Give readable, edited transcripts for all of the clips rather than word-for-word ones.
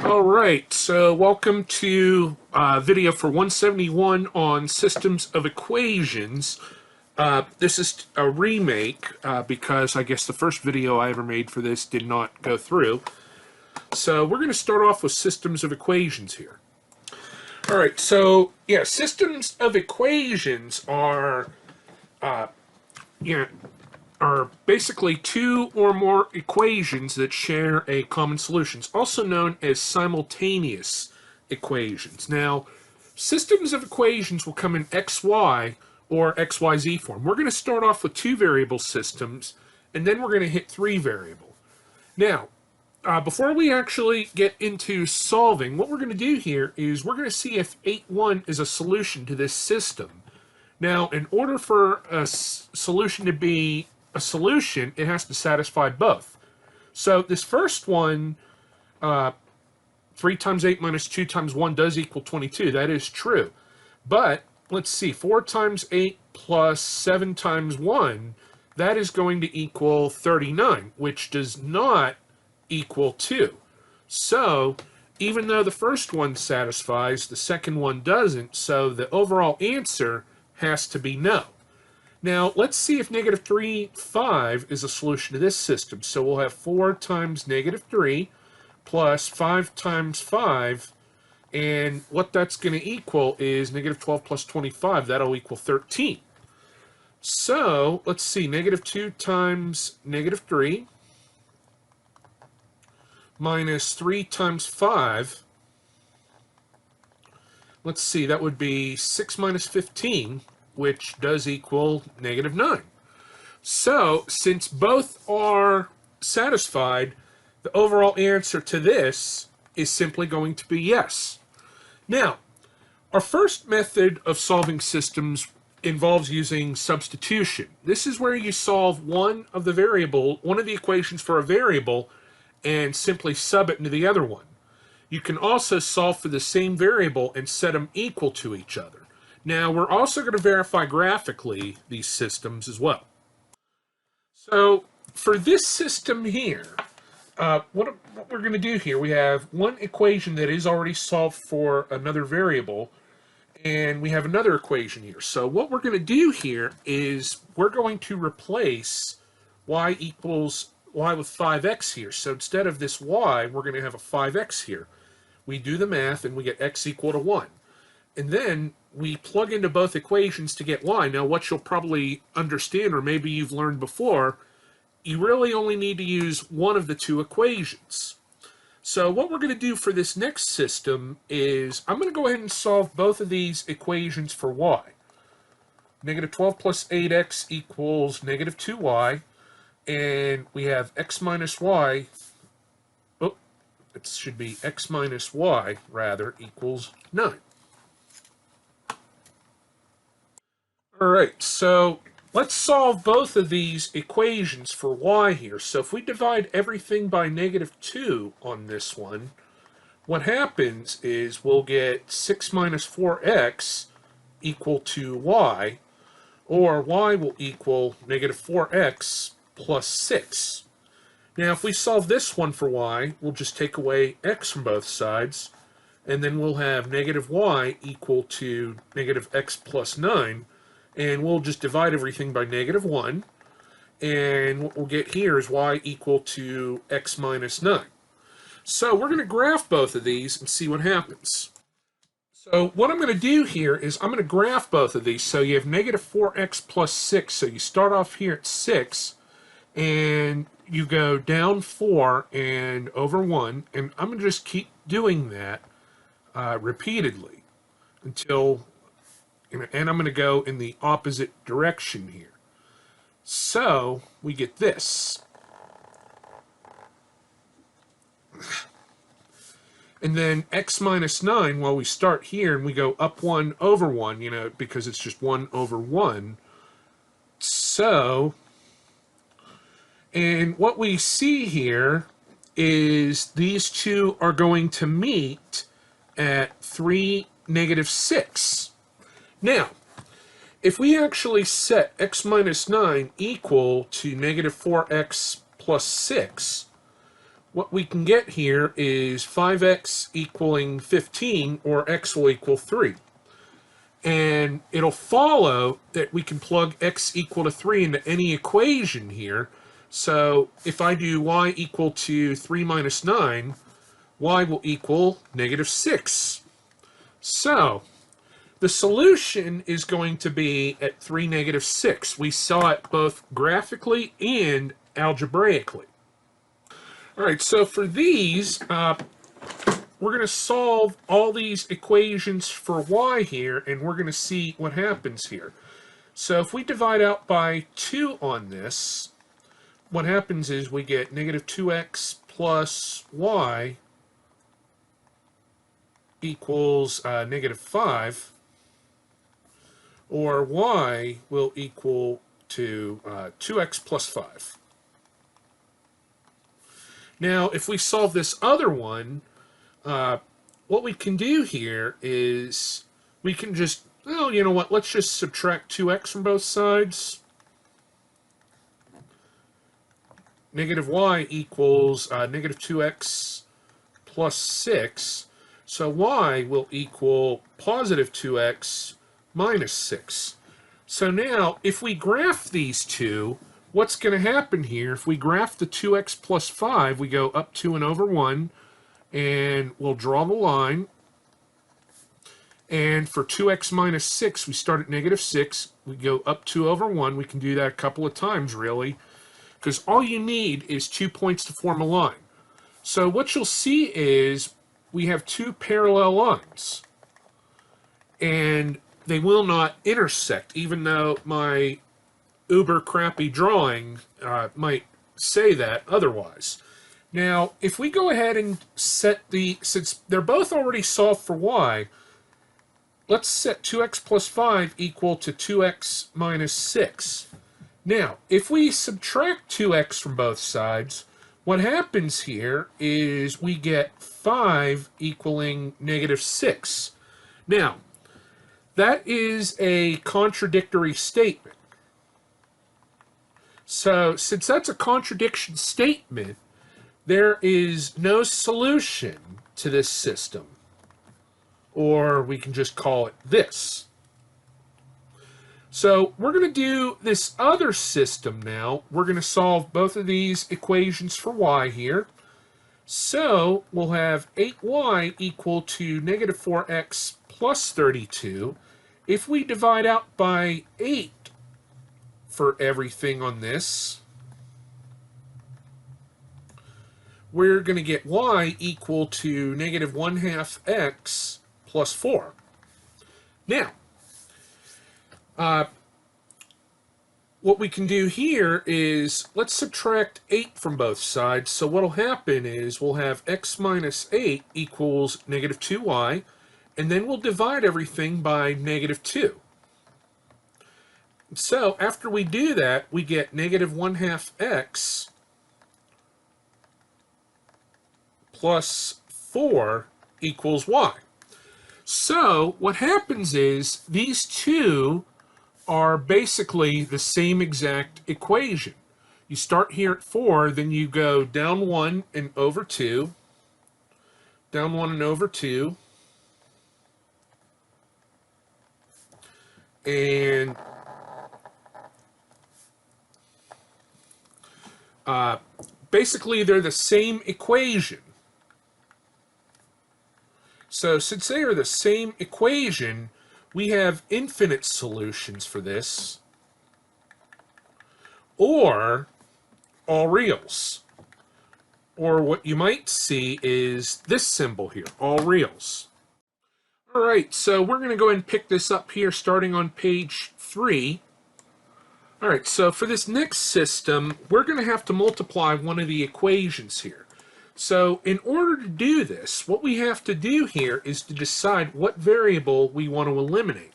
All right, so welcome to video for 171 on systems of equations. This is a remake because I guess the first video I ever made for this did not go through. So we're going to start off with systems of equations here. All right, so yeah, systems of equations are, you know, are basically two or more equations that share a common solution, also known as simultaneous equations. Now, systems of equations will come in XY or XYZ form. We're going to start off with two variable systems, and then we're going to hit three variable. Now, before we actually get into solving, what we're going to do here is we're going to see if 8-1 is a solution to this system. Now, in order for a solution to be a solution, it has to satisfy both. So this first one, 3 times 8 minus 2 times 1 does equal 22. That is true. But let's see, 4 times 8 plus 7 times 1, that is going to equal 39, which does not equal 2. So even though the first one satisfies, the second one doesn't, so the overall answer has to be no. Now, let's see if negative 3, 5 is a solution to this system. So we'll have 4 times negative 3 plus 5 times 5, and what that's going to equal is negative 12 plus 25. That'll equal 13. So, let's see, negative 2 times negative 3 minus 3 times 5. Let's see, that would be 6 minus 15, which does equal negative 9. So, since both are satisfied, the overall answer to this is simply going to be yes. Now, our first method of solving systems involves using substitution. This is where you solve one of the equations for a variable, and simply sub it into the other one. You can also solve for the same variable and set them equal to each other. Now, we're also going to verify graphically these systems as well. So, for this system here, what we're going to do here, we have one equation that is already solved for another variable, and we have another equation here. So what we're going to do here is we're going to replace y equals y with 5x here. So instead of this y, we're going to have a 5x here. We do the math, and we get x equal to 1. And then we plug into both equations to get y. Now, what you'll probably understand, or maybe you've learned before, you really only need to use one of the two equations. So what we're going to do for this next system is I'm going to go ahead and solve both of these equations for y. Negative 12 plus 8x equals negative 2y. And we have x minus y. Oh, it should be x minus y, rather, equals 9. All right, so let's solve both of these equations for y here. So if we divide everything by negative 2 on this one, what happens is we'll get 6 minus 4x equal to y, or y will equal negative 4x plus 6. Now, if we solve this one for y, we'll just take away x from both sides, and then we'll have negative y equal to negative x plus 9, and we'll just divide everything by negative 1, and what we'll get here is y equal to x minus 9. So we're going to graph both of these and see what happens. So what I'm going to do here is I'm going to graph both of these. So you have negative 4x plus 6, so you start off here at 6, and you go down 4 and over 1, and I'm going to just keep doing that repeatedly until, and I'm going to go in the opposite direction here. So we get this. And then x minus 9, well, we start here and we go up 1 over 1, because it's just 1 over 1. So, and what we see here is these two are going to meet at 3, negative 6. Now, if we actually set x minus 9 equal to negative 4x plus 6, what we can get here is 5x equaling 15, or x will equal 3. And it'll follow that we can plug x equal to 3 into any equation here. So if I do y equal to 3 minus 9, y will equal -6. So the solution is going to be at 3, -6. We saw it both graphically and algebraically. All right, so for these, we're going to solve all these equations for y here, and we're going to see what happens here. So if we divide out by 2 on this, what happens is we get -2x plus y equals -5, or y will equal to 2x plus 5. Now, if we solve this other one, what we can do here is we can just, well, you know what, let's just subtract 2x from both sides. -y equals -2x plus 6. So y will equal +2x minus 6. So now, if we graph these two, what's going to happen here? If we graph the 2x plus 5, we go up 2 and over 1, and we'll draw the line. And for 2x minus 6, we start at -6. We go up 2 over 1. We can do that a couple of times, really, because all you need is 2 points to form a line. So what you'll see is we have two parallel lines, and they will not intersect, even though my uber crappy drawing might say that otherwise. Now, if we go ahead and set since they're both already solved for y, let's set 2x plus 5 equal to 2x minus 6. Now, if we subtract 2x from both sides, what happens here is we get 5 equaling -6. Now, that is a contradictory statement. So, since that's a contradiction statement, there is no solution to this system. Or we can just call it this. So we're going to do this other system now. We're going to solve both of these equations for y here. So we'll have 8y equal to -4x plus 32. If we divide out by 8 for everything on this, we're going to get y equal to -1/2 x plus 4. Now, what we can do here is let's subtract 8 from both sides. So what will happen is we'll have x minus 8 equals -2y, and then we'll divide everything by -2. So after we do that, we get -1/2 x plus 4 equals y. So what happens is these two are basically the same exact equation. You start here at 4, then you go down 1 and over 2, down 1 and over 2, and basically they're the same equation. So since they are the same equation, we have infinite solutions for this, or all reals. Or what you might see is this symbol here, all reals. All right, so we're going to go ahead and pick this up here starting on page 3. All right, so for this next system, we're going to have to multiply one of the equations here. So in order to do this, what we have to do here is to decide what variable we want to eliminate.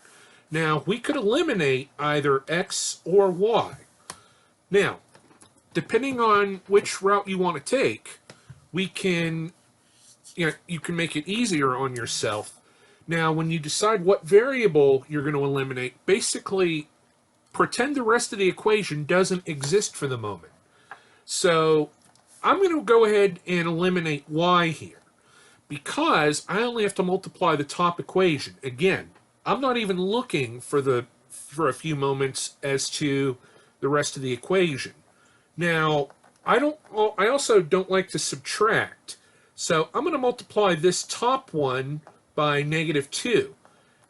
Now, we could eliminate either x or y. Now, depending on which route you want to take, we can, you can make it easier on yourself. Now, when you decide what variable you're going to eliminate, basically pretend the rest of the equation doesn't exist for the moment. So I'm going to go ahead and eliminate y here because I only have to multiply the top equation. Again, I'm not even looking for a few moments as to the rest of the equation. Now, I also don't like to subtract. So I'm going to multiply this top one by -2.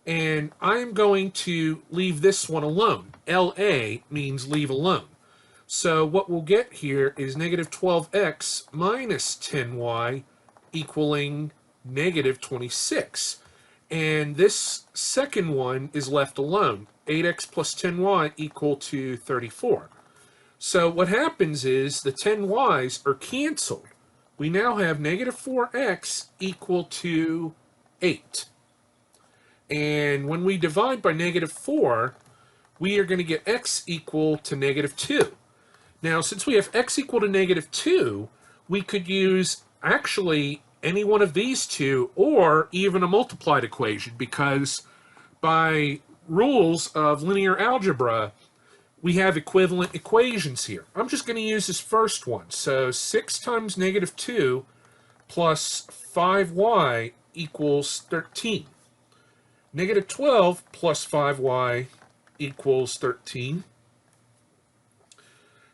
And I'm going to leave this one alone. LA means leave alone. So what we'll get here is -12x minus 10y equaling -26. And this second one is left alone. 8x plus 10y equal to 34. So what happens is the 10y's are canceled. We now have -4x equal to 8. And when we divide by -4, we are going to get x equal to -2. Now, since we have x equal to -2, we could use actually any one of these two or even a multiplied equation, because by rules of linear algebra, we have equivalent equations here. I'm just going to use this first one. So 6 times -2 plus 5y equals 13. -12 plus 5y equals 13.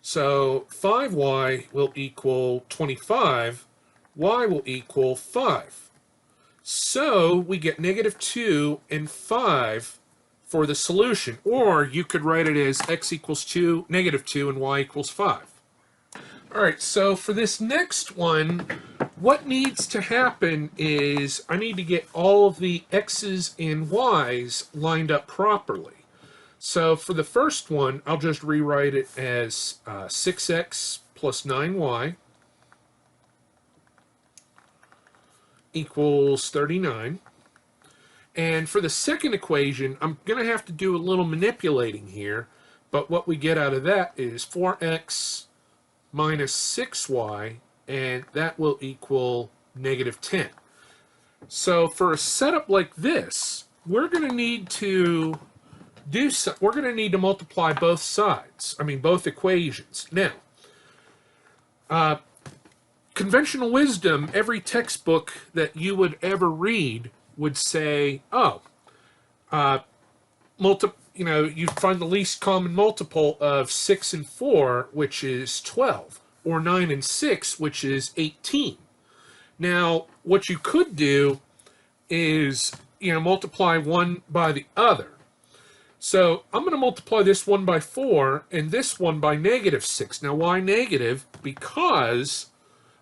So 5y will equal 25, y will equal 5. So we get -2 and 5 for the solution. Or you could write it as x equals 2, -2, and y equals 5. All right, so for this next one, what needs to happen is I need to get all of the x's and y's lined up properly. So for the first one, I'll just rewrite it as 6x plus 9y equals 39. And for the second equation, I'm going to have to do a little manipulating here, but what we get out of that is 4x minus 6y, and that will equal -10. So for a setup like this, we're going to need to multiply both sides. I mean, both equations. Now, conventional wisdom, every textbook that you would ever read would say, oh, you find the least common multiple of 6 and 4, which is 12, or 9 and 6, which is 18. Now, what you could do is, multiply one by the other. So I'm going to multiply this one by 4 and this one by -6. Now, why negative? Because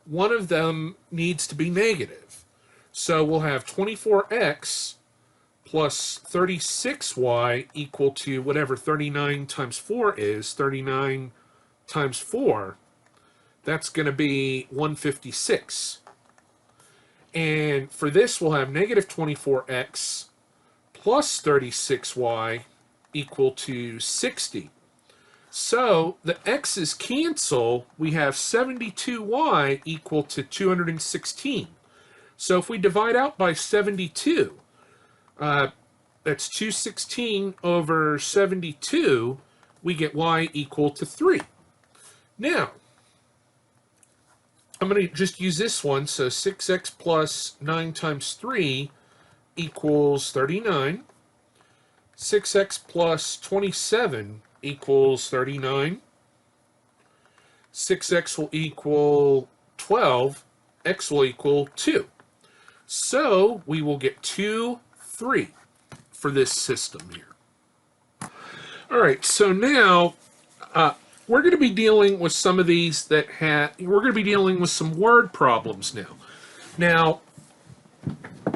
one of them needs to be negative. So we'll have 24x plus 36y equal to whatever 39 times 4 is. 39 times 4, that's going to be 156. And for this, we'll have -24x plus 36y equal to 60. So the x's cancel. We have 72y equal to 216. So if we divide out by 72, that's 216 over 72, we get y equal to 3. Now, I'm going to just use this one. So 6x plus 9 times 3 equals 39. 6x plus 27 equals 39. 6x will equal 12. X will equal 2. So we will get 2, 3 for this system here. All right, so now we're going to be dealing with some of these we're going to be dealing with some word problems now. Now,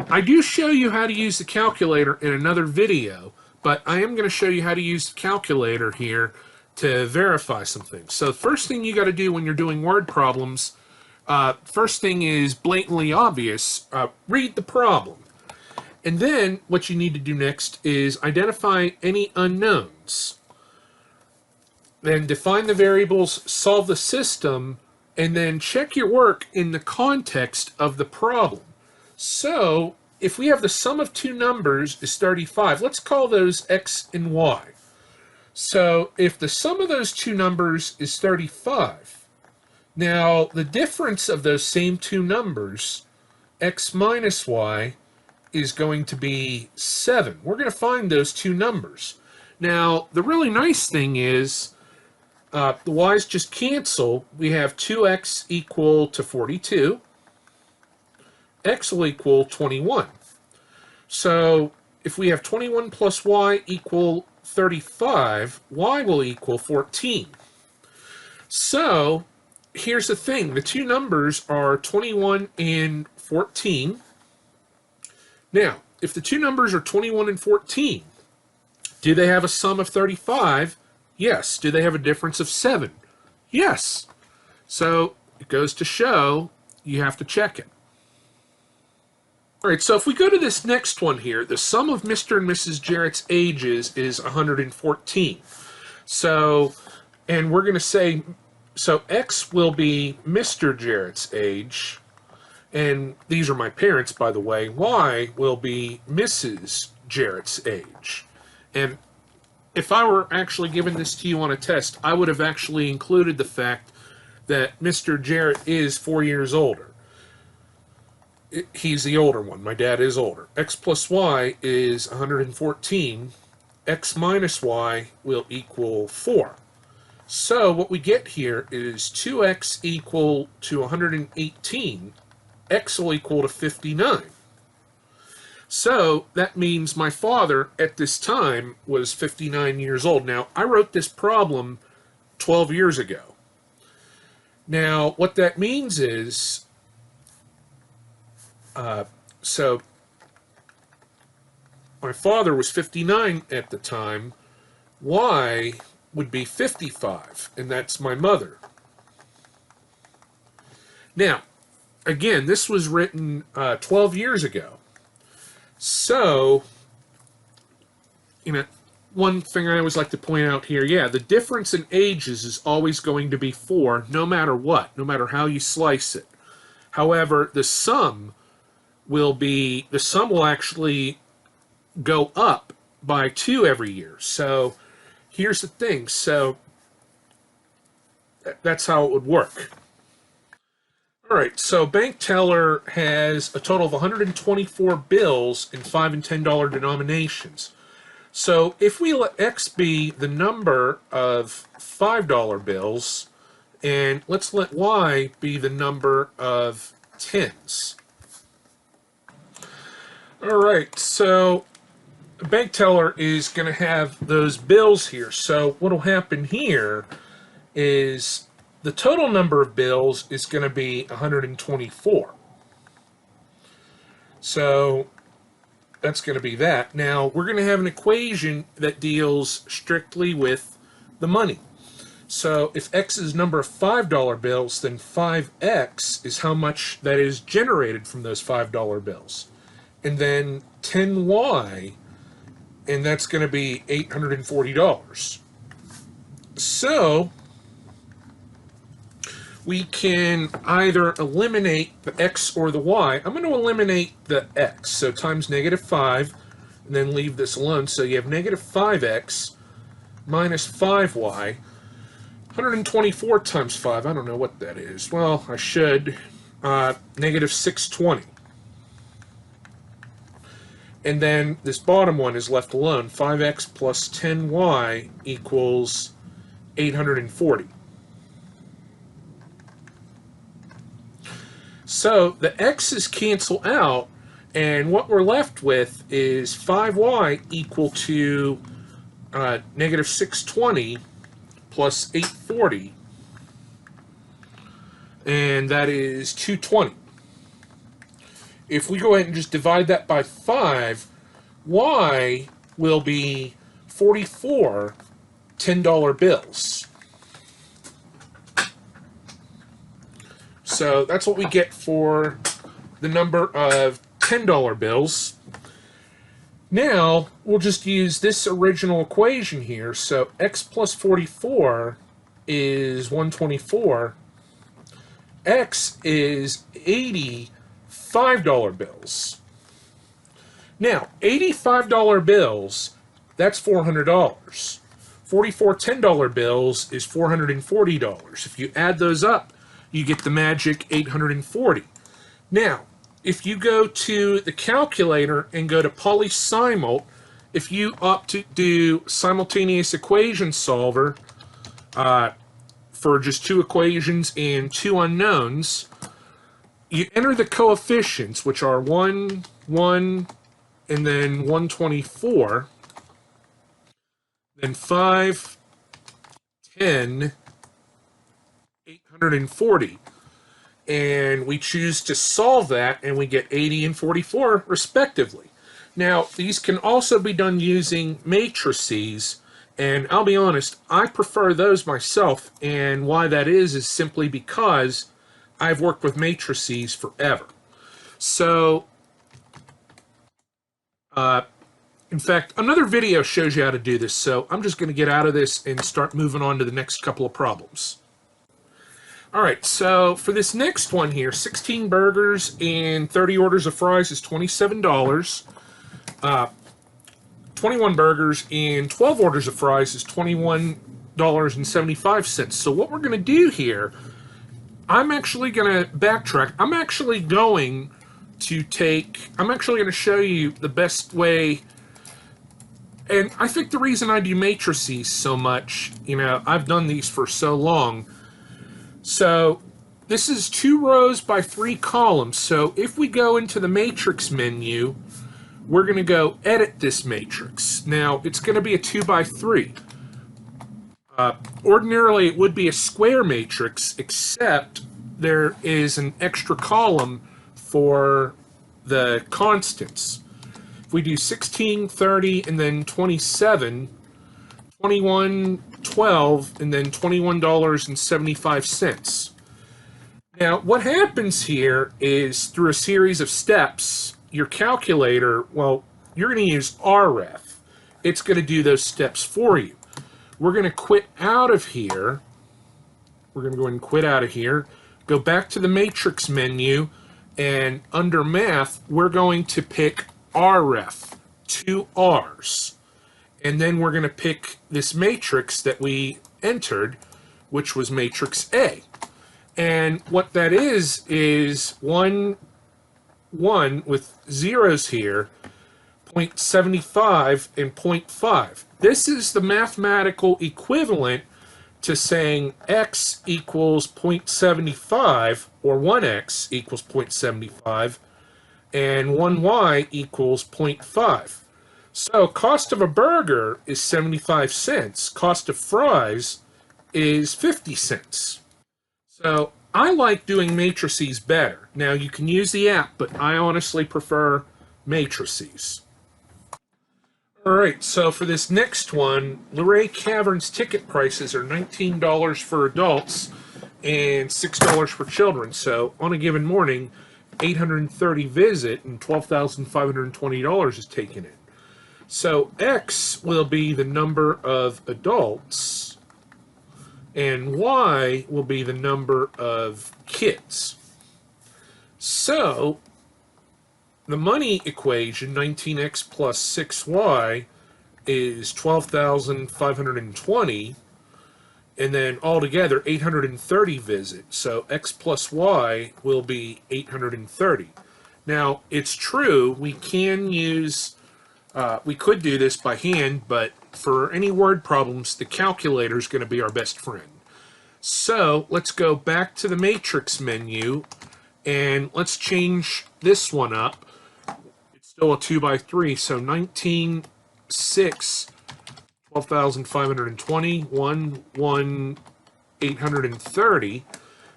I do show you how to use the calculator in another video, but I am going to show you how to use the calculator here to verify some things. So the first thing you got to do when you're doing word problems, first thing is blatantly obvious. Read the problem. And then what you need to do next is identify any unknowns. Then define the variables, solve the system, and then check your work in the context of the problem. So if we have the sum of two numbers is 35, let's call those x and y. So if the sum of those two numbers is 35, Now, the difference of those same two numbers, x minus y, is going to be 7. We're going to find those two numbers. Now, the really nice thing is the y's just cancel. We have 2x equal to 42. X will equal 21. So if we have 21 plus y equal 35, y will equal 14. So here's the thing. The two numbers are 21 and 14. Now, if the two numbers are 21 and 14, do they have a sum of 35? Yes. Do they have a difference of 7? Yes. So it goes to show you have to check it. All right, so if we go to this next one here, the sum of Mr. and Mrs. Jarrett's ages is 114. So, and we're going to say, so X will be Mr. Jarrett's age, and these are my parents, by the way. Y will be Mrs. Jarrett's age. And if I were actually giving this to you on a test, I would have actually included the fact that Mr. Jarrett is 4 years older. He's the older one. My dad is older. X plus y is 114. X minus y will equal 4. So what we get here is 2x equal to 118. X will equal to 59. So that means my father at this time was 59 years old. Now, I wrote this problem 12 years ago. Now, what that means is, so my father was 59 at the time. Y would be 55, and that's my mother. Now, again, this was written 12 years ago. So, one thing I always like to point out here, yeah, the difference in ages is always going to be 4, no matter what, no matter how you slice it. However, the sum will actually go up by 2 every year. So, here's the thing. So, that's how it would work. All right, so bank teller has a total of 124 bills in $5 and $10 denominations. So if we let X be the number of $5 bills, and let's let Y be the number of tens. All right, so the bank teller is going to have those bills here. So what will happen here is the total number of bills is going to be 124. So that's going to be that. Now, we're going to have an equation that deals strictly with the money. So if X is number of $5 bills, then 5X is how much that is generated from those $5 bills. And then 10Y, and that's going to be $840. So we can either eliminate the X or the Y. I'm going to eliminate the X, so times -5, and then leave this alone. So you have -5X minus 5Y. 124 times 5, I don't know what that is. Well, I should. -620. And then this bottom one is left alone. 5X plus 10Y equals 840. So the x's cancel out, and what we're left with is 5y equal to -620 plus 840, and that is 220. If we go ahead and just divide that by 5, y will be 44 $10 bills. So that's what we get for the number of $10 bills. Now, we'll just use this original equation here. So x plus 44 is 124. X is 80 $5 bills. Now, $85 bills, that's $400. 44 $10 bills is $440. If you add those up, you get the magic 840. Now, if you go to the calculator and go to PolySimult, if you opt to do simultaneous equation solver for just two equations and two unknowns, you enter the coefficients, which are 1, 1, and then 124, then 5, 10, 840. And we choose to solve that, and we get 80 and 44 respectively. Now, these can also be done using matrices, and I'll be honest, I prefer those myself, and why that is simply because I've worked with matrices forever. So, in fact, another video shows you how to do this, so I'm just going to get out of this and start moving on to the next couple of problems. Alright, so for this next one here, 16 burgers and 30 orders of fries is $27. 21 burgers and 12 orders of fries is $21.75. So what we're going to do here, I'm actually going to backtrack. I'm actually going to show you the best way. And I think the reason I do matrices so much, I've done these for so long. So this is 2 rows by 3 columns. So if we go into the matrix menu, we're going to go edit this matrix. Now it's going to be a 2 by 3. Ordinarily it would be a square matrix, except there is an extra column for the constants. If we do 16, 30, and then 27, 21, 12, and then $21.75. Now, what happens here is through a series of steps, your calculator, well, you're going to use RF. It's going to do those steps for you. We're going to quit out of here. We're going to go ahead and quit out of here. Go back to the matrix menu, and under math, we're going to pick RF, 2 R's. And then we're going to pick this matrix that we entered, which was matrix A. And what that is 1, 1 with zeros here, 0.75 and 0.5. This is the mathematical equivalent to saying x equals 0.75, or 1x equals 0.75, and 1y equals 0.5. So cost of a burger is 75 cents. Cost of fries is 50 cents. So I like doing matrices better. Now you can use the app, but I honestly prefer matrices. Alright, so for this next one, Luray Caverns ticket prices are $19 for adults and $6 for children. So on a given morning, 830 visit and $12,520 is taken in. So X will be the number of adults, and Y will be the number of kids. So the money equation, 19x plus 6y, is 12,520, and then altogether 830 visits. So X plus Y will be 830. Now, it's true, we can use... we could do this by hand, but for any word problems, the calculator is going to be our best friend. So let's go back to the matrix menu, and let's change this one up. It's still a 2 by 3, so 19, 6, 12,520, 1, 830.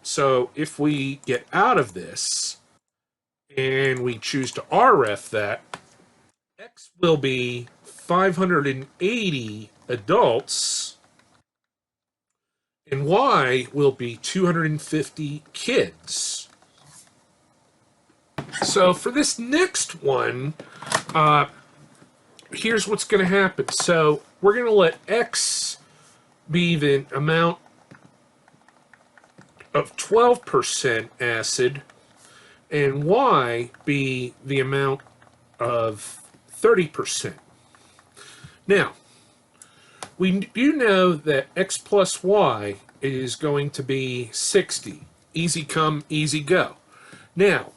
So if we get out of this, and we choose to RF that, X will be 580 adults, and Y will be 250 kids. So for this next one, here's what's going to happen. So we're going to let X be the amount of 12% acid, and Y be the amount of 30%. Now, we do know that X plus Y is going to be 60. Easy come, easy go. Now,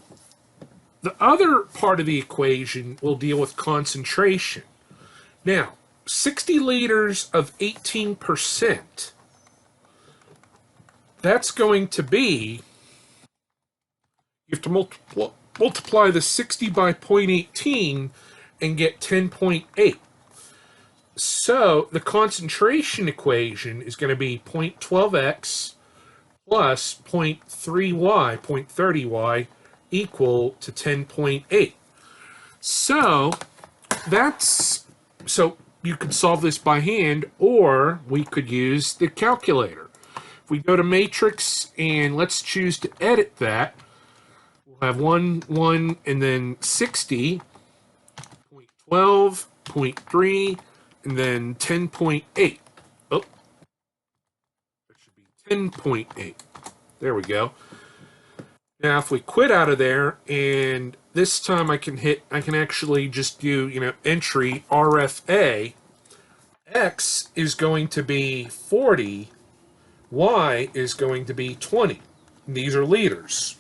the other part of the equation will deal with concentration. Now, 60 liters of 18%, that's going to be, you have to multiply the 60 by 0.18 and get 10.8. So the concentration equation is going to be 0.12x plus 0.3y, 0.30y, equal to 10.8. So you could solve this by hand, or we could use the calculator. If we go to matrix and let's choose to edit that, we'll have 1, 1, and then 60, 0.12, 0.3, and then 10.8. Oh, that should be 10.8. There we go. Now, if we quit out of there, and this time I can actually just do, entry RFA. X is going to be 40, Y is going to be 20. And these are liters.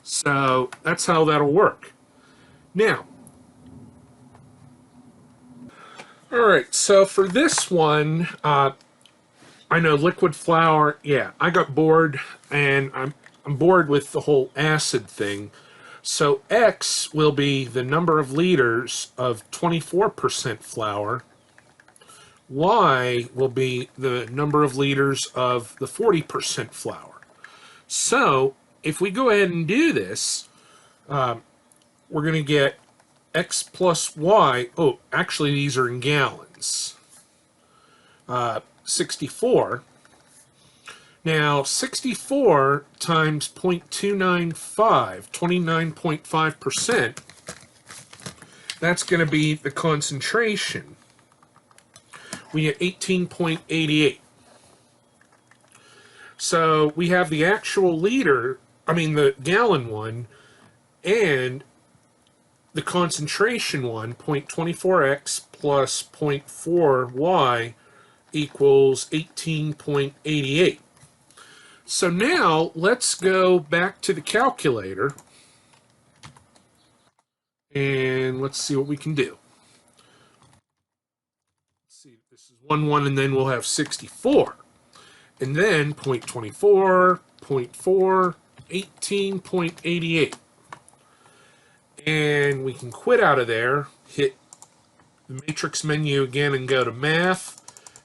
So that's how that'll work. Now, all right, so for this one, I know liquid flour, yeah, I got bored, and I'm bored with the whole acid thing. So X will be the number of liters of 24% flour. Y will be the number of liters of the 40% flour. So if we go ahead and do this, we're going to get X plus Y. Oh, actually, these are in gallons. 64. Now, 64 times 0.295, 29.5%, that's going to be the concentration. We get 18.88. So we have the actual the gallon one, and the concentration one, 0.24x plus 0.4y equals 18.88. So now let's go back to the calculator and let's see what we can do. Let's see, this is 1, 1, and then we'll have 64. And then 0.24, 0.4, 18.88. And we can quit out of there, hit the matrix menu again and go to math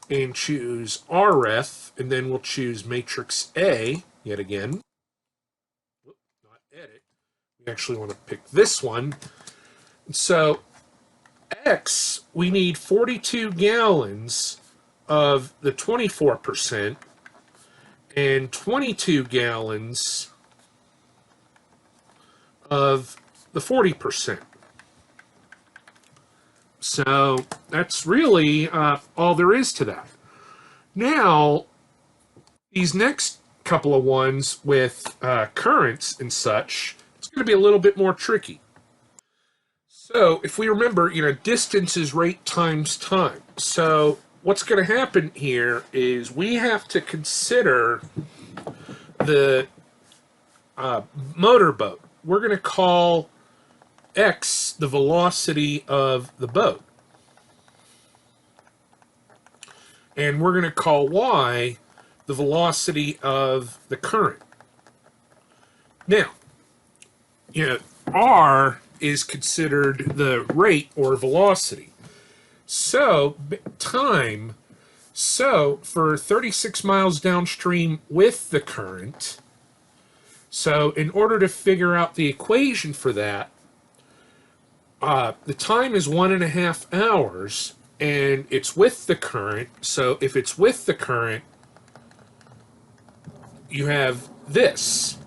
and choose RF, and then we'll choose matrix A yet again. Not edit. We actually want to pick this one. So X, we need 42 gallons of the 24% and 22 gallons of the 40%. So that's really all there is to that. Now, these next couple of ones with currents and such, it's going to be a little bit more tricky. So if we remember, distance is rate times time. So what's going to happen here is we have to consider the motorboat. We're going to call X the velocity of the boat. And we're going to call Y the velocity of the current. Now, R is considered the rate or velocity. So, time. So, for 36 miles downstream with the current, so in order to figure out the equation for that, the time is 1.5 hours, and it's with the current. So if it's with the current, you have this.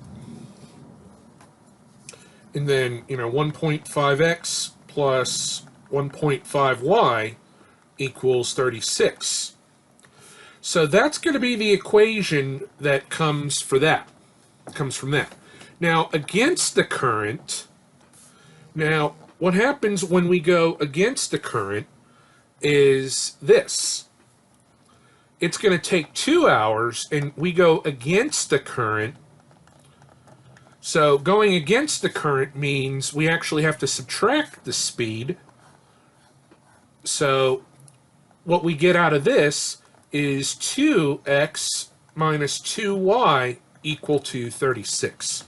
And then, 1.5x plus 1.5y equals 36. So that's going to be the equation that comes from that. Now, against the current, what happens when we go against the current is this. It's going to take 2 hours, and we go against the current, So going against the current means we actually have to subtract the speed. So what we get out of this is 2x minus 2y equal to 36.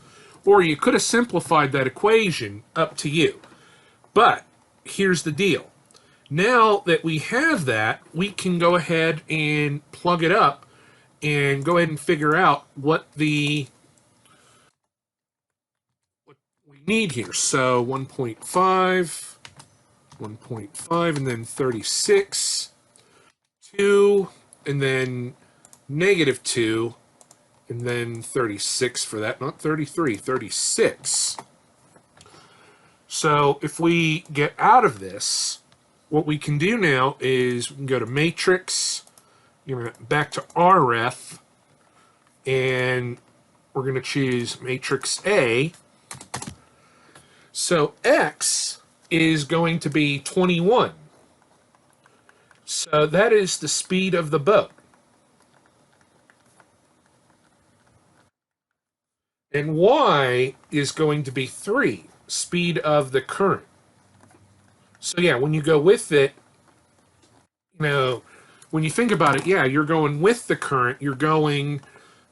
Or you could have simplified that equation, up to you. But here's the deal. Now that we have that, we can go ahead and plug it up and go ahead and figure out what we need here. So 1.5, 1.5, and then 36, 2, and then negative 2, and then 36 for that, not 33, 36. So if we get out of this, what we can do now is we can go to matrix, back to RF, and we're going to choose matrix A. So X is going to be 21. So that is the speed of the boat. And Y is going to be 3, speed of the current. So yeah, when you go with it, when you think about it, yeah, you're going with the current, you're going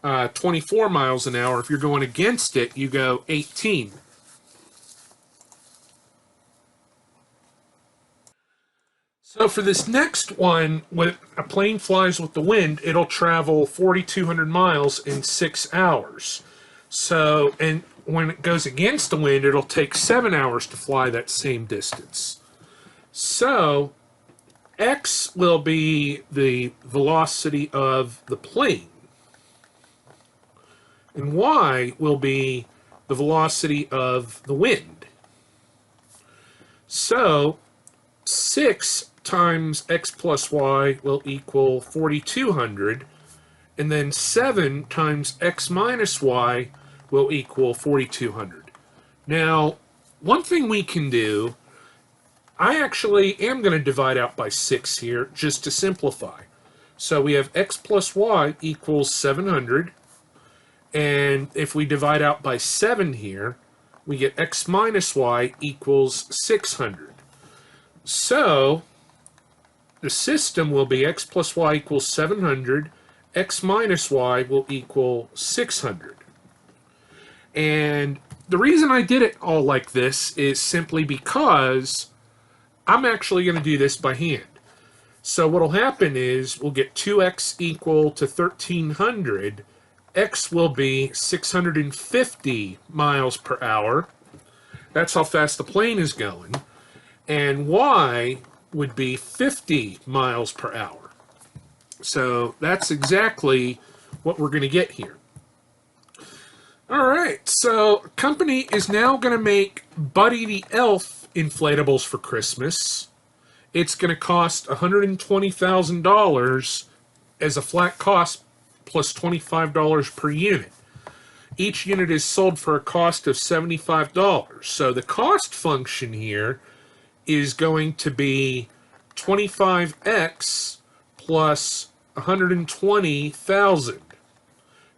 24 miles an hour. If you're going against it, you go 18. So for this next one, when a plane flies with the wind, it'll travel 4,200 miles in 6 hours. So, and when it goes against the wind, it'll take 7 hours to fly that same distance. So, x will be the velocity of the plane, and y will be the velocity of the wind. So, 6 times x plus y will equal 4,200, and then 7 times x minus y will equal 4,200. Now, one thing we can do, I actually am going to divide out by 6 here just to simplify. So we have x plus y equals 700, and if we divide out by 7 here, we get x minus y equals 600. So the system will be x plus y equals 700, x minus y will equal 600. And the reason I did it all like this is simply because I'm actually going to do this by hand. So what will happen is we'll get 2x equal to 1,300. X will be 650 miles per hour. That's how fast the plane is going. And y would be 50 miles per hour. So that's exactly what we're going to get here. All right, so company is now going to make Buddy the Elf inflatables for Christmas. It's going to cost $120,000 as a flat cost plus $25 per unit. Each unit is sold for a cost of $75. So the cost function here is going to be 25x plus 120,000.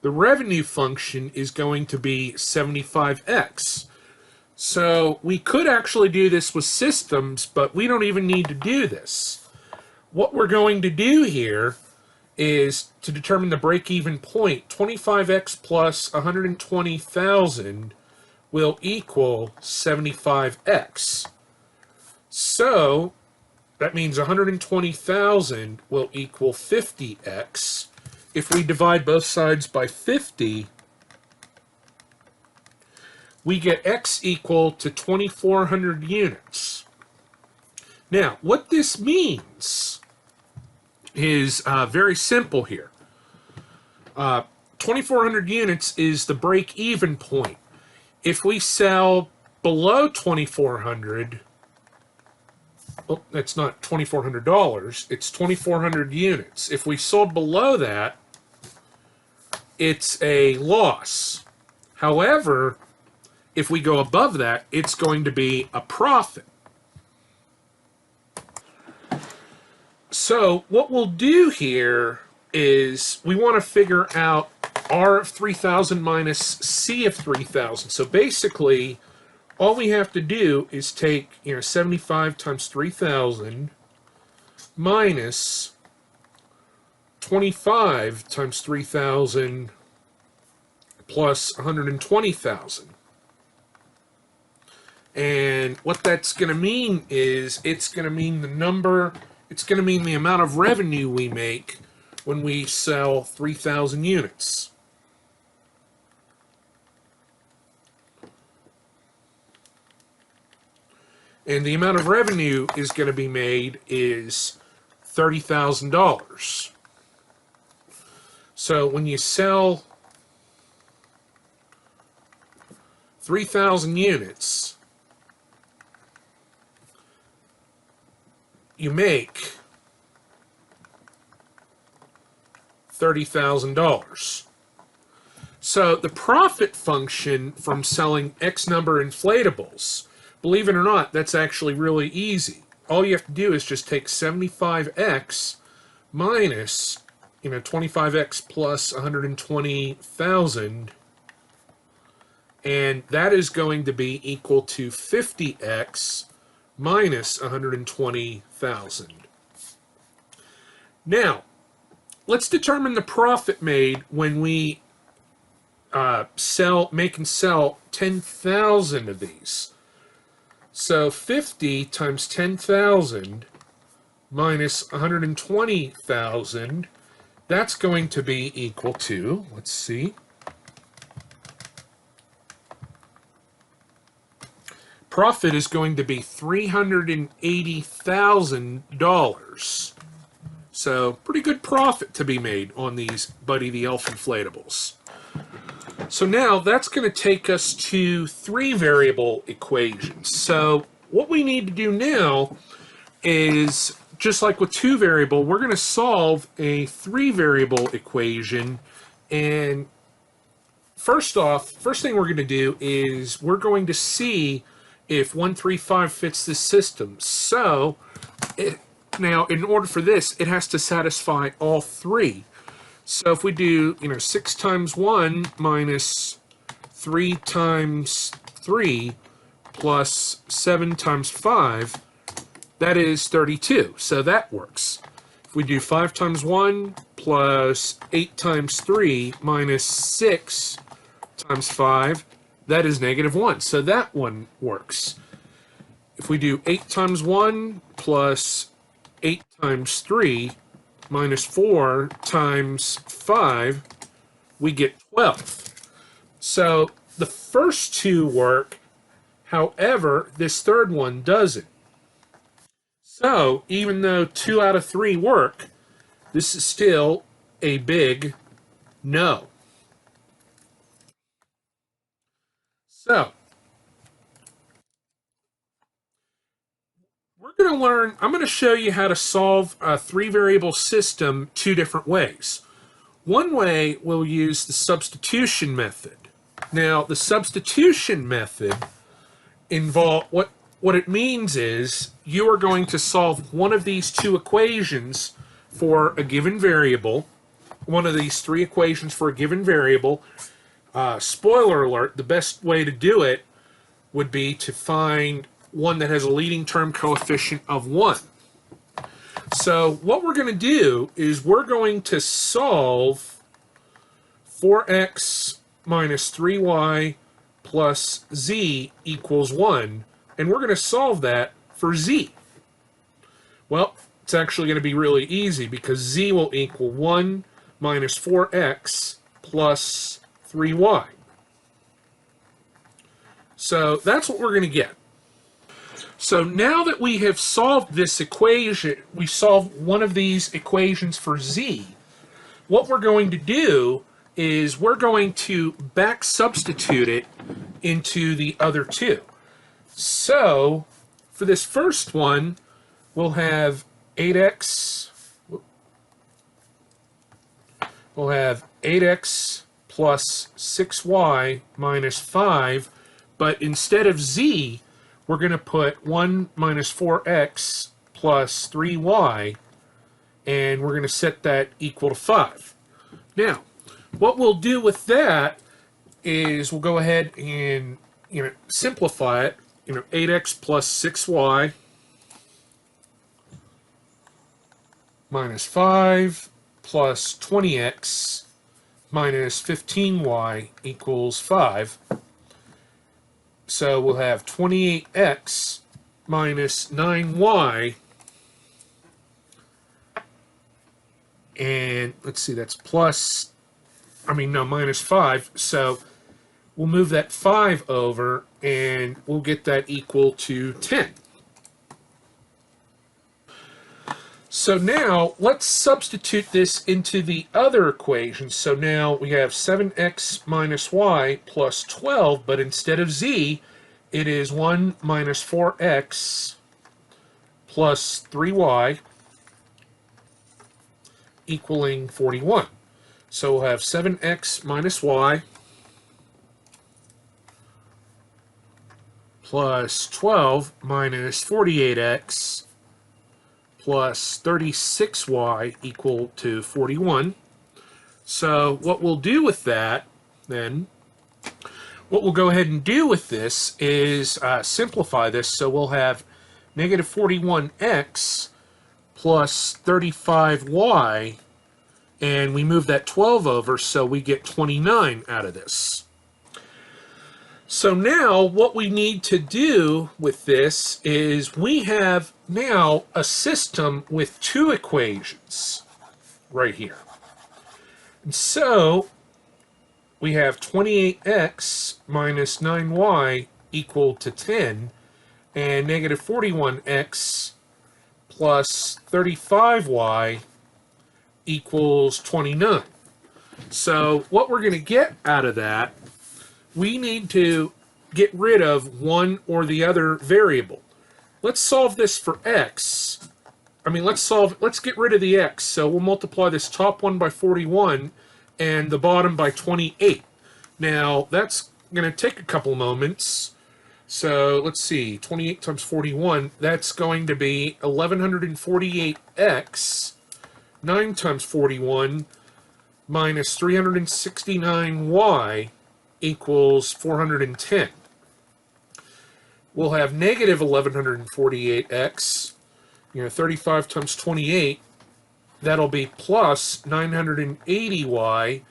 The revenue function is going to be 75x. So we could actually do this with systems, but we don't even need to do this. What we're going to do here is to determine the break-even point. 25x plus 120,000 will equal 75x. So that means 120,000 will equal 50x. If we divide both sides by 50, we get x equal to 2,400 units. Now, what this means is very simple here. 2,400 units is the break-even point. If we sell below 2,400, well, that's not $2,400, it's 2,400 units. If we sold below that, it's a loss. However, if we go above that, it's going to be a profit. So what we'll do here is we want to figure out R of 3000 minus C of 3000. So basically, all we have to do is take 75 times 3000 minus 25 times 3000 plus 120,000. And what that's going to mean is it's going to mean the amount of revenue we make when we sell 3,000 units. And the amount of revenue is going to be made is $30,000. So when you sell 3,000 units, you make $30,000. So the profit function from selling X number of inflatables, believe it or not, that's actually really easy. All you have to do is just take 75x minus 25x plus 120,000, and that is going to be equal to 50x minus 120,000. Now, let's determine the profit made when we make and sell 10,000 of these. So 50 times 10,000 minus 120,000, that's going to be equal to, let's see, profit is going to be $380,000. So pretty good profit to be made on these Buddy the Elf inflatables. So now that's going to take us to 3 variable equations. So what we need to do now is, just like with 2 variable, we're going to solve a 3 variable equation. And first thing we're going to do is we're going to see if 135 fits this system. So now, in order for this, it has to satisfy all 3. So if we do, 6 times 1 minus 3 times 3 plus 7 times 5, that is 32. So that works. If we do 5 times 1 plus 8 times 3 minus 6 times 5, that is -1. So that one works. If we do 8 times 1 plus 8 times 3 minus 4 times 5, we get 12. So the first 2 work, however, this third one doesn't. So even though 2 out of 3 work, this is still a big no. So I'm going to show you how to solve a 3 variable system 2 different ways. One way we'll use the substitution method. Now, the substitution method what it means is you are going to solve one of these 2 equations for a given variable, one of these 3 equations for a given variable. Spoiler alert, the best way to do it would be to find one that has a leading term coefficient of 1. So what we're going to do is we're going to solve 4x minus 3y plus z equals 1, and we're going to solve that for z. Well, it's actually going to be really easy because z will equal 1 minus 4x plus 3y. So that's what we're going to get. So now that we have solved this equation, we solved one of these equations for z, what we're going to do is we're going to back substitute it into the other 2. So for this first one, we'll have 8x plus 6y minus 5, but instead of z, we're going to put 1 minus 4x plus 3y, and we're going to set that equal to 5. Now, What we'll do with that is we'll go ahead and simplify it. 8x plus 6y minus 5 plus 20x minus 15y equals 5. So we'll have 28x minus 9y, and let's see, that's minus 5. So we'll move that 5 over, and we'll get that equal to 10. So now let's substitute this into the other equation. So now we have 7x minus y plus 12, but instead of z, it is 1 minus 4x plus 3y equaling 41. So we'll have 7x minus y plus 12 minus 48x plus 36y equal to 41. So what we'll do with that, then, what we'll go ahead and do with this is simplify this. So we'll have negative 41x plus 35y, and we move that 12 over, so we get 29 out of this. So now what we need to do with this is we have now a system with two equations right here. And so we have 28x minus 9y equal to 10, and negative 41x plus 35y equals 29. So what we're going to get out of that, we need to get rid of one or the other variable. Let's solve this for x. Let's get rid of the x. So we'll multiply this top one by 41 and the bottom by 28. Now, that's going to take a couple moments. So let's see, 28 times 41, that's going to be 1148x. 9 times 41 minus 369y equals 410. We'll have negative 1148x, 35 times 28, that'll be plus 980y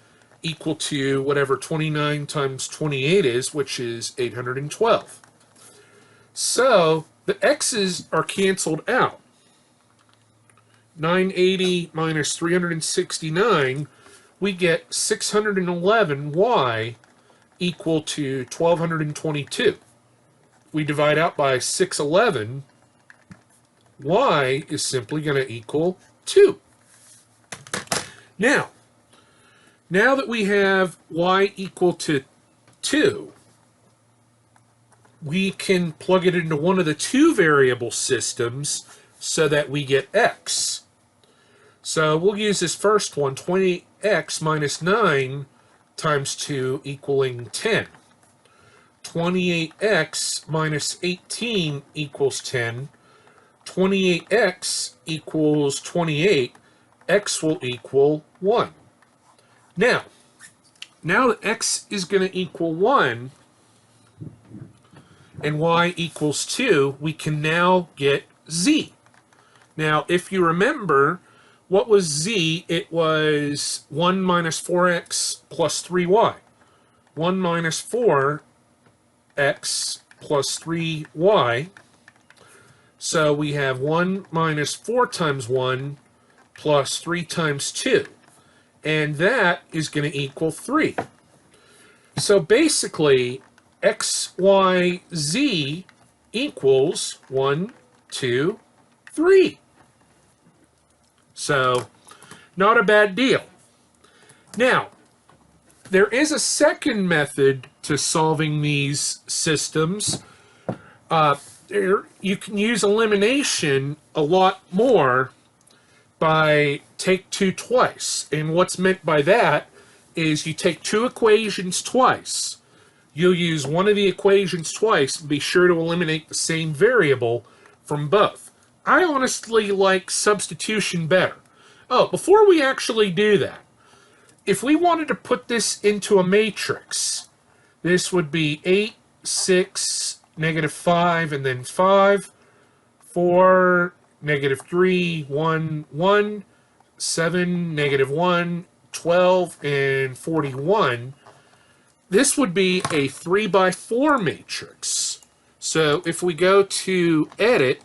equal to whatever 29 times 28 is, which is 812. So the x's are canceled out. 980 minus 369, we get 611y equal to 1222. We divide out by 611, y is simply going to equal 2. Now that we have y equal to 2, we can plug it into one of the two variable systems so that we get x. So we'll use this first one, 20x minus 9 times 2 equaling 10. 28x minus 18 equals 10. 28x equals 28. X will equal 1. Now that x is going to equal 1 and y equals 2, we can now get z. Now, if you remember, what was z? It was 1 minus 4x plus 3y. 1 minus 4x plus 3y. So we have 1 minus 4 times 1 plus 3 times 2. And that is going to equal 3. So basically, x, y, z equals 1, 2, 3. So, not a bad deal. Now, there is a second method to solving these systems. You can use elimination a lot more by take two twice. And what's meant by that is you take two equations twice. You'll use one of the equations twice and be sure to eliminate the same variable from both. I honestly like substitution better. Oh, before we actually do that, if we wanted to put this into a matrix, this would be 8, 6, -5, and then 5, 4, -3, 1, 1, 7, -1, 12, and 41. This would be a 3 by 4 matrix. So if we go to edit,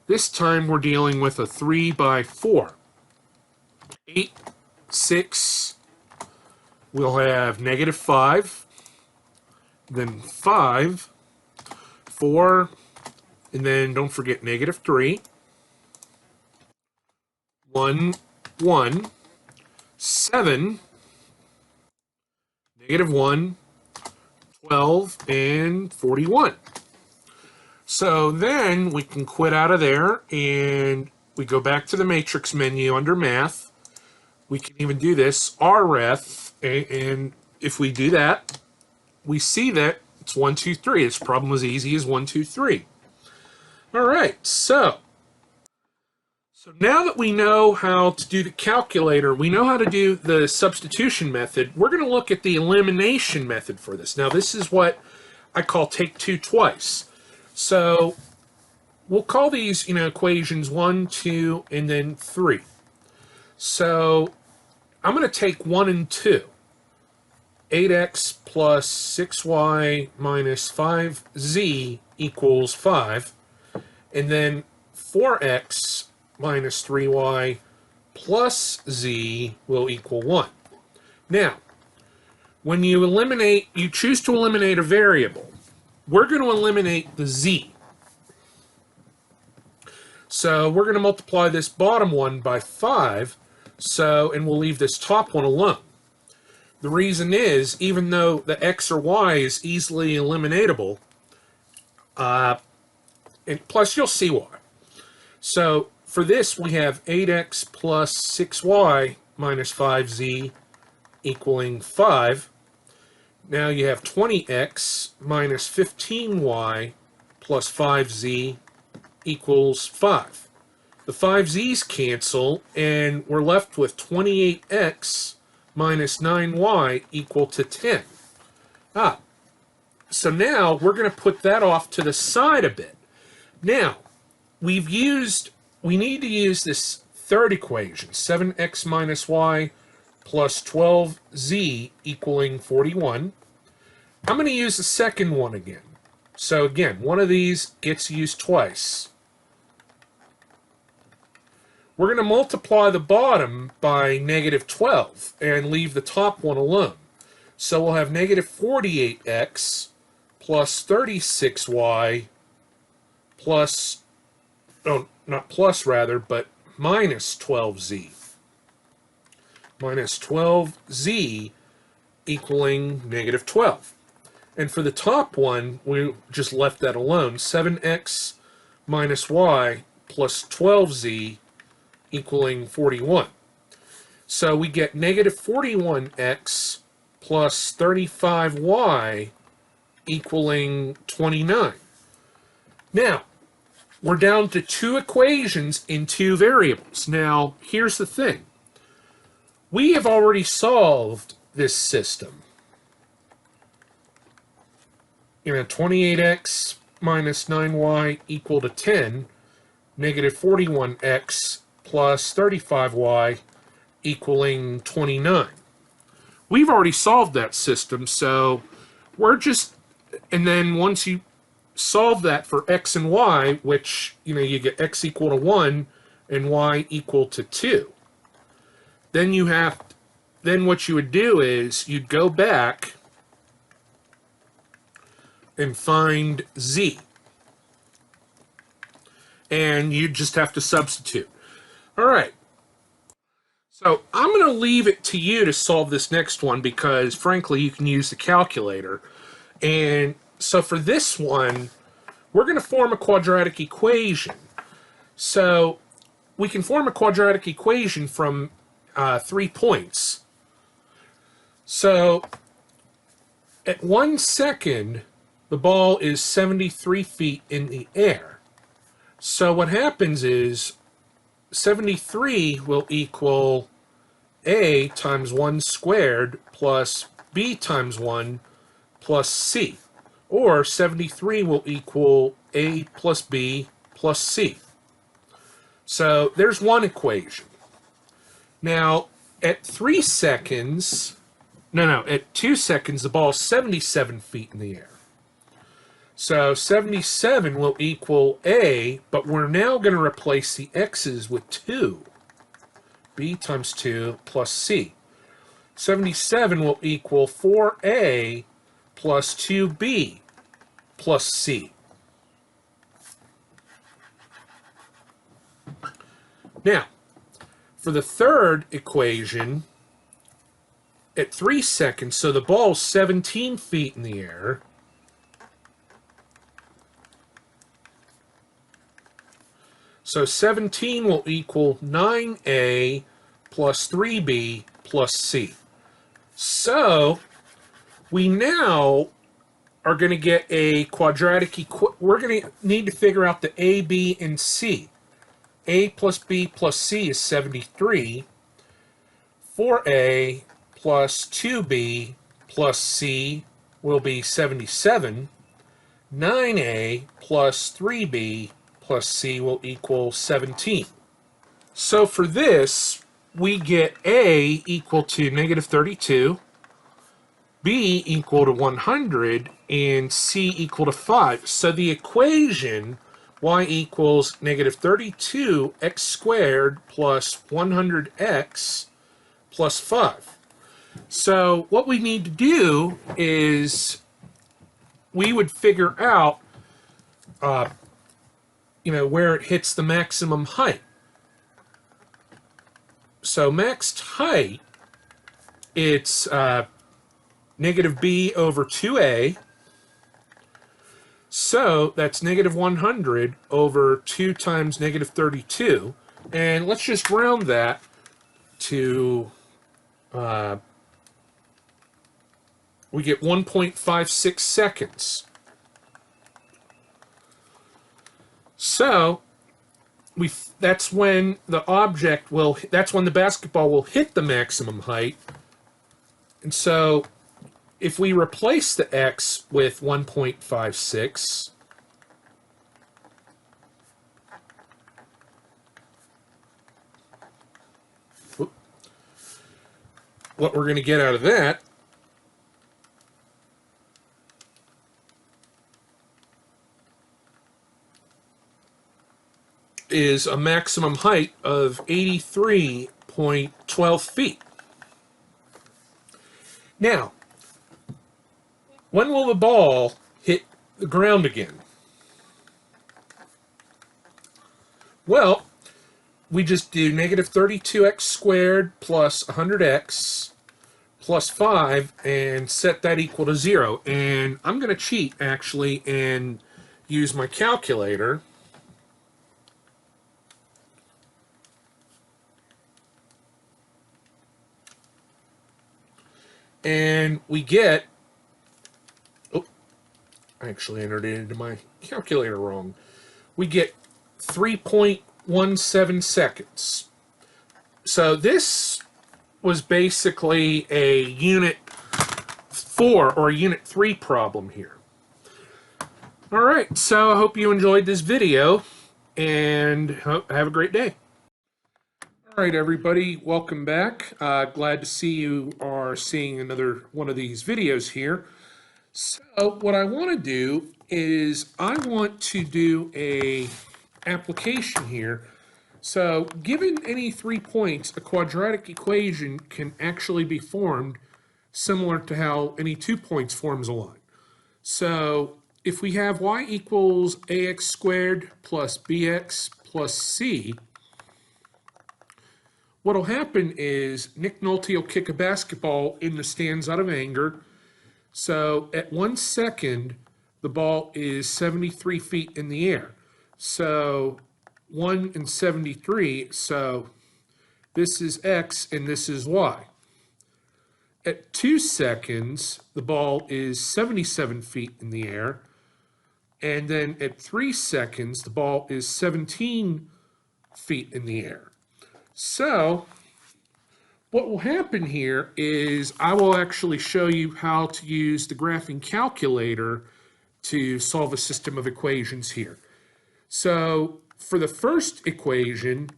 this time we're dealing with a 3 by 4. 8, 6, we'll have -5, then 5, 4, and then don't forget -3, 1, 1, 7, -1, 12, and 41. So then we can quit out of there and we go back to the matrix menu under math. We can even do this RF, and if we do that, we see that it's 1, 2, 3. This problem was easy as 1, 2, 3. All right, so now that we know how to do the calculator, we know how to do the substitution method, we're going to look at the elimination method for this. Now, this is what I call take two twice. So we'll call these, equations 1, 2, and then 3. So I'm going to take 1 and 2. 8x plus 6y minus 5z equals 5. And then 4x minus 3y plus z will equal 1. Now, when you choose to eliminate a variable, we're going to eliminate the z. So we're going to multiply this bottom one by 5, and we'll leave this top one alone. The reason is, even though the x or y is easily eliminatable, and plus you'll see why. So for this, we have 8x plus 6y minus 5z equaling 5. Now you have 20x minus 15y plus 5z equals 5. The 5z's cancel, and we're left with 28x minus 9y equal to 10. So now we're going to put that off to the side a bit. Now, we need to use this third equation, 7x minus y plus 12z equaling 41. I'm going to use the second one again. So again, one of these gets used twice. We're going to multiply the bottom by -12 and leave the top one alone. So we'll have -48x plus 36y plus, oh, not plus rather, but minus 12z. Minus 12z equaling -12. And for the top one, we just left that alone. 7x minus y plus 12z equaling 41. So we get -41x plus 35y equaling 29. Now, we're down to two equations in two variables. Now, here's the thing. We have already solved this system. 28x minus 9y equal to 10, -41x plus 35y equaling 29. We've already solved that system, so we're just, and then once you solve that for x and y, which, you get x equal to 1 and y equal to 2, then what you would do is you'd go back and find z. And you just have to substitute. All right. So I'm going to leave it to you to solve this next one because, frankly, you can use the calculator. And so for this one, we're going to form a quadratic equation. So we can form a quadratic equation from 3 points. So at 1 second, the ball is 73 feet in the air. So what happens is 73 will equal a times 1 squared plus b times 1 plus c. Or 73 will equal a plus b plus c. So there's one equation. Now, at 3 seconds, at 2 seconds, the ball is 77 feet in the air. So 77 will equal a, but we're now going to replace the x's with 2. B times 2 plus c. 77 will equal 4a plus 2b plus c. Now, for the third equation, at 3 seconds, so the ball's 17 feet in the air. So 17 will equal 9a plus 3b plus c. So we now are going to get a quadratic equation. We're going to need to figure out the a, b, and c. A plus b plus c is 73. 4a plus 2b plus c will be 77. 9a plus 3b plus c will equal 17. So for this, we get a equal to negative 32, b equal to 100, and c equal to 5. So the equation y equals negative 32x squared plus 100x plus 5. So what we need to do is we would figure out where it hits the maximum height. So maxed height, it's negative b over 2a. So that's negative 100 over 2 times negative 32. And let's just round that to, we get 1.56 seconds. So that's when the basketball will hit the maximum height. And so if we replace the x with 1.56, what we're going to get out of that is a maximum height of 83.12 feet. Now, when will the ball hit the ground again? Well, we just do negative 32x squared plus 100x plus 5 and set that equal to 0. And I'm going to cheat, actually, and use my calculator. And we get, I actually entered it into my calculator wrong. We get 3.17 seconds. So this was basically a Unit 4 or Unit 3 problem here. Alright, so I hope you enjoyed this video, and have a great day. Alright everybody, welcome back. Glad to see you are seeing another one of these videos here. So what I want to do is I want to do a application here. So given any 3 points, a quadratic equation can actually be formed similar to how any 2 points forms a line. So if we have y equals ax squared plus bx plus c, what'll happen is Nick Nolte will kick a basketball in the stands out of anger. So at 1 second, the ball is 73 feet in the air. So 1 and 73, so this is x and this is y. At 2 seconds, the ball is 77 feet in the air. And then at 3 seconds, the ball is 17 feet in the air. So what will happen here is I will actually show you how to use the graphing calculator to solve a system of equations here. So for the first equation,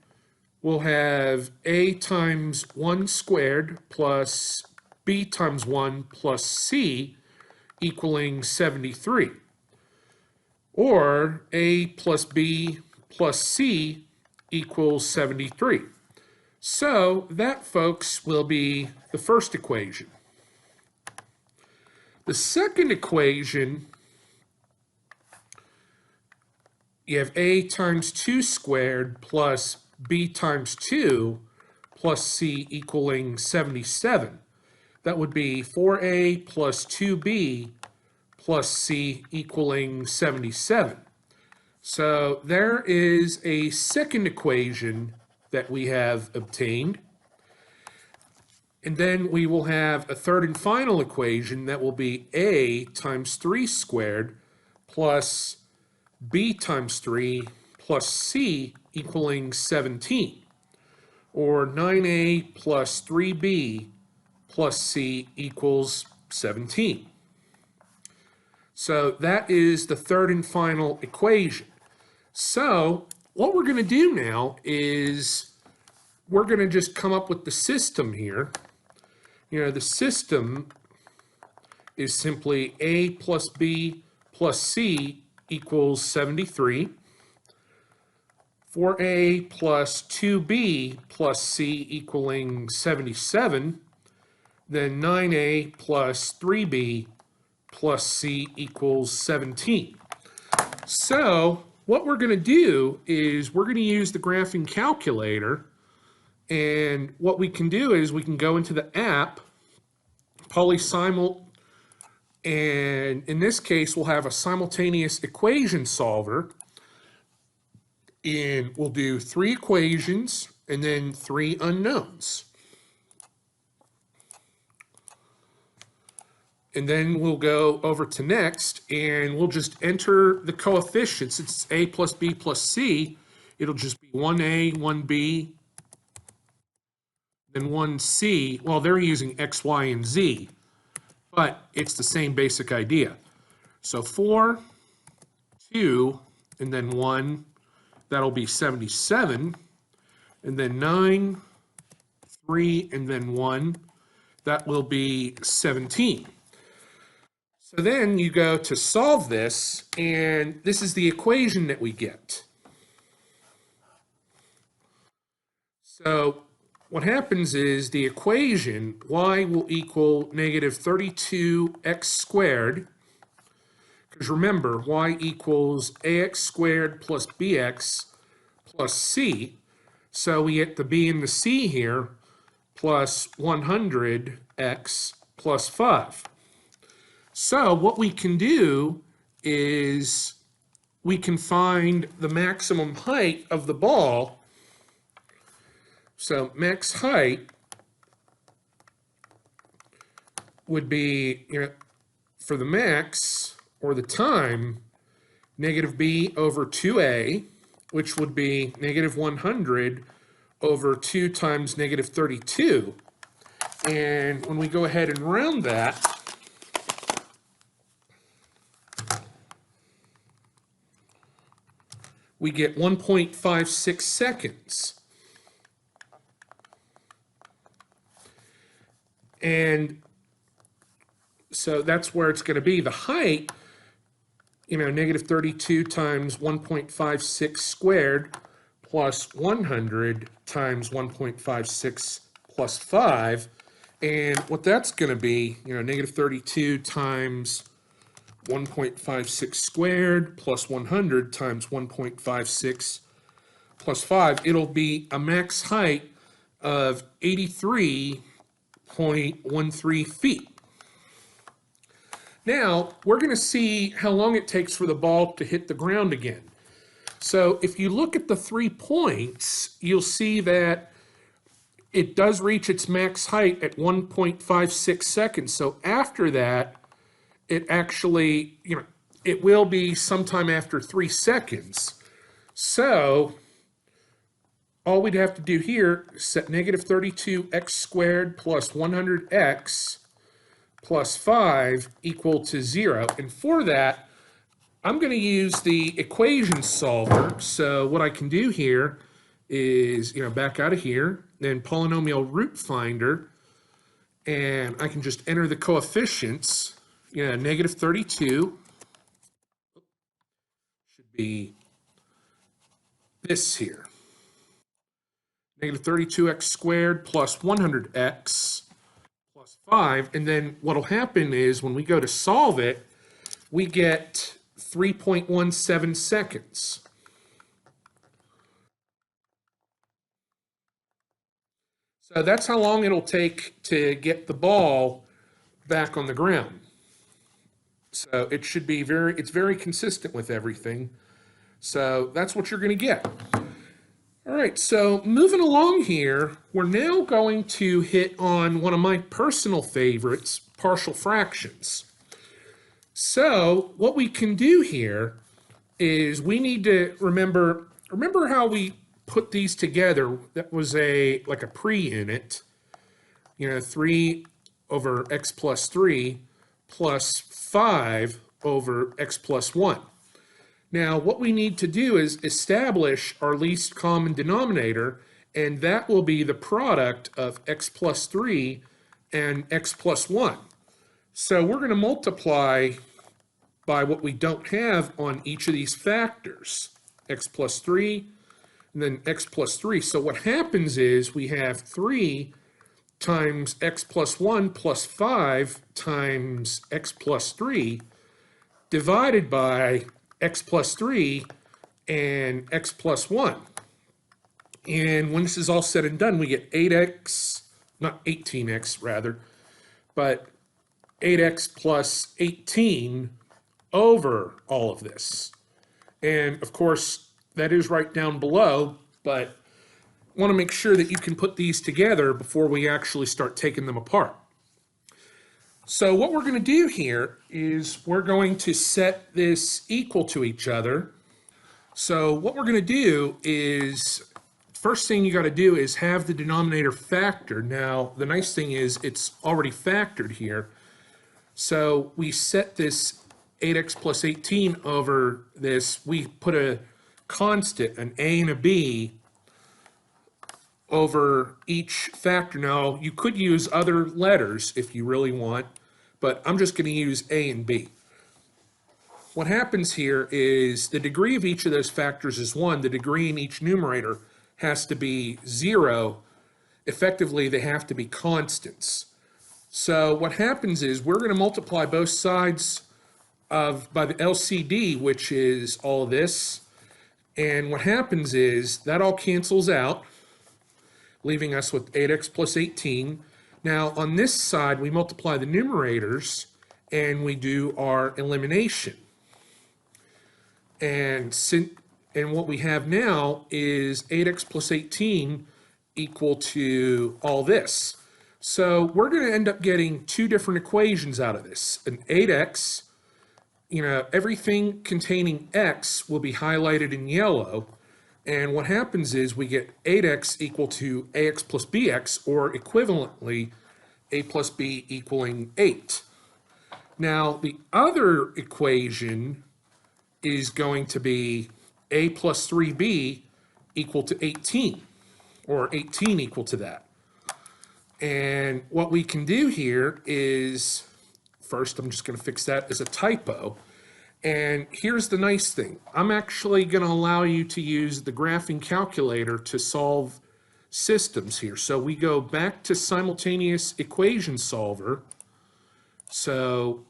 we'll have a times 1 squared plus b times 1 plus c equaling 73. Or a plus b plus c equals 73. So that, folks, will be the first equation. The second equation, you have a times 2 squared plus b times 2 plus c equaling 77. That would be 4a plus 2b plus c equaling 77. So there is a second equation that we have obtained. And then we will have a third and final equation that will be a times 3 squared plus b times 3 plus c equaling 17. Or 9a plus 3b plus c equals 17. So that is the third and final equation. So what we're going to do now is we're going to just come up with the system here. The system is simply a plus b plus c equals 73. 4a plus 2b plus c equaling 77. Then 9a plus 3b plus c equals 17. So what we're going to do is we're going to use the graphing calculator, and what we can do is we can go into the app, Polysimul, and in this case we'll have a simultaneous equation solver, and we'll do 3 equations and then 3 unknowns. And then we'll go over to next, and we'll just enter the coefficients. It's a plus b plus c. It'll just be 1a, 1b, then 1c. Well, they're using x, y, and z, but it's the same basic idea. So 4, 2, and then 1, that'll be 77. And then 9, 3, and then 1, that will be 17. So then you go to solve this, and this is the equation that we get. So what happens is the equation y will equal negative 32x squared, because remember, y equals ax squared plus bx plus c. So we get the b and the c here, plus 100x plus 5. So what we can do is we can find the maximum height of the ball. So max height would be, for the max, or the time, negative b over 2a, which would be negative 100 over 2 times negative 32. And when we go ahead and round that, we get 1.56 seconds. And so that's where it's going to be. The height, negative 32 times 1.56 squared plus 100 times 1.56 plus 5. And what that's going to be, negative 32 times 1.56 squared plus 100 times 1.56 plus 5. It'll be a max height of 83.13 feet. Now, we're going to see how long it takes for the ball to hit the ground again. So if you look at the 3 points, you'll see that it does reach its max height at 1.56 seconds. So after that, it actually, it will be sometime after 3 seconds. So all we'd have to do here is set negative 32x squared plus 100x plus 5 equal to 0. And for that, I'm going to use the equation solver. So what I can do here is, back out of here, then polynomial root finder, and I can just enter the coefficients. Negative 32 should be this here. Negative 32x squared plus 100x plus 5. And then what'll happen is when we go to solve it, we get 3.17 seconds. So that's how long it'll take to get the ball back on the ground. So it should be it's very consistent with everything. So that's what you're going to get. All right, so moving along here, we're now going to hit on one of my personal favorites, partial fractions. So what we can do here is we need to remember how we put these together. That was like a pre-unit, 3 over x plus 3 plus 5 over x plus 1. Now, what we need to do is establish our least common denominator, and that will be the product of x plus 3 and x plus 1. So we're going to multiply by what we don't have on each of these factors, x plus 3 and then x plus 3. So what happens is we have 3 times x plus 1 plus 5 times x plus 3 divided by x plus 3 and x plus 1. And when this is all said and done, we get 8x, not 18x rather, but 8x plus 18 over all of this. And of course, that is right down below, but I want to make sure that you can put these together before we actually start taking them apart. So what we're going to do here is we're going to set this equal to each other. So what we're going to do is, first thing you got to do is have the denominator factored. Now, the nice thing is it's already factored here. So we set this 8x plus 18 over this. We put a constant, an a and a b, over each factor. Now, you could use other letters if you really want, but I'm just going to use a and b. What happens here is the degree of each of those factors is 1. The degree in each numerator has to be 0. Effectively, they have to be constants. So what happens is we're going to multiply both sides by the LCD, which is all this. And what happens is that all cancels out, leaving us with 8x plus 18. Now, on this side, we multiply the numerators, and we do our elimination. And what we have now is 8x plus 18 equal to all this. So we're going to end up getting two different equations out of this. An 8x, everything containing x will be highlighted in yellow. And what happens is we get 8x equal to ax plus bx, or equivalently, a plus b equaling 8. Now, the other equation is going to be a plus 3b equal to 18, or 18 equal to that. And what we can do here is, first I'm just going to fix that as a typo. And here's the nice thing. I'm actually going to allow you to use the graphing calculator to solve systems here. So we go back to simultaneous equation solver. So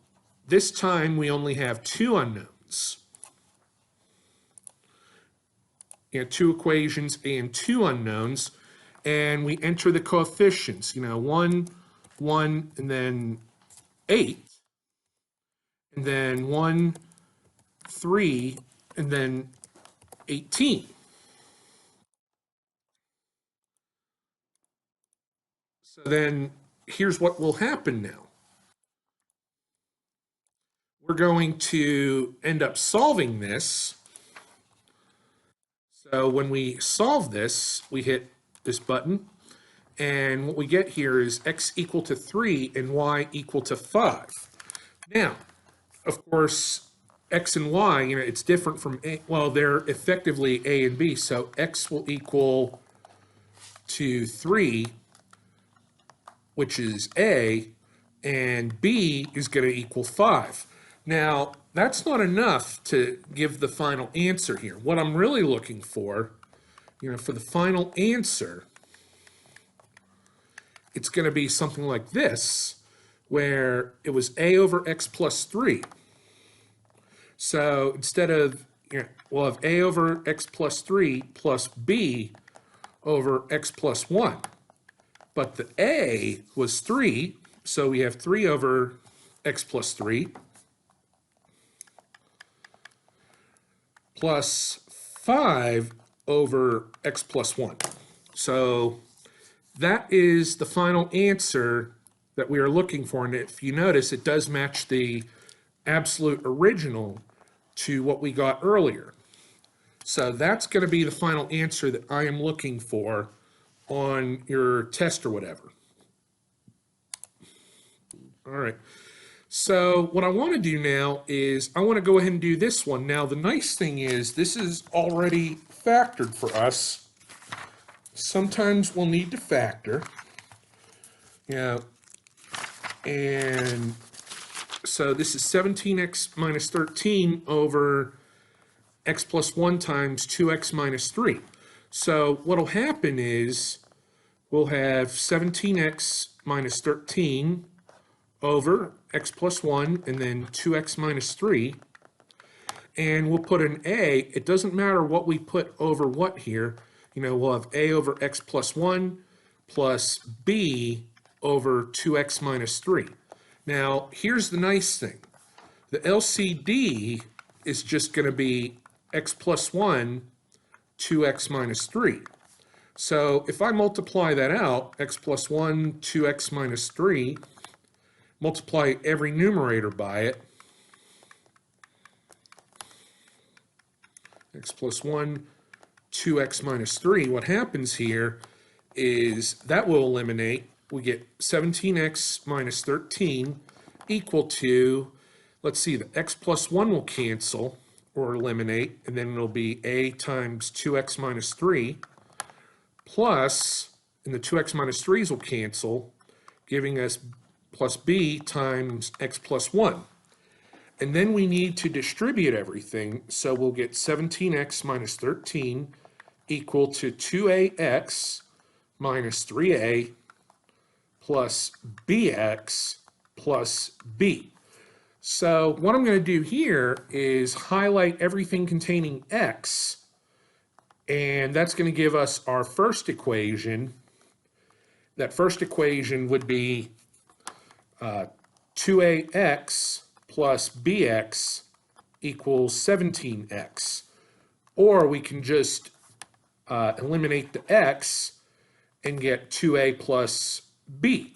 this time we only have two unknowns. Two equations and two unknowns. And we enter the coefficients, 1, 1, and then 8. And then 1, 3, and then 18. So then here's what will happen now. We're going to end up solving this. So when we solve this, we hit this button, and what we get here is x equal to 3 and y equal to 5. Now, of course, x and y, it's different from a, well, they're effectively a and b, so x will equal to 3, which is a, and b is going to equal 5. Now, that's not enough to give the final answer here. What I'm really looking for, for the final answer, it's going to be something like this, where it was a over x plus 3. So instead of, we'll have a over x plus 3 plus b over x plus 1. But the a was 3, so we have 3 over x plus 3 plus 5 over x plus 1. So that is the final answer that we are looking for. And if you notice, it does match the absolute original to what we got earlier. So that's going to be the final answer that I am looking for on your test or whatever. All right. So what I want to do now is I want to go ahead and do this one. Now, the nice thing is this is already factored for us. Sometimes we'll need to factor. And so this is 17x minus 13 over x plus 1 times 2x minus 3. So what will happen is we'll have 17x minus 13 over x plus 1 and then 2x minus 3. And we'll put an a. It doesn't matter what we put over what here. We'll have a over x plus 1 plus b over 2x minus 3. Now, here's the nice thing. The LCD is just going to be x plus 1, 2x minus 3. So if I multiply that out, x plus 1, 2x minus 3, multiply every numerator by it, x plus 1, 2x minus 3, what happens here is that will eliminate. We get 17x minus 13 equal to, let's see, the x plus 1 will cancel or eliminate, and then it'll be a times 2x minus 3 plus, and the 2x minus 3's will cancel, giving us plus b times x plus 1. And then we need to distribute everything, so we'll get 17x minus 13 equal to 2ax minus 3a plus bx plus b. So what I'm going to do here is highlight everything containing x, and that's going to give us our first equation. That first equation would be 2ax plus bx equals 17x. Or we can just eliminate the x and get 2a plus b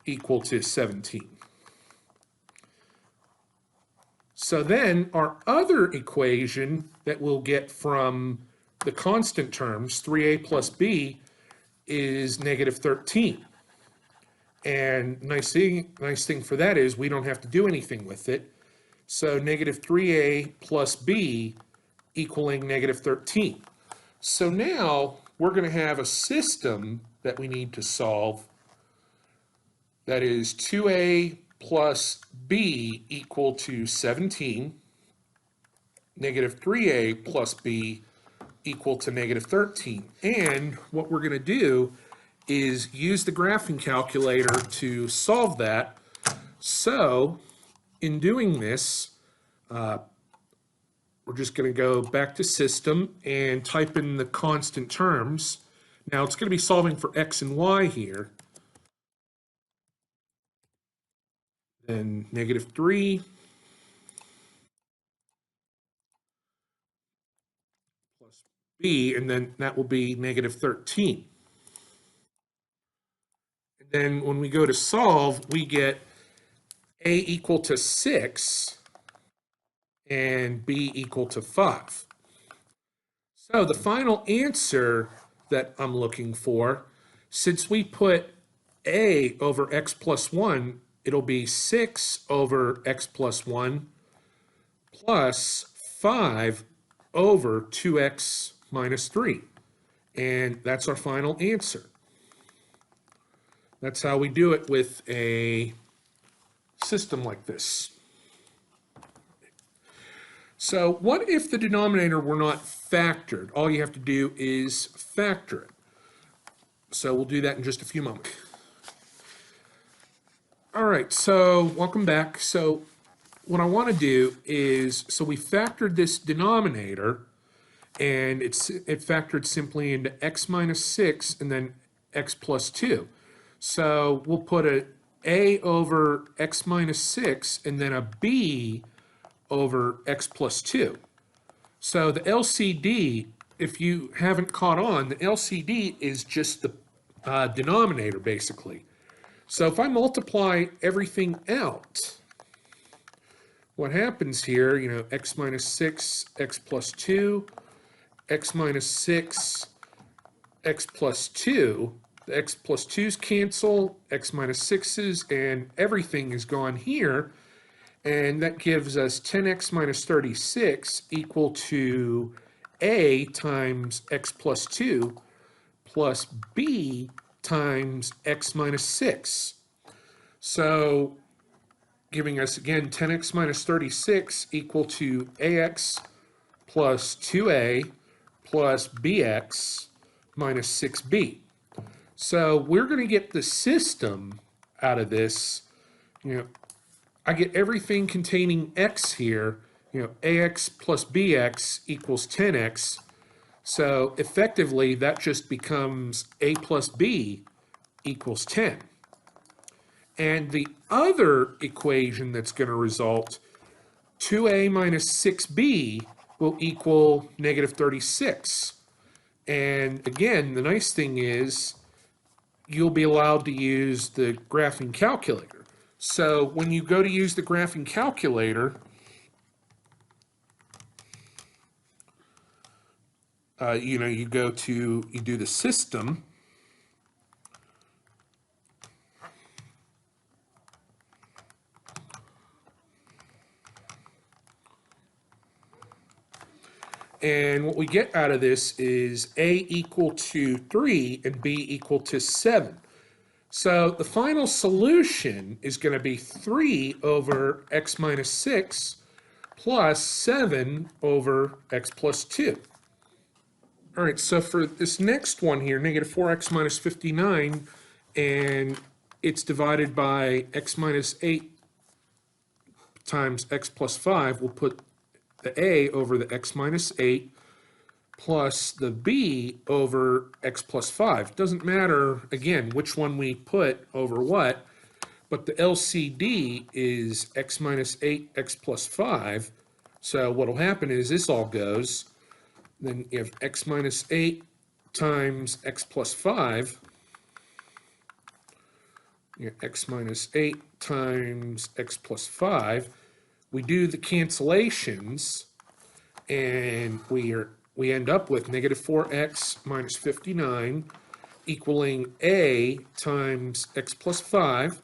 equal to 17. So then our other equation that we'll get from the constant terms, 3a plus b, is negative 13. And nice thing for that is we don't have to do anything with it. So negative 3a plus b equaling negative 13. So now we're going to have a system that we need to solve that is 2a plus b equal to 17, negative 3a plus b equal to negative 13. And what we're going to do is use the graphing calculator to solve that. So in doing this, we're just going to go back to system and type in the constant terms. Now it's going to be solving for x and y here. Then negative 3 plus b, and then that will be negative 13. And then when we go to solve, we get a equal to 6 and b equal to 5. So the final answer that I'm looking for, since we put a over x plus 1, it'll be 6 over x plus 1 plus 5 over 2x minus 3. And that's our final answer. That's how we do it with a system like this. So what if the denominator were not factored? All you have to do is factor it. So we'll do that in just a few moments. All right, so welcome back. So what I want to do is, so we factored this denominator, and it factored simply into x minus 6 and then x plus 2. So we'll put a over x minus 6 and then a b over x plus 2. So the LCD, if you haven't caught on, the LCD is just the denominator, basically. So if I multiply everything out, what happens here, x minus 6, x plus 2, x minus 6, x plus 2, the x plus 2's cancel, x minus 6's, and everything is gone here. And that gives us 10x minus 36 equal to a times x plus 2 plus b times x minus 6. So giving us again 10x minus 36 equal to ax plus 2a plus bx minus 6b. So we're going to get the system out of this. I get everything containing x here. Ax plus bx equals 10x. So effectively, that just becomes a plus b equals 10. And the other equation that's going to result, 2a minus 6b, will equal negative 36. And again, the nice thing is you'll be allowed to use the graphing calculator. So when you go to use the graphing calculator, you do the system. And what we get out of this is a equal to 3 and b equal to 7. So the final solution is going to be 3 over x minus 6 plus 7 over x plus 2. All right, so for this next one here, negative 4x minus 59, and it's divided by x minus 8 times x plus 5, we'll put the a over the x minus 8 plus the b over x plus 5. Doesn't matter, again, which one we put over what, but the LCD is x minus 8, x plus 5. So what will happen is this all goes. Then you have x minus 8 times x plus 5. You have x minus 8 times x plus 5. We do the cancellations, and we end up with negative 4x minus 59 equaling a times x plus 5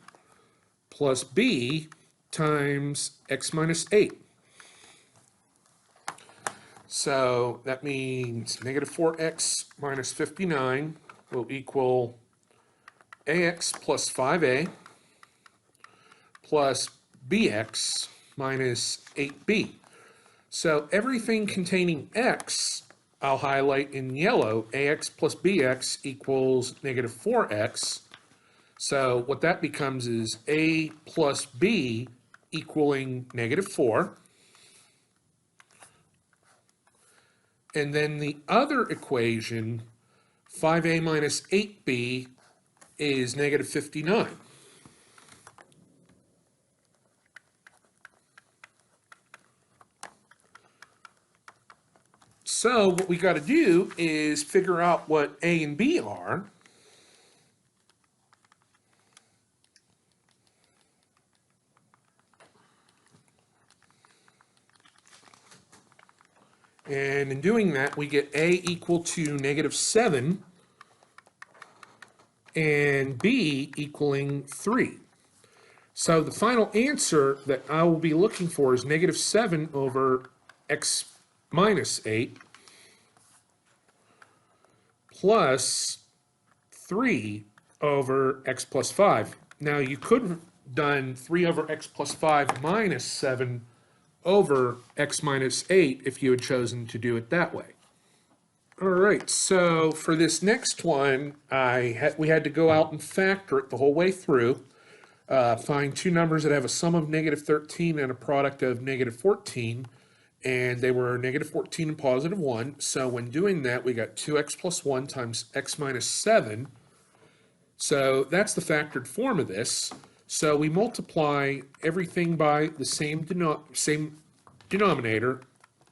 plus b times x minus 8. So that means negative 4x minus 59 will equal ax plus 5a plus bx minus 8b. So everything containing x, I'll highlight in yellow. Ax plus bx equals negative 4x. So what that becomes is a plus b equaling negative 4. And then the other equation, 5a minus 8b, is negative 59. So what we got to do is figure out what a and b are. And in doing that, we get A equal to -7 and B equaling 3. So the final answer that I will be looking for is -7 over x minus 8 plus 3 over x plus 5. Now you could have done 3 over x plus 5 minus 7 over x minus 8 if you had chosen to do it that way. All right, so for this next one, we had to go out and factor it the whole way through. Find two numbers that have a sum of -13 and a product of -14, and they were -14 and +1. So when doing that, we got 2x plus 1 times x minus 7. So that's the factored form of this. So we multiply everything by the same denominator,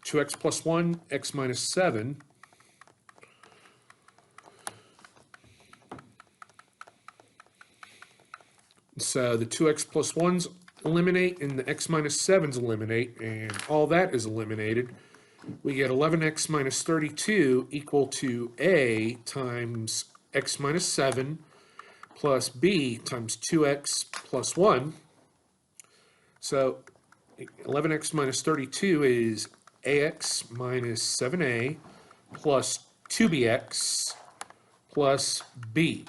2x plus 1, x minus 7. So the 2x plus 1's eliminate and the x minus 7's eliminate, and all that is eliminated. We get 11x minus 32 equal to A times x minus 7 plus B times 2x plus 1. So 11x minus 32 is ax minus 7a plus 2bx plus b.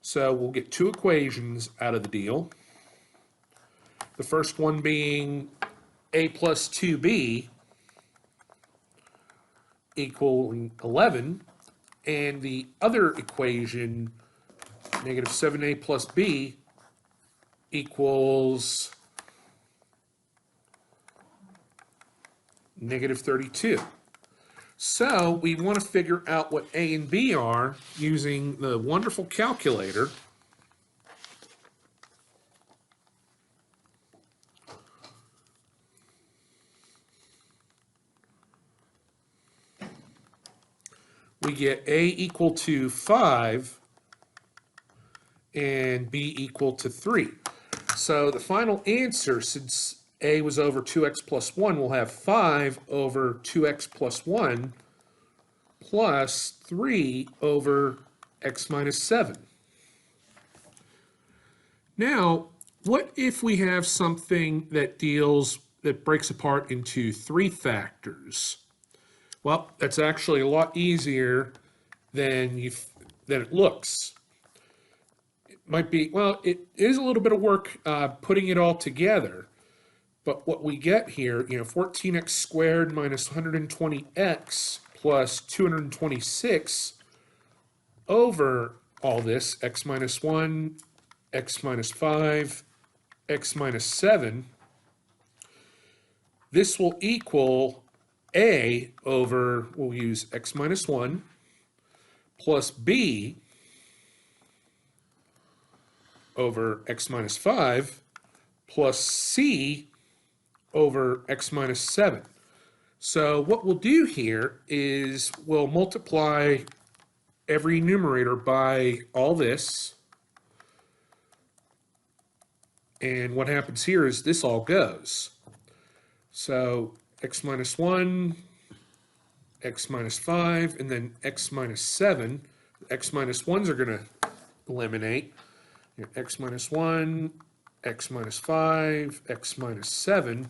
So we'll get two equations out of the deal. The first one being a plus 2b equaling 11, and the other equation, -7a plus b, equals -32. So we want to figure out what a and b are using the wonderful calculator. We get a equal to 5 and b equal to 3. So the final answer, since a was over 2x plus 1, we'll have 5 over 2x plus 1 plus 3 over x minus 7. Now, what if we have something that breaks apart into 3 factors? Well, that's actually a lot easier than it looks. It might be, well, it is a little bit of work putting it all together. But what we get here, 14x squared minus 120x plus 226 over all this, x minus 1, x minus 5, x minus 7. This will equal a over, we'll use x minus 1, plus b over x minus 5, plus c over x minus 7. So what we'll do here is we'll multiply every numerator by all this. And what happens here is this all goes. So x minus 1, x minus 5, and then x minus 7. X minus 1's are going to eliminate. X minus 1, x minus 5, x minus 7.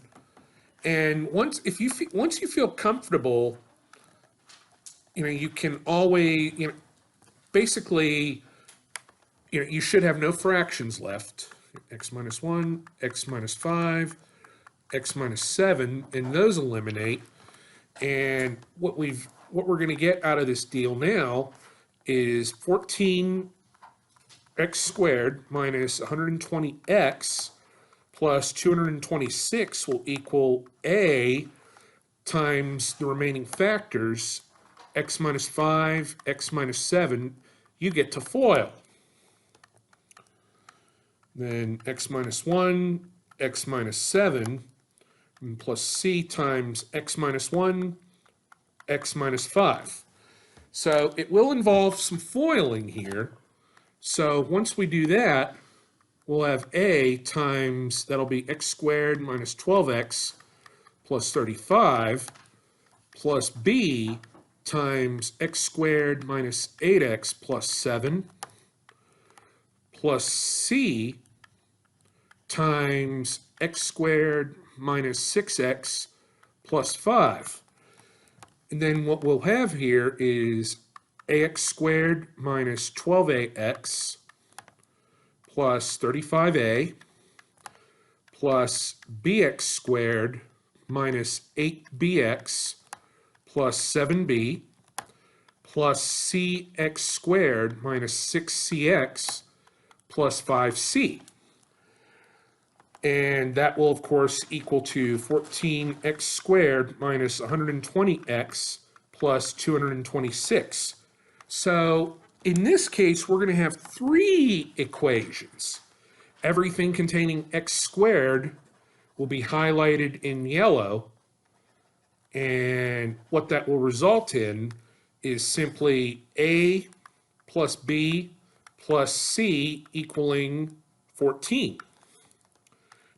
And once you feel comfortable, you can always, basically, you should have no fractions left. X minus 1, x minus 5, x minus 7, and those eliminate. And what we're going to get out of this deal now is 14x squared minus 120x plus 226 will equal a times the remaining factors, x minus 5, x minus 7. You get to FOIL. Then x minus 1, x minus 7, and plus c times x minus 1, x minus 5. So it will involve some foiling here. So once we do that, we'll have a times, that'll be x squared minus 12x plus 35 plus b times x squared minus 8x plus 7 plus c times x squared minus 6x plus 5. And then what we'll have here is ax squared minus 12ax plus 35a plus bx squared minus 8bx plus 7b plus cx squared minus 6cx plus 5c. And that will, of course, equal to 14x squared minus 120x plus 226. So in this case, we're going to have three equations. Everything containing x squared will be highlighted in yellow. And what that will result in is simply a plus b plus c equaling 14.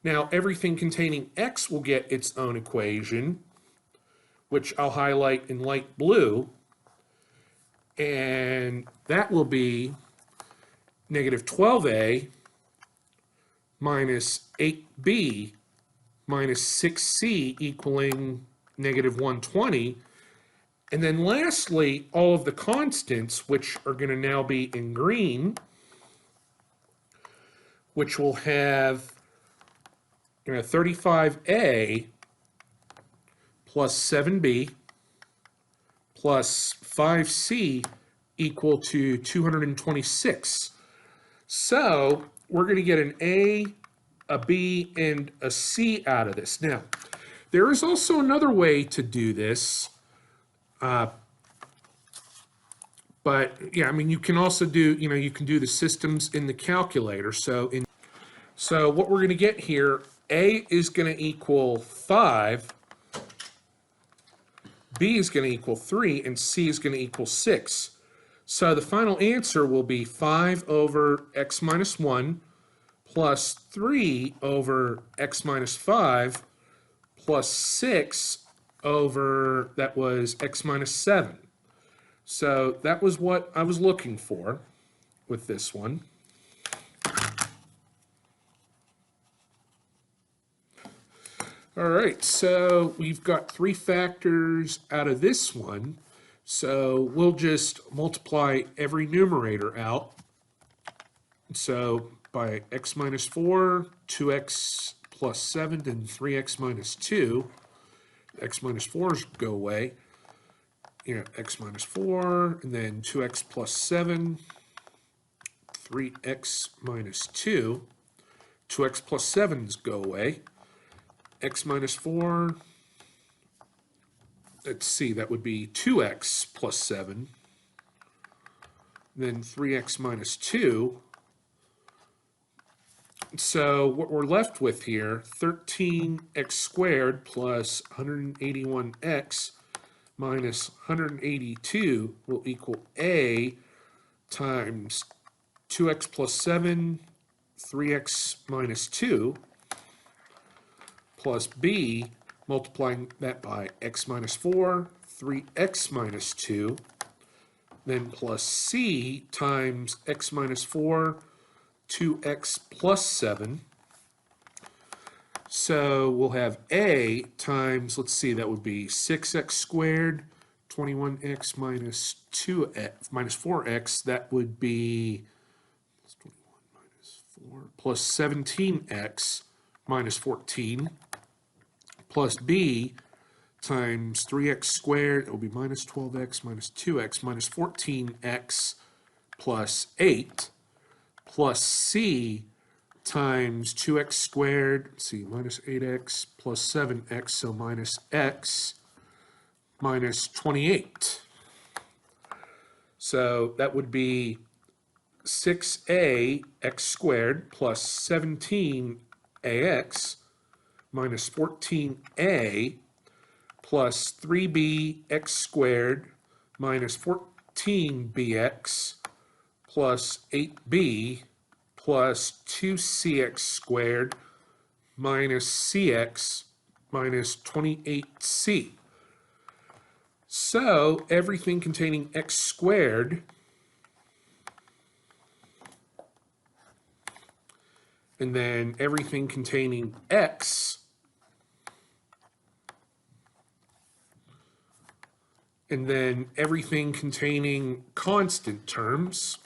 Now, everything containing x will get its own equation, which I'll highlight in light blue, and that will be negative 12a minus 8b minus 6c equaling negative 120. And then lastly, all of the constants, which are going to now be in green, which will have 35a plus 7b plus 5c equal to 226. So we're going to get an A, a B, and a C out of this. Now, there is also another way to do this. But yeah, I mean, you can also do, you can do the systems in the calculator. So what we're going to get here, A is going to equal 5, B is going to equal 3, and C is going to equal 6. So the final answer will be 5 over x minus 1 plus 3 over x minus 5 plus 6 over, that was x minus 7. So that was what I was looking for with this one. All right, so we've got 3 factors out of this one. So we'll just multiply every numerator out. So by x minus 4, 2x plus 7, then 3x minus 2. X minus 4's go away. X minus 4, and then 2x plus 7, 3x minus 2. 2x plus 7's go away. X minus 4, let's see, that would be 2x plus 7. Then 3x minus 2. So what we're left with here, 13x squared plus 181x minus 182 will equal A times 2x plus 7, 3x minus 2, plus B, multiplying that by x minus 4, 3x minus 2, then plus C times x minus 4, 2x plus 7. So we'll have A times, let's see, that would be 6x squared, 21x minus 2x minus 4x. That would be 21 minus 4 plus 17x minus 14 plus B times 3x squared. It will be minus 12x minus 2x minus 14x plus 8 plus C times 2x squared, let's see, minus 8x plus 7x, so minus x minus 28. So that would be 6a x squared plus 17ax minus 14a plus 3b x squared minus 14bx plus 8b plus 2cx squared minus cx minus 28c. So everything containing x squared and then everything containing x and then everything containing constant terms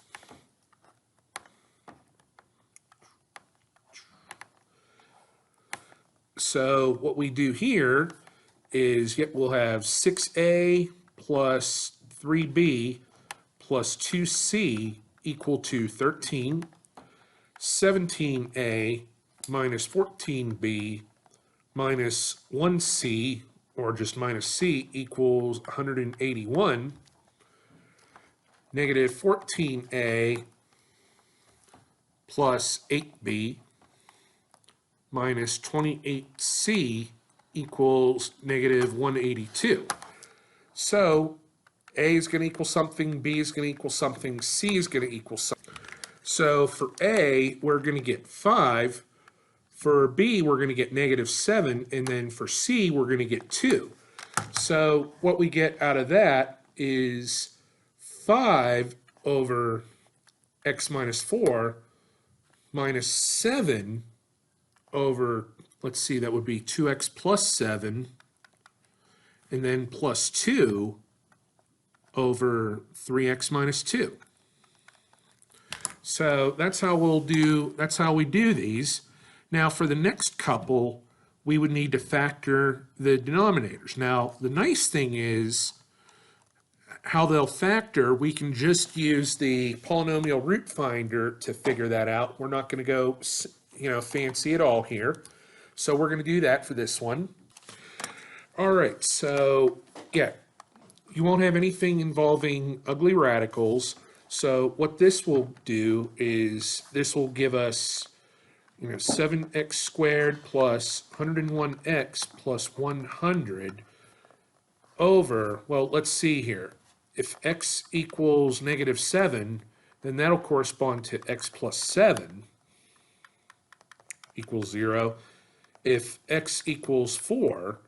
So what we do here is we'll have 6a plus 3b plus 2c equal to 13, 17a minus 14b minus 1c, or just minus c, equals 181, negative 14a plus 8b minus 28c equals negative 182. So A is going to equal something, B is going to equal something, C is going to equal something. So for A, we're going to get 5. For B, we're going to get negative 7. And then for C, we're going to get 2. So what we get out of that is 5 over x minus 4 minus 7 over, let's see, that would be 2x plus 7, and then plus 2 over 3x minus 2. So that's how we do these. Now for the next couple, we would need to factor the denominators. Now the nice thing is how they'll factor, we can just use the polynomial root finder to figure that out. We're not going to go fancy at all here. So we're going to do that for this one. All right, so yeah, you won't have anything involving ugly radicals. So what this will do is this will give us 7x squared plus 101x plus 100 over, well, let's see here. If x equals negative 7, then that'll correspond to x plus 7 equals 0. If x equals 4,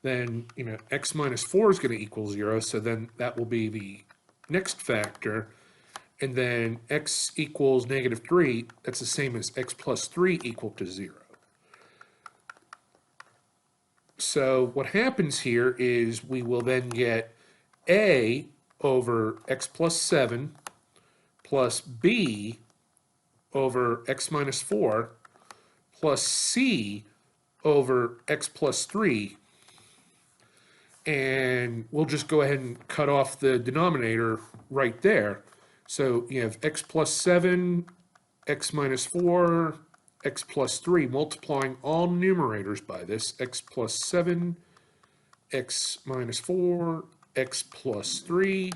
then x minus 4 is going to equal 0, so then that will be the next factor. And then x equals negative 3, that's the same as x plus 3 equal to 0. So what happens here is we will then get a over x plus 7 plus b over x minus 4 plus c over x plus 3, and we'll just go ahead and cut off the denominator right there. So you have x plus 7, x minus 4, x plus 3, multiplying all numerators by this, x plus 7, x minus 4, x plus 3,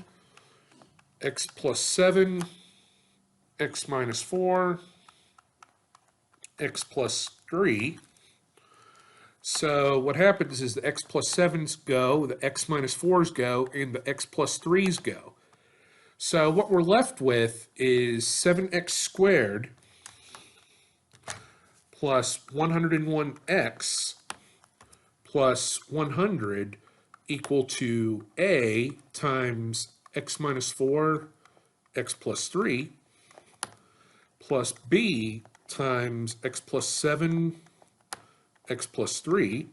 x plus 7, x minus 4, x plus 3. So what happens is the x plus 7's go, the x minus 4's go, and the x plus 3's go. So what we're left with is 7x squared plus 101x plus 100 equal to a times x minus 4, x plus 3, plus b times x plus 7, x plus 3,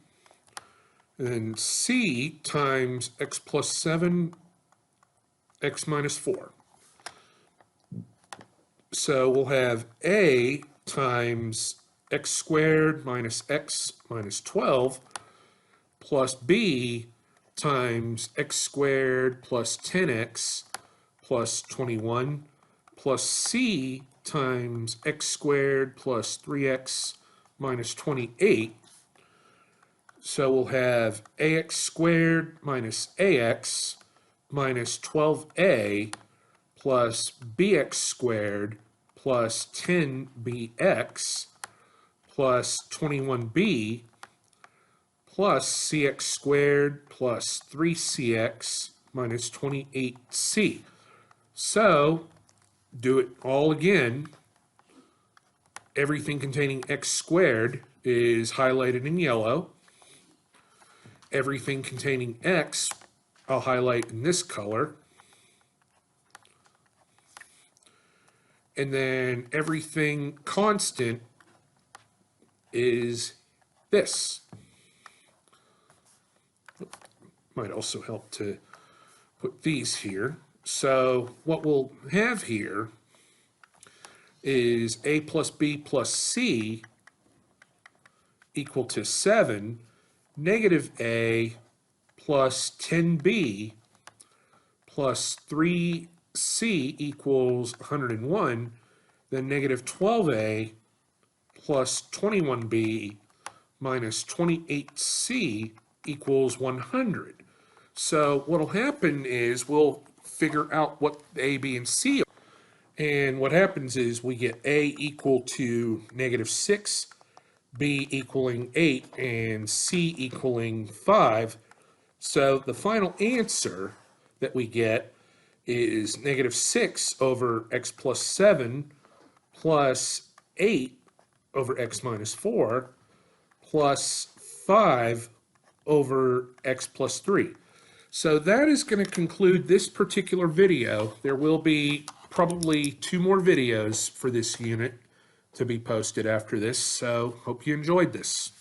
and then c times x plus 7, x minus 4. So we'll have a times x squared minus x minus 12 plus b times x squared plus 10x plus 21 plus c times x squared plus 3x minus 28. So we'll have ax squared minus ax minus 12a plus bx squared plus 10bx plus 21b plus cx squared plus 3cx minus 28c. So do it all again. Everything containing x squared is highlighted in yellow. everything containing x, I'll highlight in this color. And then everything constant is this. Might also help to put these here. So what we'll have here is a plus b plus c equal to 7, negative a plus 10b plus 3c equals 101, then negative 12a plus 21b minus 28c equals 100. So what'll happen is we'll figure out what a, b, and c are. And what happens is we get a equal to negative 6, b equaling 8, and c equaling 5. So the final answer that we get is negative 6 over x plus 7 plus 8 over x minus 4 plus 5 over x plus 3. So that is going to conclude this particular video. There will be probably 2 more videos for this unit to be posted after this, so hope you enjoyed this.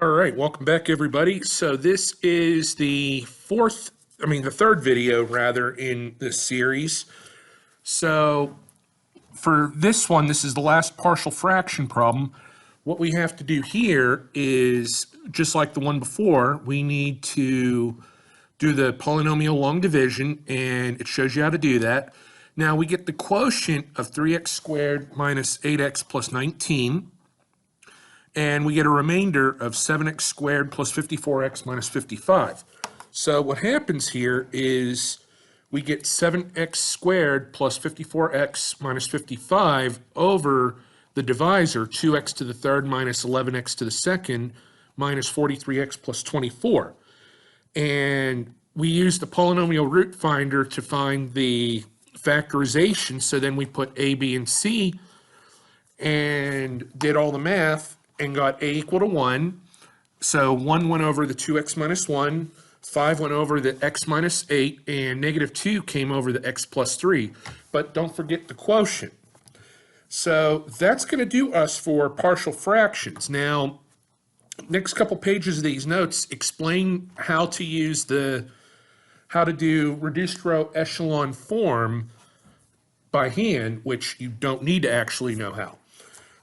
All right, welcome back everybody. So this is the third video rather in this series. So for this one, this is the last partial fraction problem. What we have to do here is, just like the one before, we need to do the polynomial long division, and it shows you how to do that. Now we get the quotient of 3x squared minus 8x plus 19, and we get a remainder of 7x squared plus 54x minus 55. So what happens here is we get 7x squared plus 54x minus 55 over the divisor, 2x to the third minus 11x to the second minus 43x plus 24. And we use the polynomial root finder to find the factorization. So then we put a, b, and c and did all the math and got a equal to 1. So 1 went over the 2x minus 1, 5 went over the x minus 8, and negative 2 came over the x plus 3. But don't forget the quotient. So that's going to do us for partial fractions. Now, next couple pages of these notes explain how to use how to do reduced row echelon form by hand, which you don't need to actually know how.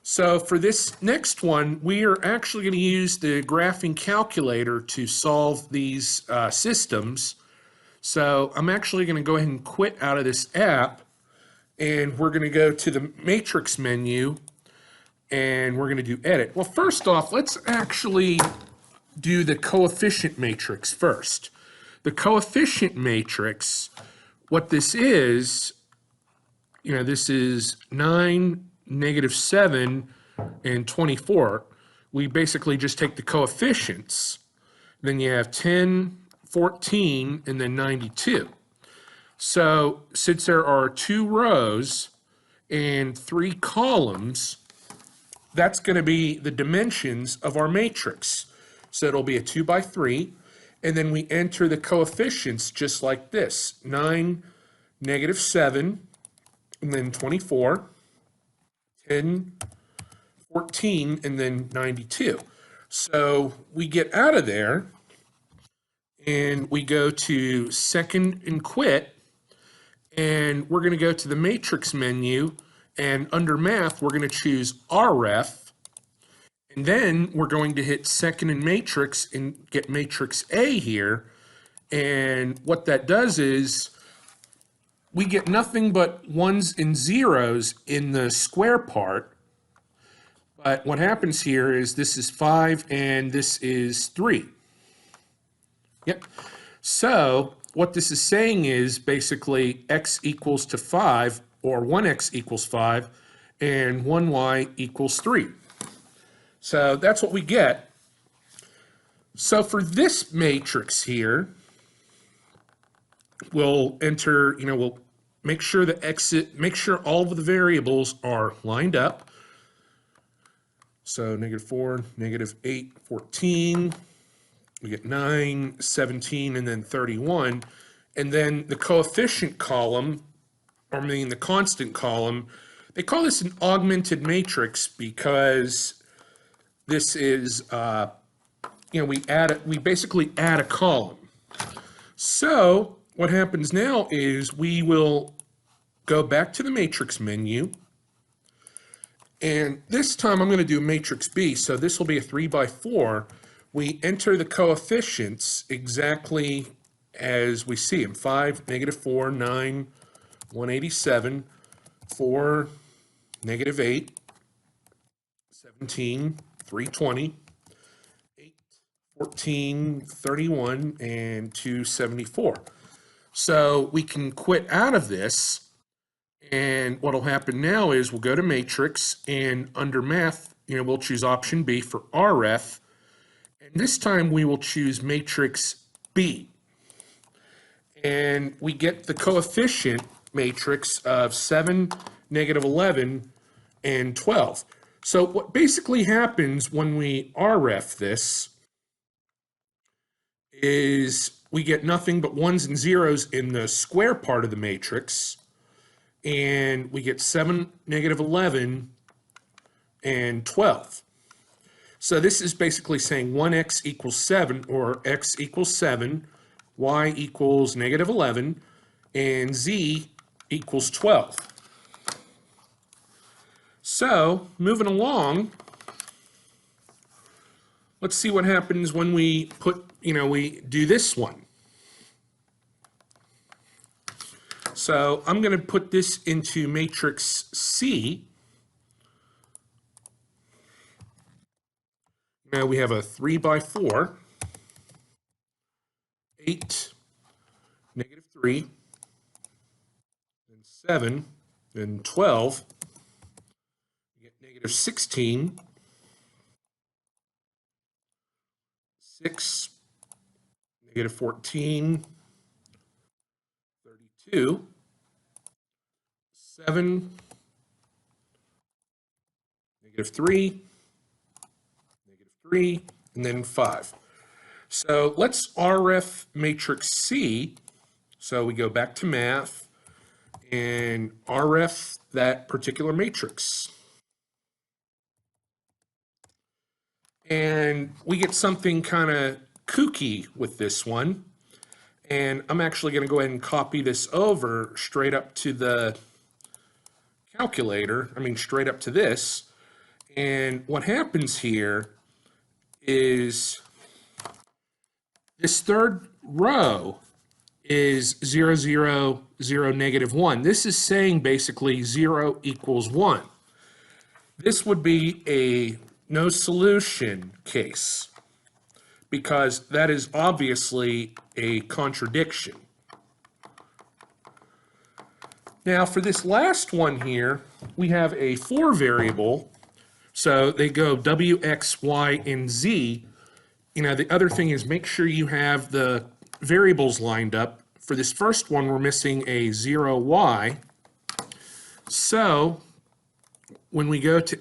So for this next one, we are actually going to use the graphing calculator to solve these systems. So I'm actually going to go ahead and quit out of this app, and we're going to go to the matrix menu, and we're going to do edit. Well, first off, let's actually do the coefficient matrix first. The coefficient matrix, what this is, this is 9, negative 7, and 24. We basically just take the coefficients. Then you have 10, 14, and then 92. So since there are 2 rows and 3 columns, that's going to be the dimensions of our matrix. So it'll be a 2 by 3, and then we enter the coefficients just like this: 9, negative 7, and then 24, 10, 14, and then 92. So we get out of there, and we go to second and quit, and we're going to go to the matrix menu, and under math, we're going to choose RF, and then we're going to hit second and matrix and get matrix A here. And what that does is we get nothing but 1s and 0s in the square part. But what happens here is this is 5 and this is 3. Yep. So what this is saying is basically x equals to 5, or 1x equals 5, and 1y equals 3. So that's what we get. So for this matrix here, we'll enter, we'll make sure make sure all of the variables are lined up. So -4, -8, 14. We get 9, 17, and then 31. And then the coefficient column, or I mean the constant column, they call this an augmented matrix because this is, we basically add a column. So what happens now is we will go back to the matrix menu, and this time I'm going to do matrix B, so this will be a 3 by 4. We enter the coefficients exactly as we see them. 5, -4, 9, 187, 4, -8, 17, 320, 8, 14, 31, and 274. So we can quit out of this, and what'll happen now is we'll go to matrix, and under math, we'll choose option B for RF, and this time we will choose matrix B. And we get the coefficient matrix of 7, -11, and 12. So what basically happens when we RF this is we get nothing but ones and zeros in the square part of the matrix, and we get 7, -11, and 12. So this is basically saying 1x equals 7, or x equals 7, y equals -11, and z equals 12. So, moving along, let's see what happens when we we do this one. So, I'm going to put this into matrix C. Now we have a 3 by 4, 8, -3, then 7, then 12, you get -16, 6, -14, 32, 7, -3, -3, and then 5. So let's RF matrix C. So we go back to math and RF that particular matrix. And we get something kind of kooky with this one. And I'm actually going to go ahead and copy this over straight up to the calculator. Straight up to this. And what happens here is this third row is 0, 0, 0, -1. This is saying basically 0 equals 1. This would be a no solution case because that is obviously a contradiction. Now for this last one here, we have a 4 variable. So they go W, X, Y, and Z. The other thing is make sure you have the variables lined up. For this first one, we're missing a 0Y. So when we go to,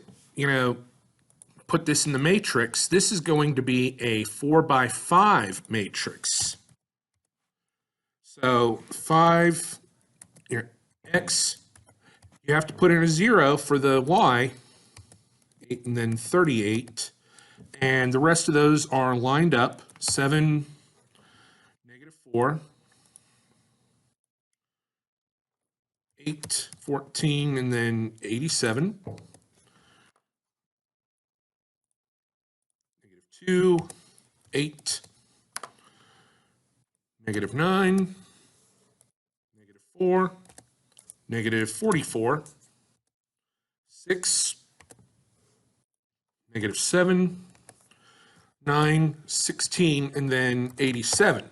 put this in the matrix, this is going to be a 4 by 5 matrix. So 5, X, you have to put in a 0 for the Y, 8, and then 38. And the rest of those are lined up, 7, -4, 8, 14, and then 87, -2, 8, -9, -4, -44, 6, -7, 9, 16, and then 87.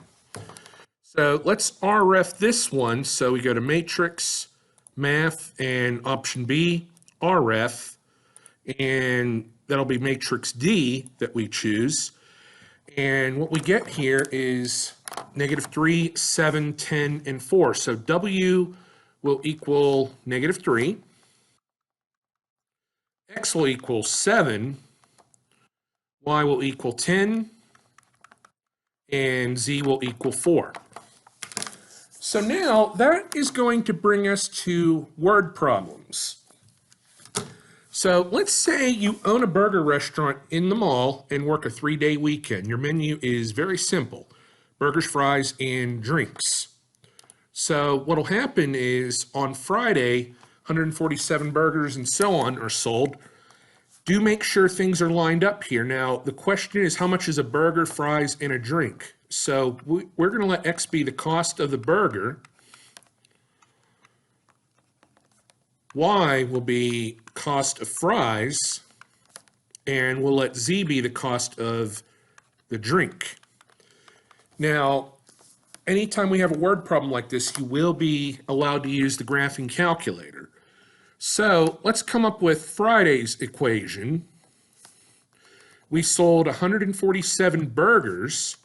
So let's RF this one. So we go to matrix, math, and option B, RF, and that'll be matrix D that we choose. And what we get here is -3, 7, 10, and 4. So W will equal -3. X will equal 7. y will equal 10, and z will equal 4. So now that is going to bring us to word problems. So let's say you own a burger restaurant in the mall and work a 3-day weekend. Your menu is very simple: burgers, fries, and drinks. So what'll happen is on Friday, 147 burgers and so on are sold. Do make sure things are lined up here. Now, the question is, how much is a burger, fries, and a drink? So we're going to let X be the cost of the burger. Y will be cost of fries, and we'll let Z be the cost of the drink. Now, anytime we have a word problem like this, you will be allowed to use the graphing calculator. So let's come up with Friday's equation. We sold 147 burgers,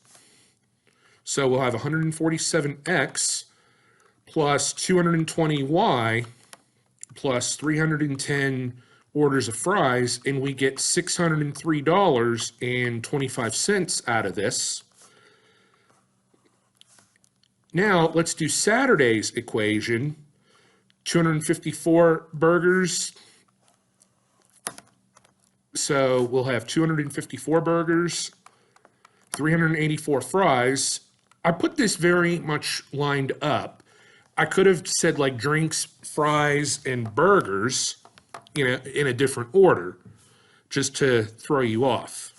so we'll have 147x plus 220y plus 310 orders of fries, and we get $603.25 out of this. Now let's do Saturday's equation. 254 burgers, so we'll have 254 burgers, 384 fries. I put this very much lined up. I could have said like drinks, fries, and burgers, in a different order, just to throw you off.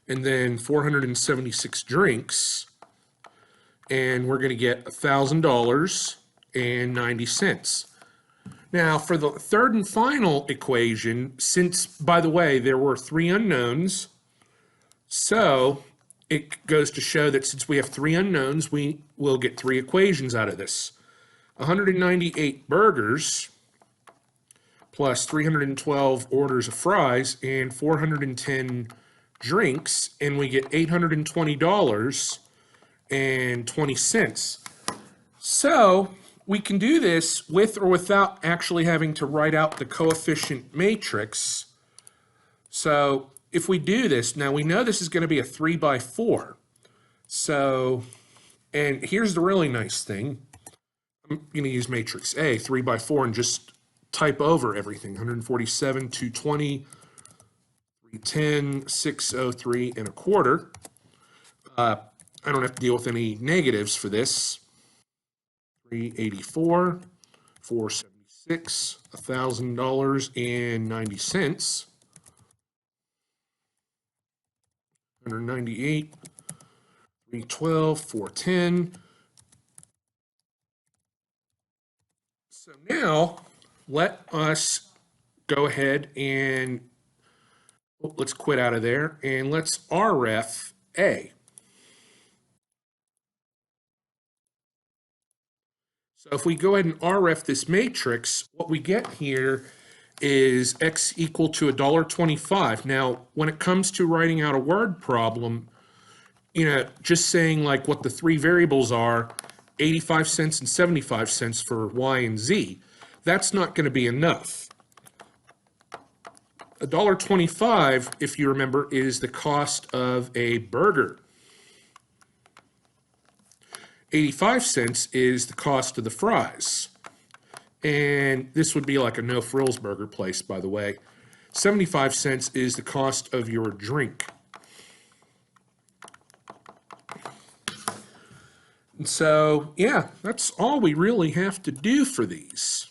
And then 476 drinks, and we're going to get $1,000.90. Now, for the third and final equation, since, by the way, there were 3 unknowns, so it goes to show that since we have 3 unknowns, we will get 3 equations out of this. 198 burgers plus 312 orders of fries and 410 drinks, and we get $820.20. So we can do this with or without actually having to write out the coefficient matrix. So if we do this, now we know this is going to be a 3 by 4. So, and here's the really nice thing. I'm going to use matrix A, 3 by 4, and just type over everything. 147, 220, 310, 603 and a quarter. I don't have to deal with any negatives for this. 384, 476, $1,000.90. 198, 312, 410. So now let us go ahead and let's quit out of there and let's RF A. So if we go ahead and RF this matrix, what we get here is X equal to $1.25. Now, when it comes to writing out a word problem, just saying like what the 3 variables are, 85 cents and 75 cents for Y and Z, that's not going to be enough. $1.25, if you remember, is the cost of a burger. 85 cents is the cost of the fries. And this would be like a no frills burger place, by the way. 75 cents is the cost of your drink. And so, yeah, that's all we really have to do for these.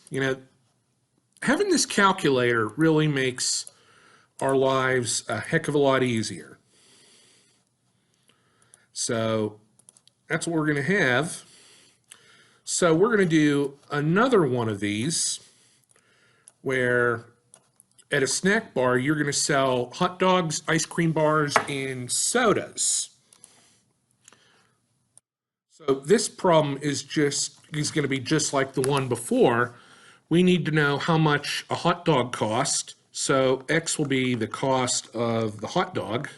Having this calculator really makes our lives a heck of a lot easier. So that's what we're going to have. So we're going to do another one of these where at a snack bar, you're going to sell hot dogs, ice cream bars, and sodas. So this problem is going to be just like the one before. We need to know how much a hot dog costs. So X will be the cost of the hot dog.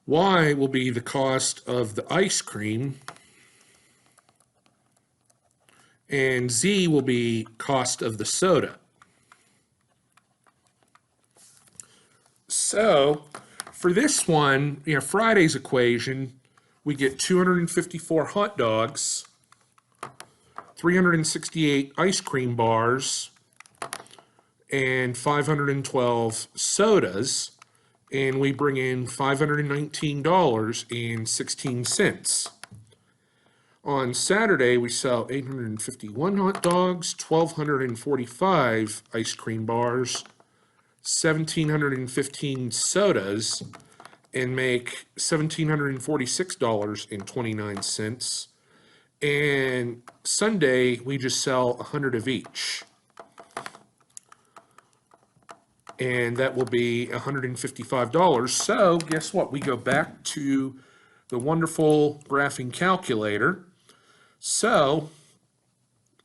Y will be the cost of the ice cream. And Z will be cost of the soda. So for this one, Friday's equation, we get 254 hot dogs, 368 ice cream bars, and 512 sodas, and we bring in $519.16. On Saturday, we sell 851 hot dogs, 1,245 ice cream bars, 1,715 sodas, and make $1,746.29. And Sunday, we just sell 100 of each. And that will be $155. So guess what? We go back to the wonderful graphing calculator. So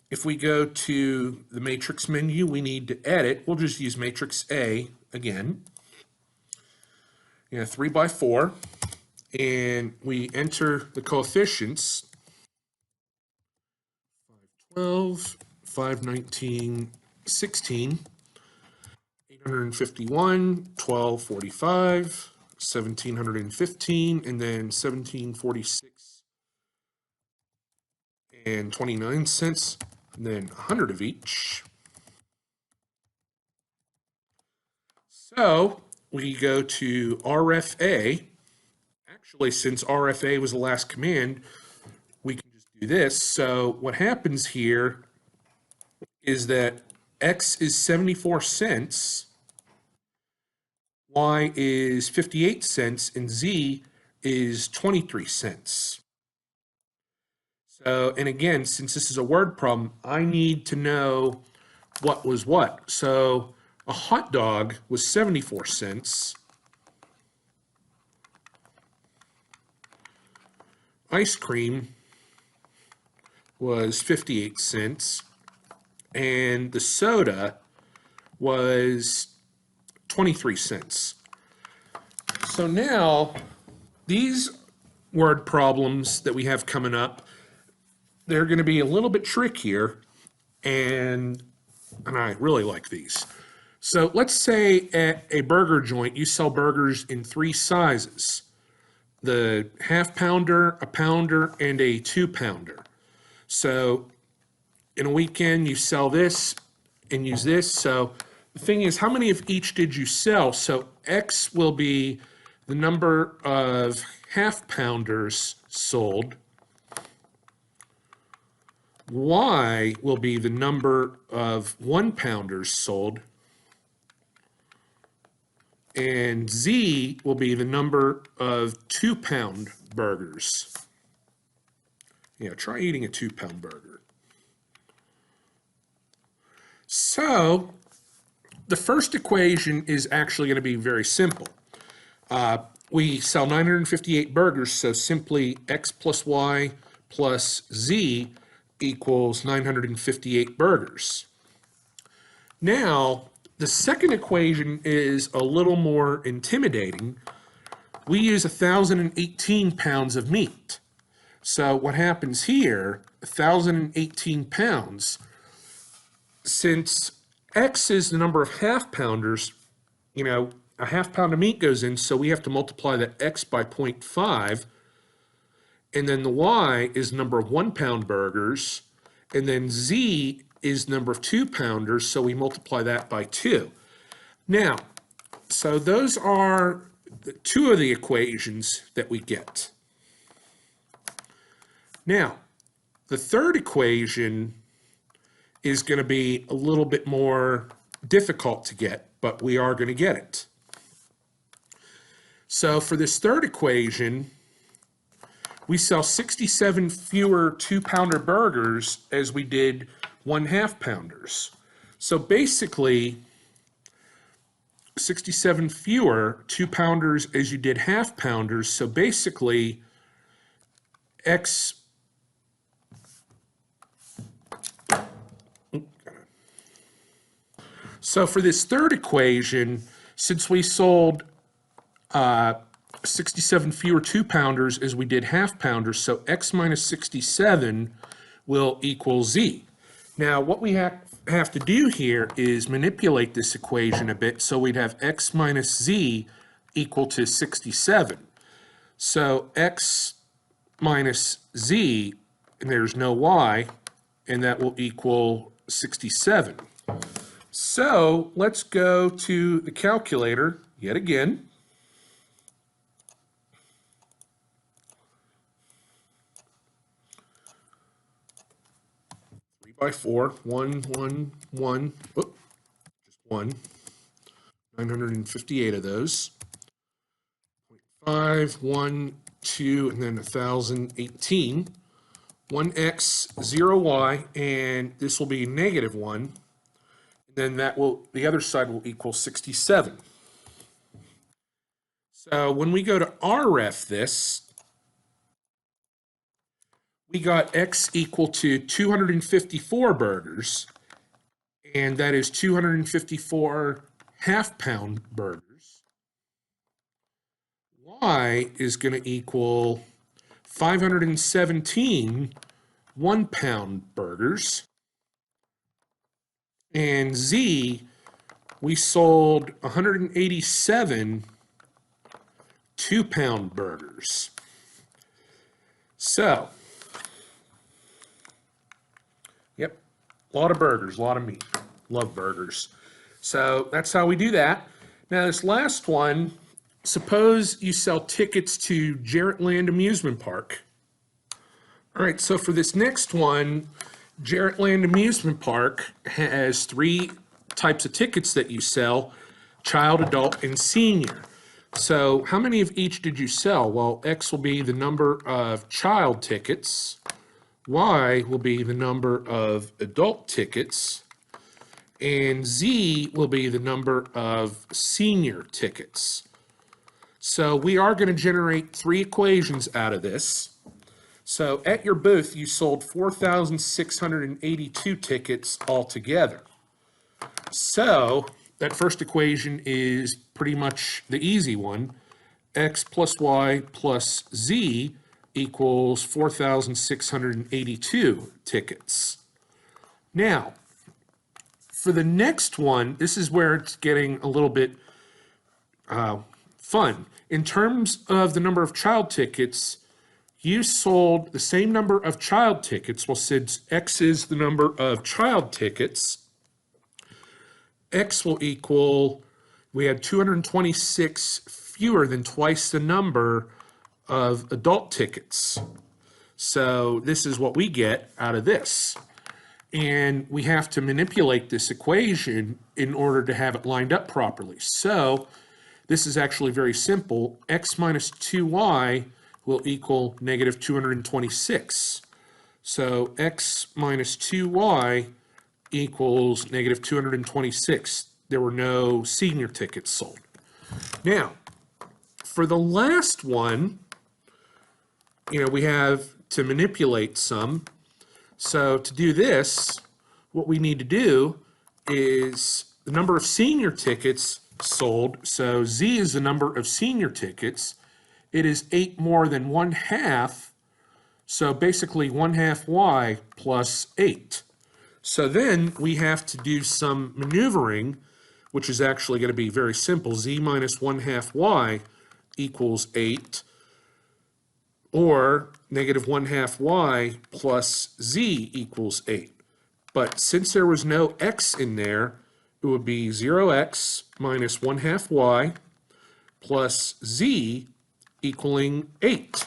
if we go to the matrix menu, we need to edit. We'll just use matrix A again. 3 by 4. And we enter the coefficients. 512, 519, 16. 851, 1245, 1715, and then 1746 and 29 cents, and then 100 of each. So we go to RFA. Actually, since RFA was the last command, we can just do this. So what happens here is that X is 74 cents, Y is 58 cents, and Z is 23 cents. So, and again, since this is a word problem, I need to know what was what. So a hot dog was 74 cents. Ice cream was 58 cents. And the soda was 23 cents. So now, these word problems that we have coming up, they're going to be a little bit trickier, and I really like these. So let's say at a burger joint, you sell burgers in 3 sizes: the half pounder, a pounder, and a 2-pounder. So in a weekend, you sell this and use this. So the thing is, how many of each did you sell? So X will be the number of half pounders sold. Y will be the number of 1-pounders sold. And Z will be the number of 2-pound burgers. Try eating a 2-pound burger. So the first equation is actually going to be very simple. We sell 958 burgers, so simply X plus Y plus Z equals 958 burgers. Now, the second equation is a little more intimidating. We use 1,018 pounds of meat. So what happens here, 1,018 pounds, since X is the number of half pounders, a half pound of meat goes in, so we have to multiply that X by 0.5. And then the Y is the number of 1-pound burgers. And then Z is the number of 2-pounders, so we multiply that by 2. Now, so those are two of the equations that we get. Now, the third equation is going to be a little bit more difficult to get, but we are going to get it. So for this third equation, we sell 67 fewer 2-pounder burgers as we did 1/2 pounders. So basically, 67 fewer 2-pounders as you did 1/2 pounders. So basically, X So for this third equation, since we sold 67 fewer 2-pounders as we did 1/2 pounders, so X minus 67 will equal Z. Now, what we have have to do here is manipulate this equation a bit, so we'd have x minus z equal to 67. So x minus z, and there's no y, and that will equal 67. So let's go to the calculator yet again. By 4, 1, 1, 1, just 1, 958 of those. 5, 1, 2, and then 1018. 1x, 0y, and this will be negative 1. Then the other side will equal 67. So when we go to RF this, we got x equal to 254 burgers, and that is 254 half-pound burgers. Y is going to equal 517 one-pound burgers. And Z, we sold 187 two-pound burgers. So, yep, a lot of burgers, a lot of meat. Love burgers. So that's how we do that. Now this last one, suppose you sell tickets to Jarrett Land Amusement Park. All right, so for this next one, Jarrett Land Amusement Park has 3 types of tickets that you sell: child, adult, and senior. So how many of each did you sell? Well, X will be the number of child tickets. Y will be the number of adult tickets. And Z will be the number of senior tickets. So we are going to generate 3 equations out of this. So at your booth, you sold 4,682 tickets altogether. So that first equation is pretty much the easy one. X plus Y plus Z equals 4,682 tickets. Now, for the next one, this is where it's getting a little bit fun. In terms of the number of child tickets, you sold the same number of child tickets. Well, since X is the number of child tickets, X will equal, we had 226 fewer than twice the number of adult tickets. So this is what we get out of this. And we have to manipulate this equation in order to have it lined up properly. So this is actually very simple. X minus 2y will equal negative 226. So X minus 2y equals negative 226. There were no senior tickets sold. Now, for the last one, we have to manipulate some. So to do this, what we need to do is the number of senior tickets sold. So Z is the number of senior tickets. It is 8 more than 1/2. So basically 1/2 Y plus 8. So then we have to do some maneuvering, which is actually going to be very simple. Z minus 1/2 Y equals 8. Or negative 1/2 Y plus Z equals 8. But since there was no X in there, it would be 0x minus 1/2 Y plus Z equaling 8.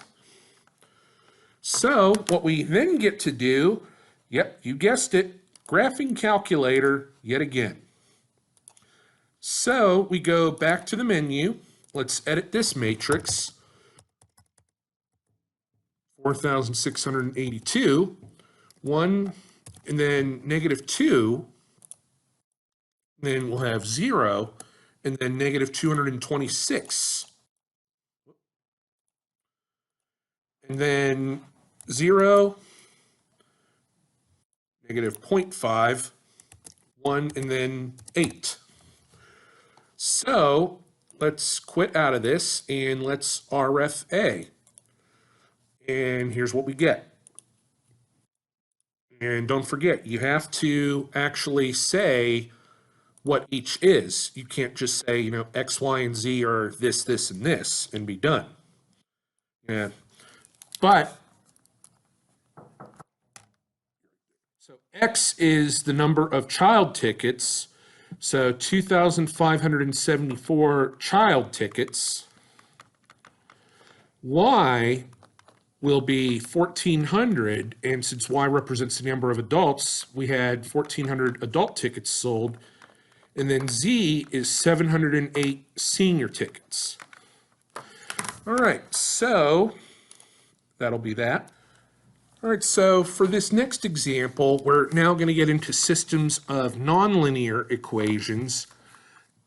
So what we then get to do, yep, you guessed it, graphing calculator yet again. So we go back to the menu. Let's edit this matrix. 4,682, 1, and then negative 2, then we'll have 0, and then negative 226. And then 0, negative 0.5, 1, and then 8. So let's quit out of this and let's RFA. And here's what we get. And don't forget, you have to actually say what each is. You can't just say, X, Y, and Z are this, this, and this, and be done. Yeah. But, so X is the number of child tickets. So 2,574 child tickets. Y will be 1,400, and since Y represents the number of adults, we had 1,400 adult tickets sold. And then Z is 708 senior tickets. All right, so that'll be that. All right, so for this next example, we're now going to get into systems of nonlinear equations.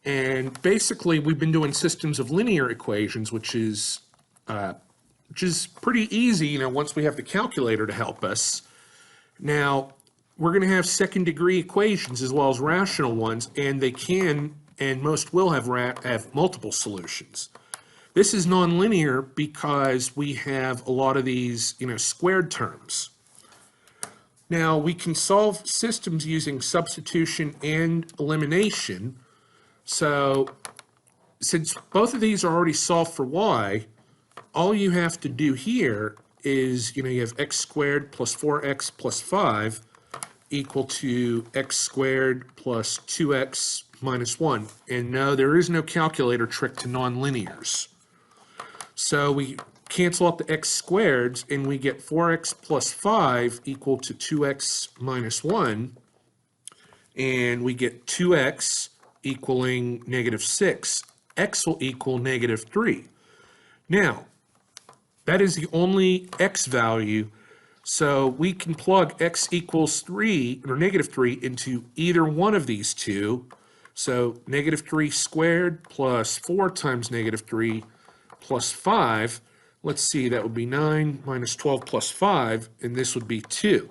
And basically, we've been doing systems of linear equations, which is pretty easy, once we have the calculator to help us. Now, we're going to have second degree equations as well as rational ones, and they can, and most will have multiple solutions. This is nonlinear because we have a lot of these, squared terms. Now, we can solve systems using substitution and elimination. So, since both of these are already solved for y, all you have to do here is, you have x squared plus 4x plus 5 equal to x squared plus 2x minus 1. And no, there is no calculator trick to nonlinears. So we cancel out the x squareds, and we get 4x plus 5 equal to 2x minus 1. And we get 2x equaling negative 6. X will equal negative 3. Now, that is the only x value, so we can plug x equals 3, or negative 3, into either one of these two. So negative 3 squared plus 4 times negative 3 plus 5. Let's see, that would be 9 minus 12 plus 5, and this would be 2.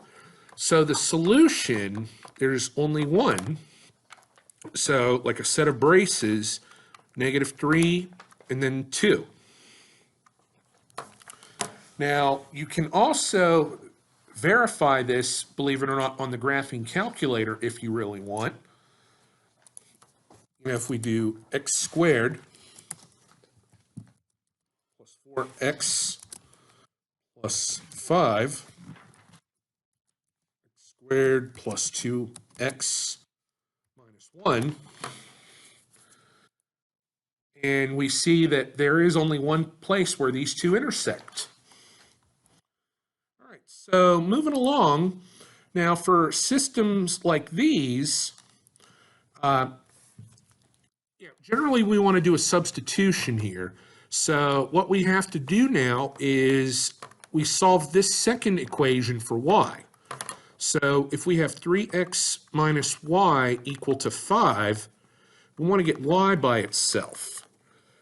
So the solution, there's only one. So like a set of braces, negative 3 and then 2. Now, you can also verify this, believe it or not, on the graphing calculator if you really want. If we do x squared plus 4x plus 5, x squared plus 2x minus 1, and we see that there is only one place where these two intersect. So moving along, now for systems like these, generally we want to do a substitution here. So what we have to do now is we solve this second equation for y. So if we have 3x minus y equal to 5, we want to get y by itself.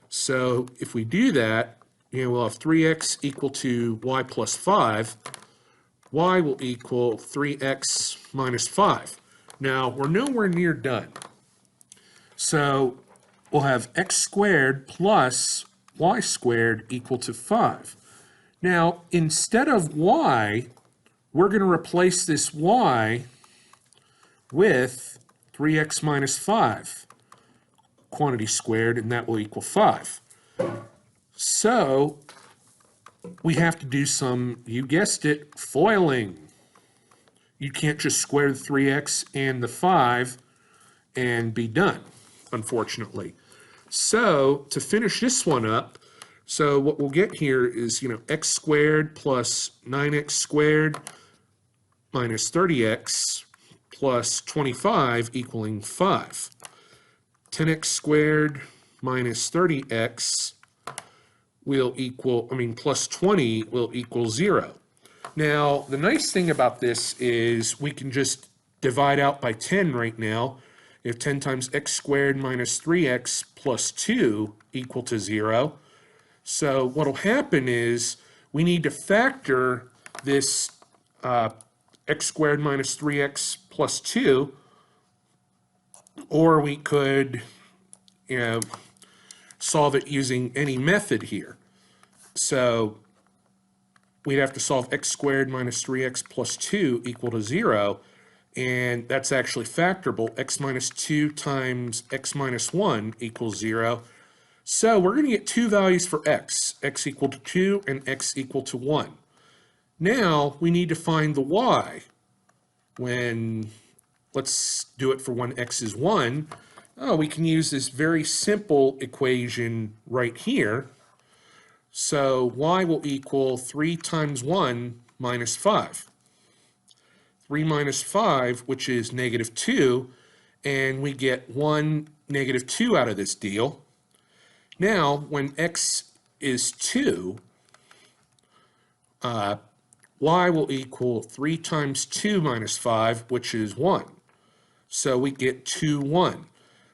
So if we do that, we'll have 3x equal to y plus 5. Y will equal 3x minus 5. Now, we're nowhere near done. So we'll have x squared plus y squared equal to 5. Now, instead of y, we're going to replace this y with 3x minus 5 quantity squared, and that will equal 5. So we have to do some, you guessed it, foiling. You can't just square the 3x and the 5 and be done, unfortunately. So to finish this one up, so what we'll get here is, x squared plus 9x squared minus 30x plus 25 equaling 5. 10x squared minus 30x will equal, plus 20 will equal 0. Now, the nice thing about this is we can just divide out by 10 right now. If 10 times x squared minus 3x plus 2 equal to 0. So what will happen is we need to factor this x squared minus 3x plus 2, or we could, solve it using any method here. So we'd have to solve x squared minus 3x plus 2 equal to 0. And that's actually factorable. X minus 2 times x minus 1 equals 0. So we're going to get two values for x equal to 2 and x equal to 1. Now we need to find the y when, let's do it for when x is 1. Oh, we can use this very simple equation right here. So y will equal 3 times 1 minus 5. 3 minus 5, which is negative 2, and we get 1, negative 2 out of this deal. Now, when x is 2, y will equal 3 times 2 minus 5, which is 1. So we get 2, 1.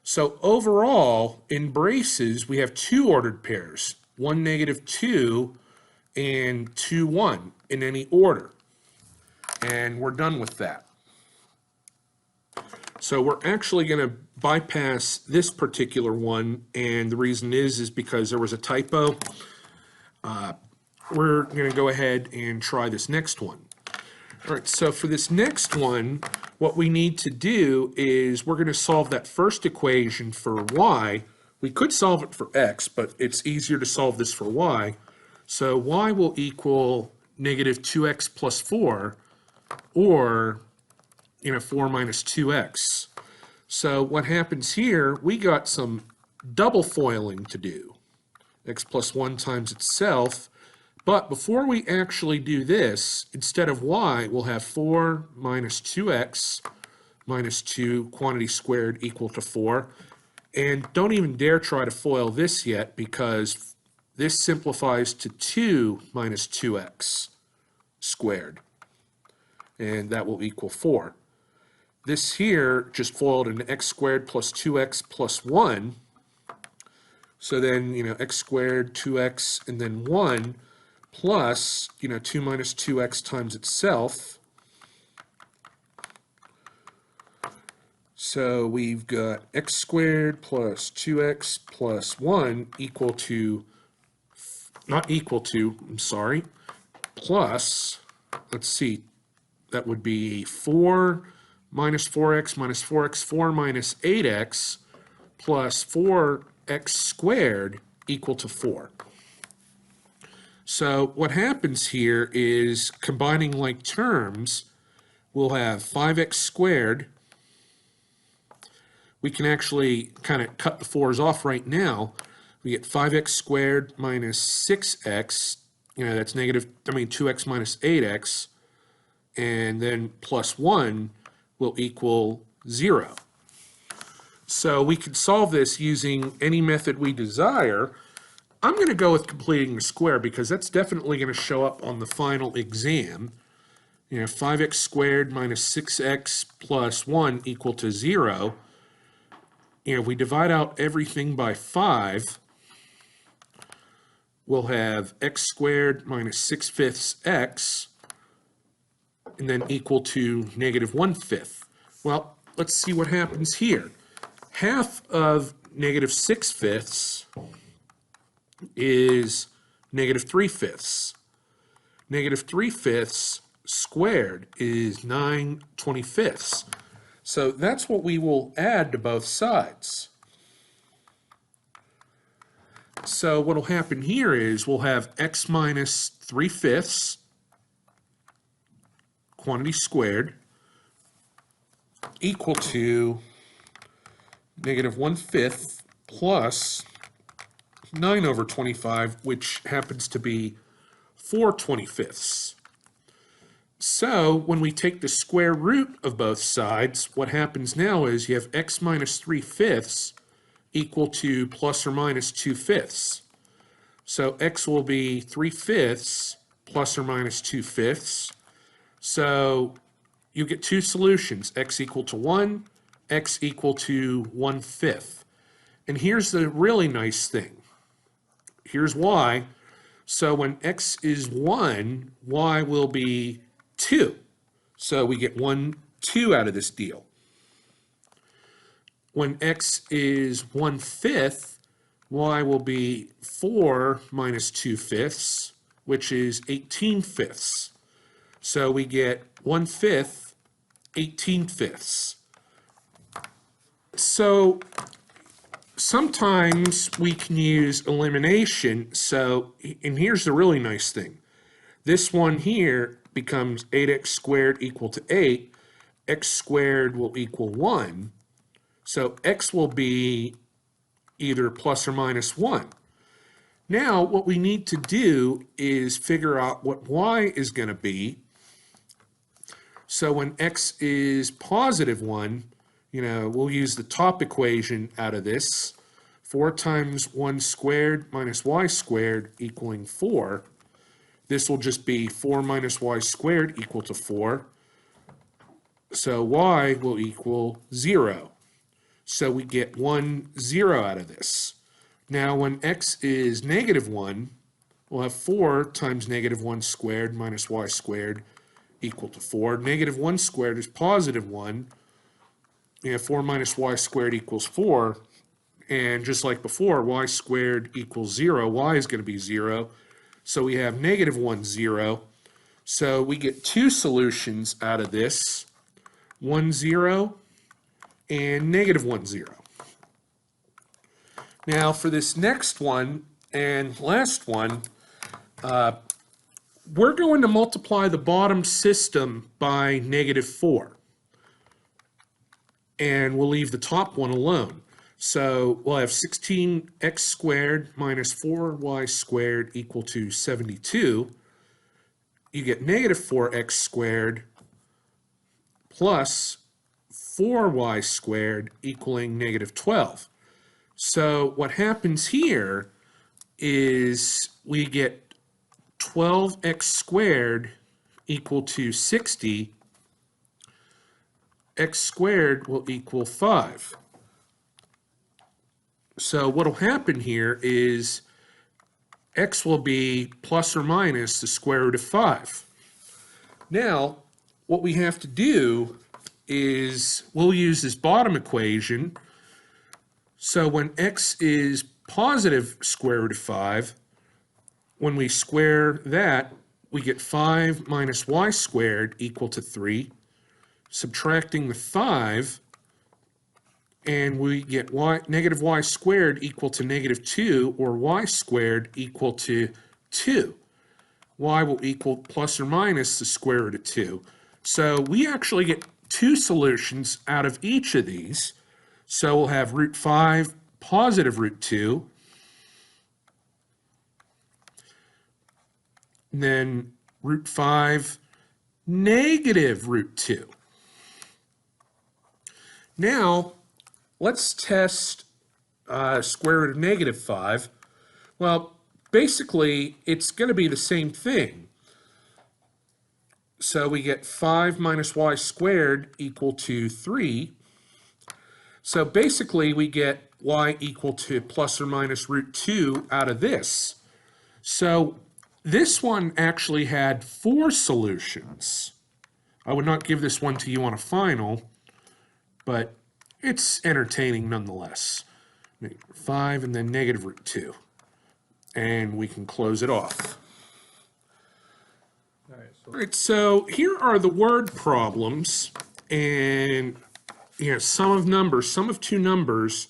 So overall, in braces, we have two ordered pairs, 1, negative 2, and 2, 1 in any order. And we're done with that. So we're actually going to bypass this particular one, and the reason is because there was a typo. We're going to go ahead and try this next one. All right, so for this next one, what we need to do is we're going to solve that first equation for y. We could solve it for x, but it's easier to solve this for y. So y will equal negative 2x plus 4, or 4 minus 2x. So what happens here, we got some double foiling to do. X plus 1 times itself. But before we actually do this, instead of y, we'll have 4 minus 2x minus 2 quantity squared equal to 4. And don't even dare try to FOIL this yet, because this simplifies to 2 minus 2x squared. And that will equal 4. This here just FOILed into x squared plus 2x plus 1. So then, x squared, 2x, and then 1 plus, 2 minus 2x times itself. So we've got x squared plus 2x plus 1 equal to, not equal to, I'm sorry, plus, let's see, that would be 4 minus 4x minus 4x, 4 minus 8x plus 4x squared equal to 4. So what happens here is, combining like terms, we'll have 5x squared. We can actually kind of cut the 4's off right now. We get 5x squared minus 6x, that's 2x minus 8x, and then plus 1 will equal 0. So we can solve this using any method we desire. I'm going to go with completing the square because that's definitely going to show up on the final exam. 5x squared minus 6x plus 1 equal to 0. If we divide out everything by 5, we'll have x squared minus 6/5 x, and then equal to negative 1/5. Well, let's see what happens here. Half of negative 6/5 is negative 3/5. Negative 3/5 squared is 9/25. So that's what we will add to both sides. So what will happen here is we'll have x minus 3/5 quantity squared equal to negative 1/5 plus 9/25, which happens to be 4/25. So when we take the square root of both sides, what happens now is you have x minus 3/5 equal to plus or minus 2/5. So x will be 3/5 plus or minus 2/5. So you get two solutions, x equal to 1, x equal to 1/5. And here's the really nice thing. Here's why. So when x is 1, y will be 2. So we get 1, 2 out of this deal. When x is 1/5, y will be 4 minus 2/5, which is 18/5. So we get 1/5, 18/5. So sometimes we can use elimination. So, and here's the really nice thing. This one here becomes 8x squared equal to 8. X squared will equal 1. So x will be either plus or minus 1. Now, what we need to do is figure out what y is going to be. So when x is positive 1, we'll use the top equation out of this. 4 times 1 squared minus y squared equaling 4. This will just be 4 minus y squared equal to 4. So y will equal 0. So we get 1, 0 out of this. Now when x is negative 1, we'll have 4 times negative 1 squared minus y squared equal to 4. Negative 1 squared is positive 1. 4 minus y squared equals 4. And just like before, y squared equals 0. Y is going to be 0. So we have negative 1, 0. So we get two solutions out of this. 1, 0 and negative 1, 0. Now for this next one and last one, we're going to multiply the bottom system by negative 4. And we'll leave the top one alone. So we'll have 16x squared minus 4y squared equal to 72. You get negative 4x squared plus 4y squared equaling negative 12. So what happens here is we get 12x squared equal to 60. X squared will equal 5. So what will happen here is x will be plus or minus the square root of 5. Now, what we have to do is we'll use this bottom equation. So when x is positive square root of 5, when we square that, we get 5 minus y squared equal to 3. Subtracting the 5, and we get negative y squared equal to negative 2, or y squared equal to 2. Y will equal plus or minus the square root of 2. So we actually get two solutions out of each of these. So we'll have root 5 positive root 2, and then root 5 negative root 2. Now, let's test square root of negative 5. Well, basically, it's going to be the same thing. So we get 5 minus y squared equal to 3. So basically, we get y equal to plus or minus root 2 out of this. So this one actually had 4 solutions. I would not give this one to you on a final, but it's entertaining nonetheless. 5 and then negative root 2. And we can close it off. All right, so here are the word problems. And sum of numbers, sum of two numbers.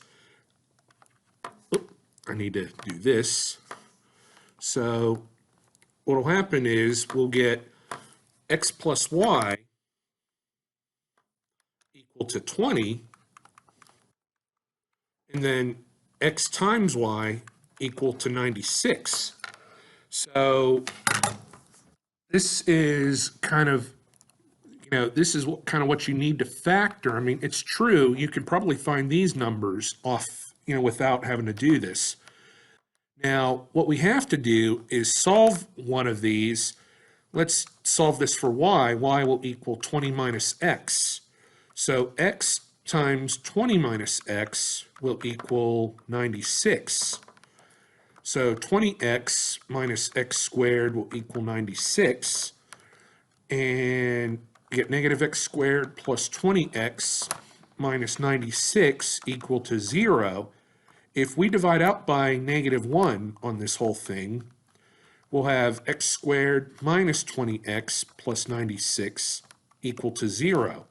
Oop, I need to do this. So what will happen is we'll get x plus y equal to 20, and then x times y equal to 96. So this is kind of, this is kind of what you need to factor. I mean, it's true, you could probably find these numbers off, without having to do this. Now, what we have to do is solve one of these. Let's solve this for y. Y will equal 20 minus x. So x times 20 minus x will equal 96. So 20x minus x squared will equal 96. And get negative x squared plus 20x minus 96 equal to 0. If we divide out by negative 1 on this whole thing, we'll have x squared minus 20x plus 96 equal to 0.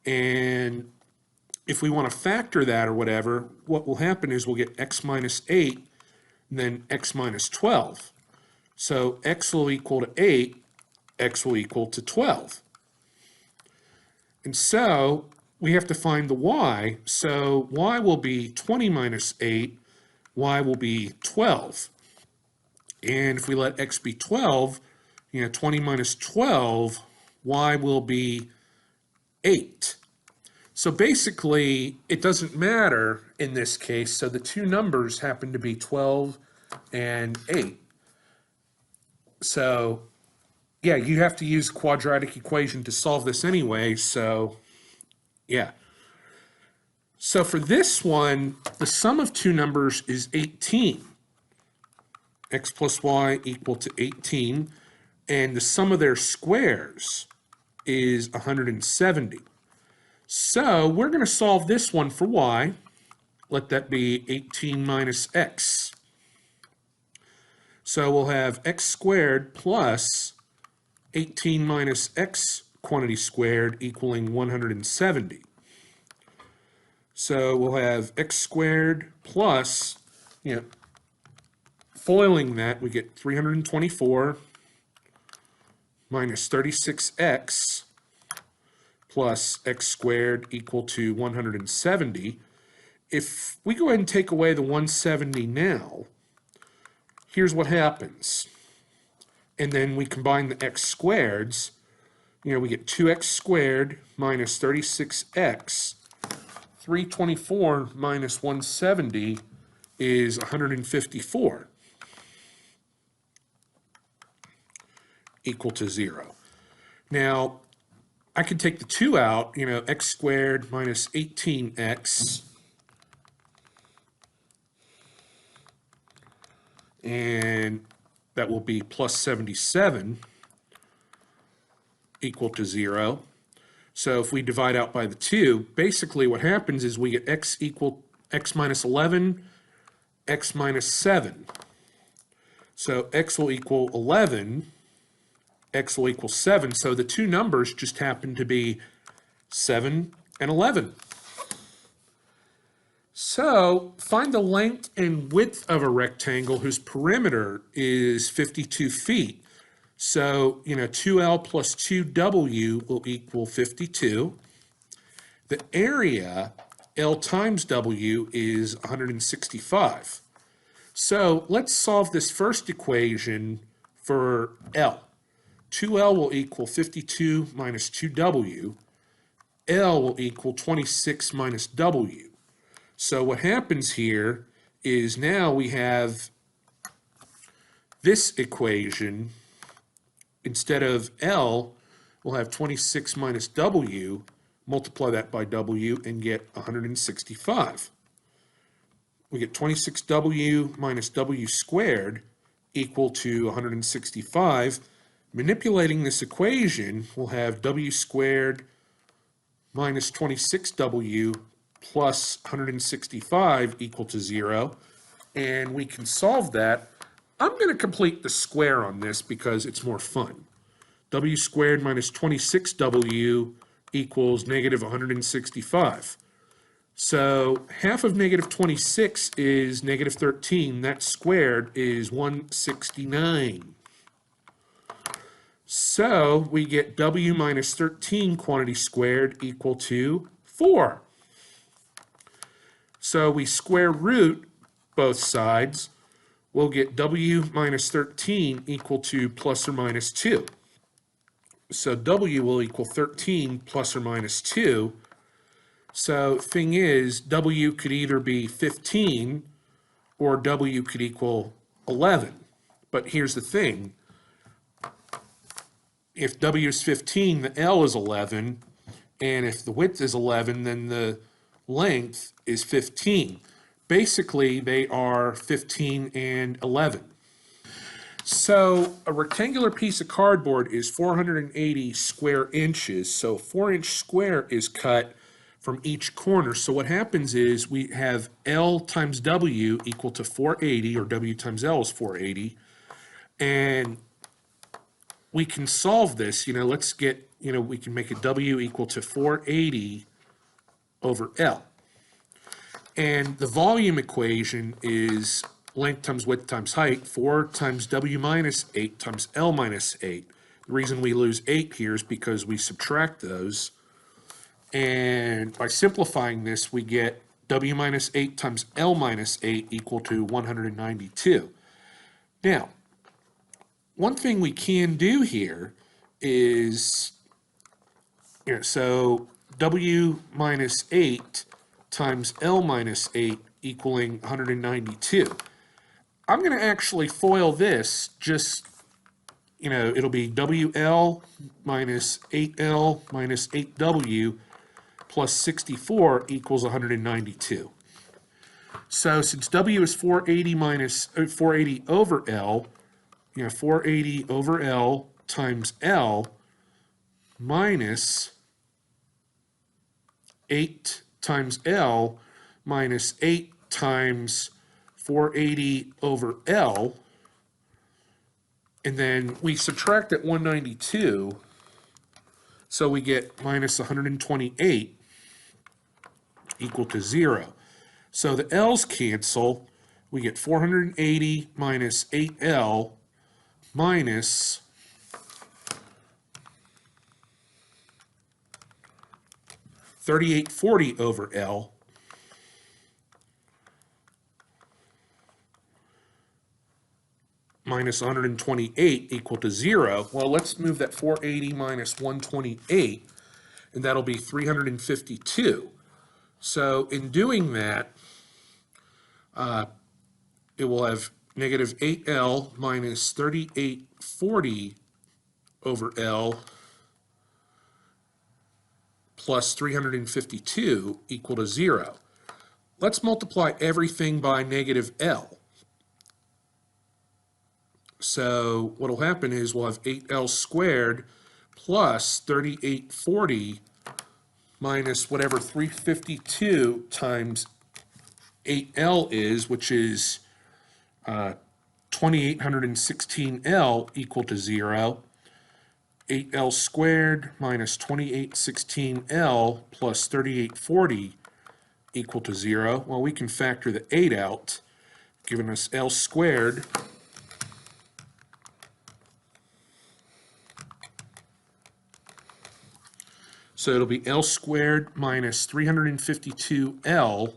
And if we want to factor that or whatever, what will happen is we'll get x minus 8 and then x minus 12. So x will equal to 8, x will equal to 12. And so we have to find the y. So y will be 20 minus 8, y will be 12. And if we let x be 12, 20 minus 12, y will be 8. So basically, it doesn't matter in this case. So the two numbers happen to be 12 and 8. So yeah, you have to use a quadratic equation to solve this anyway. So yeah. So for this one, the sum of two numbers is 18. X plus y equal to 18. And the sum of their squares is 170. So we're going to solve this one for y. Let that be 18 minus x. So we'll have x squared plus 18 minus x quantity squared equaling 170. So we'll have x squared plus, foiling that, we get 324 minus 36x plus x squared equal to 170. If we go ahead and take away the 170 now, here's what happens. And then we combine the x squareds, we get 2x squared minus 36x. 324 minus 170 is 154, equal to 0. Now, I can take the 2 out, x squared minus 18x, and that will be plus 77, equal to 0. So if we divide out by the 2, basically what happens is we get x minus 11, x minus 7. So x will equal 11, x will equal 7. So the two numbers just happen to be 7 and 11. So find the length and width of a rectangle whose perimeter is 52 feet. So, 2L plus 2W will equal 52. The area, L times W, is 165. So let's solve this first equation for L. 2L will equal 52 minus 2W. L will equal 26 minus W. So what happens here is now we have this equation. Instead of L, we'll have 26 minus W, multiply that by W, and get 165. We get 26W minus W squared equal to 165. Manipulating this equation, we'll have W squared minus 26W plus 165 equal to 0. And we can solve that. I'm going to complete the square on this because it's more fun. W squared minus 26W equals negative 165. So half of negative 26 is negative 13. That squared is 169. So we get W minus 13 quantity squared equal to 4. So we square root both sides. We'll get W minus 13 equal to plus or minus 2. So W will equal 13 plus or minus 2. So thing is, W could either be 15 or W could equal 11. But here's the thing. If W is 15, the L is 11. And if the width is 11, then the length is 15. Basically, they are 15 and 11. So a rectangular piece of cardboard is 480 square inches. So a 4-inch square is cut from each corner. So what happens is we have L times W equal to 480, or W times L is 480. And we can solve this, let's get, we can make a W equal to 480 over L. And the volume equation is length times width times height, 4 times W minus 8 times L minus 8. The reason we lose 8 here is because we subtract those. And by simplifying this, we get W minus 8 times L minus 8 equal to 192. Now, one thing we can do here is, so W minus 8 times L minus 8 equaling 192. I'm going to actually FOIL this, just, it'll be WL minus 8L minus 8W plus 64 equals 192. So since W is 480 over L, 480 over L times L minus 8 times L minus 8 times 480 over L, and then we subtract that 192, so we get minus 128 equal to 0. So the L's cancel. We get 480 minus 8L minus 3840 over L minus 128 equal to 0. Well, let's move that 480 minus 128, and that'll be 352. So in doing that, it will have negative 8L minus 3840 over L plus 352 equal to 0. Let's multiply everything by negative L. So what will happen is we'll have 8L squared plus 3840 minus whatever 352 times 8L is, which is 2816L equal to 0. 8L squared minus 2816L plus 3840 equal to 0. Well, we can factor the 8 out, giving us L squared so it'll be L squared minus 352L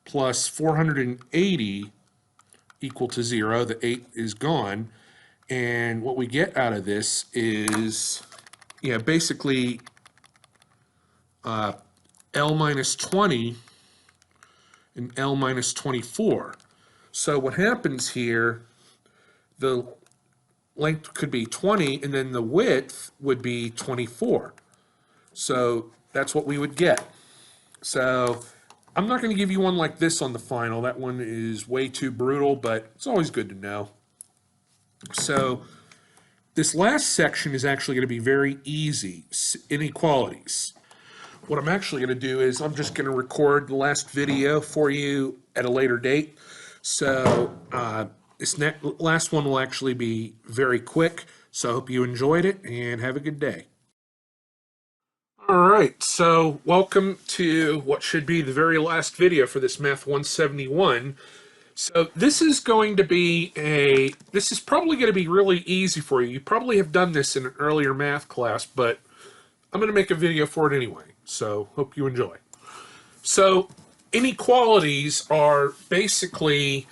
plus 480 equal to 0. The 8 is gone. And what we get out of this is, basically L minus 20 and L minus 24. So what happens here, the length could be 20 and then the width would be 24. So that's what we would get. So I'm not going to give you one like this on the final. That one is way too brutal, but it's always good to know. So this last section is actually going to be very easy, inequalities. What I'm actually going to do is I'm just going to record the last video for you at a later date. So this last one will actually be very quick. So I hope you enjoyed it and have a good day. All right, so welcome to what should be the very last video for this Math 171. So this is going to be this is probably going to be really easy for you. You probably have done this in an earlier math class, but I'm going to make a video for it anyway. So hope you enjoy. So inequalities are basically,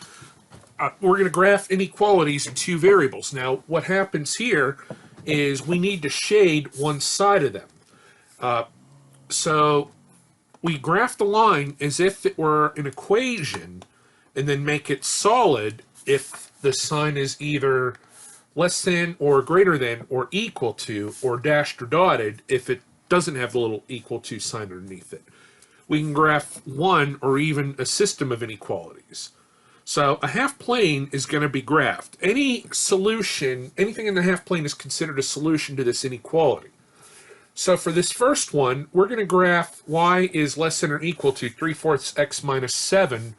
we're going to graph inequalities in two variables. Now what happens here is we need to shade one side of them. So we graph the line as if it were an equation and then make it solid if the sign is either less than or greater than or equal to or dashed or dotted if it doesn't have the little equal to sign underneath it. We can graph one or even a system of inequalities. So a half plane is going to be graphed. Any solution, anything in the half plane is considered a solution to this inequality. So for this first one, we're going to graph y is less than or equal to 3/4 x minus 7.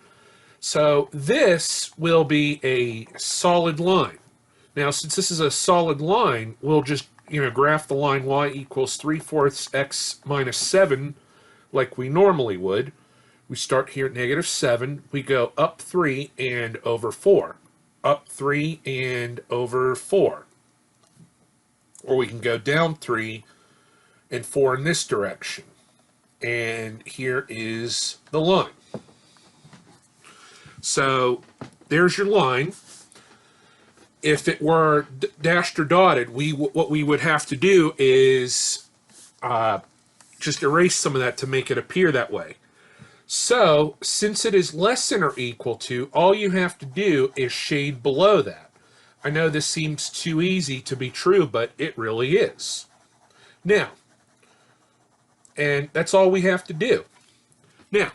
So this will be a solid line. Now, since this is a solid line, we'll just, graph the line y equals 3/4 x minus 7 like we normally would. We start here at negative 7. We go up 3 and over 4. Up 3 and over 4. Or we can go down 3 and 4 in this direction. And here is the line. So there's your line. If it were dashed or dotted, what we would have to do is just erase some of that to make it appear that way. So, since it is less than or equal to, all you have to do is shade below that. I know this seems too easy to be true, but it really is. Now, and that's all we have to do. Now,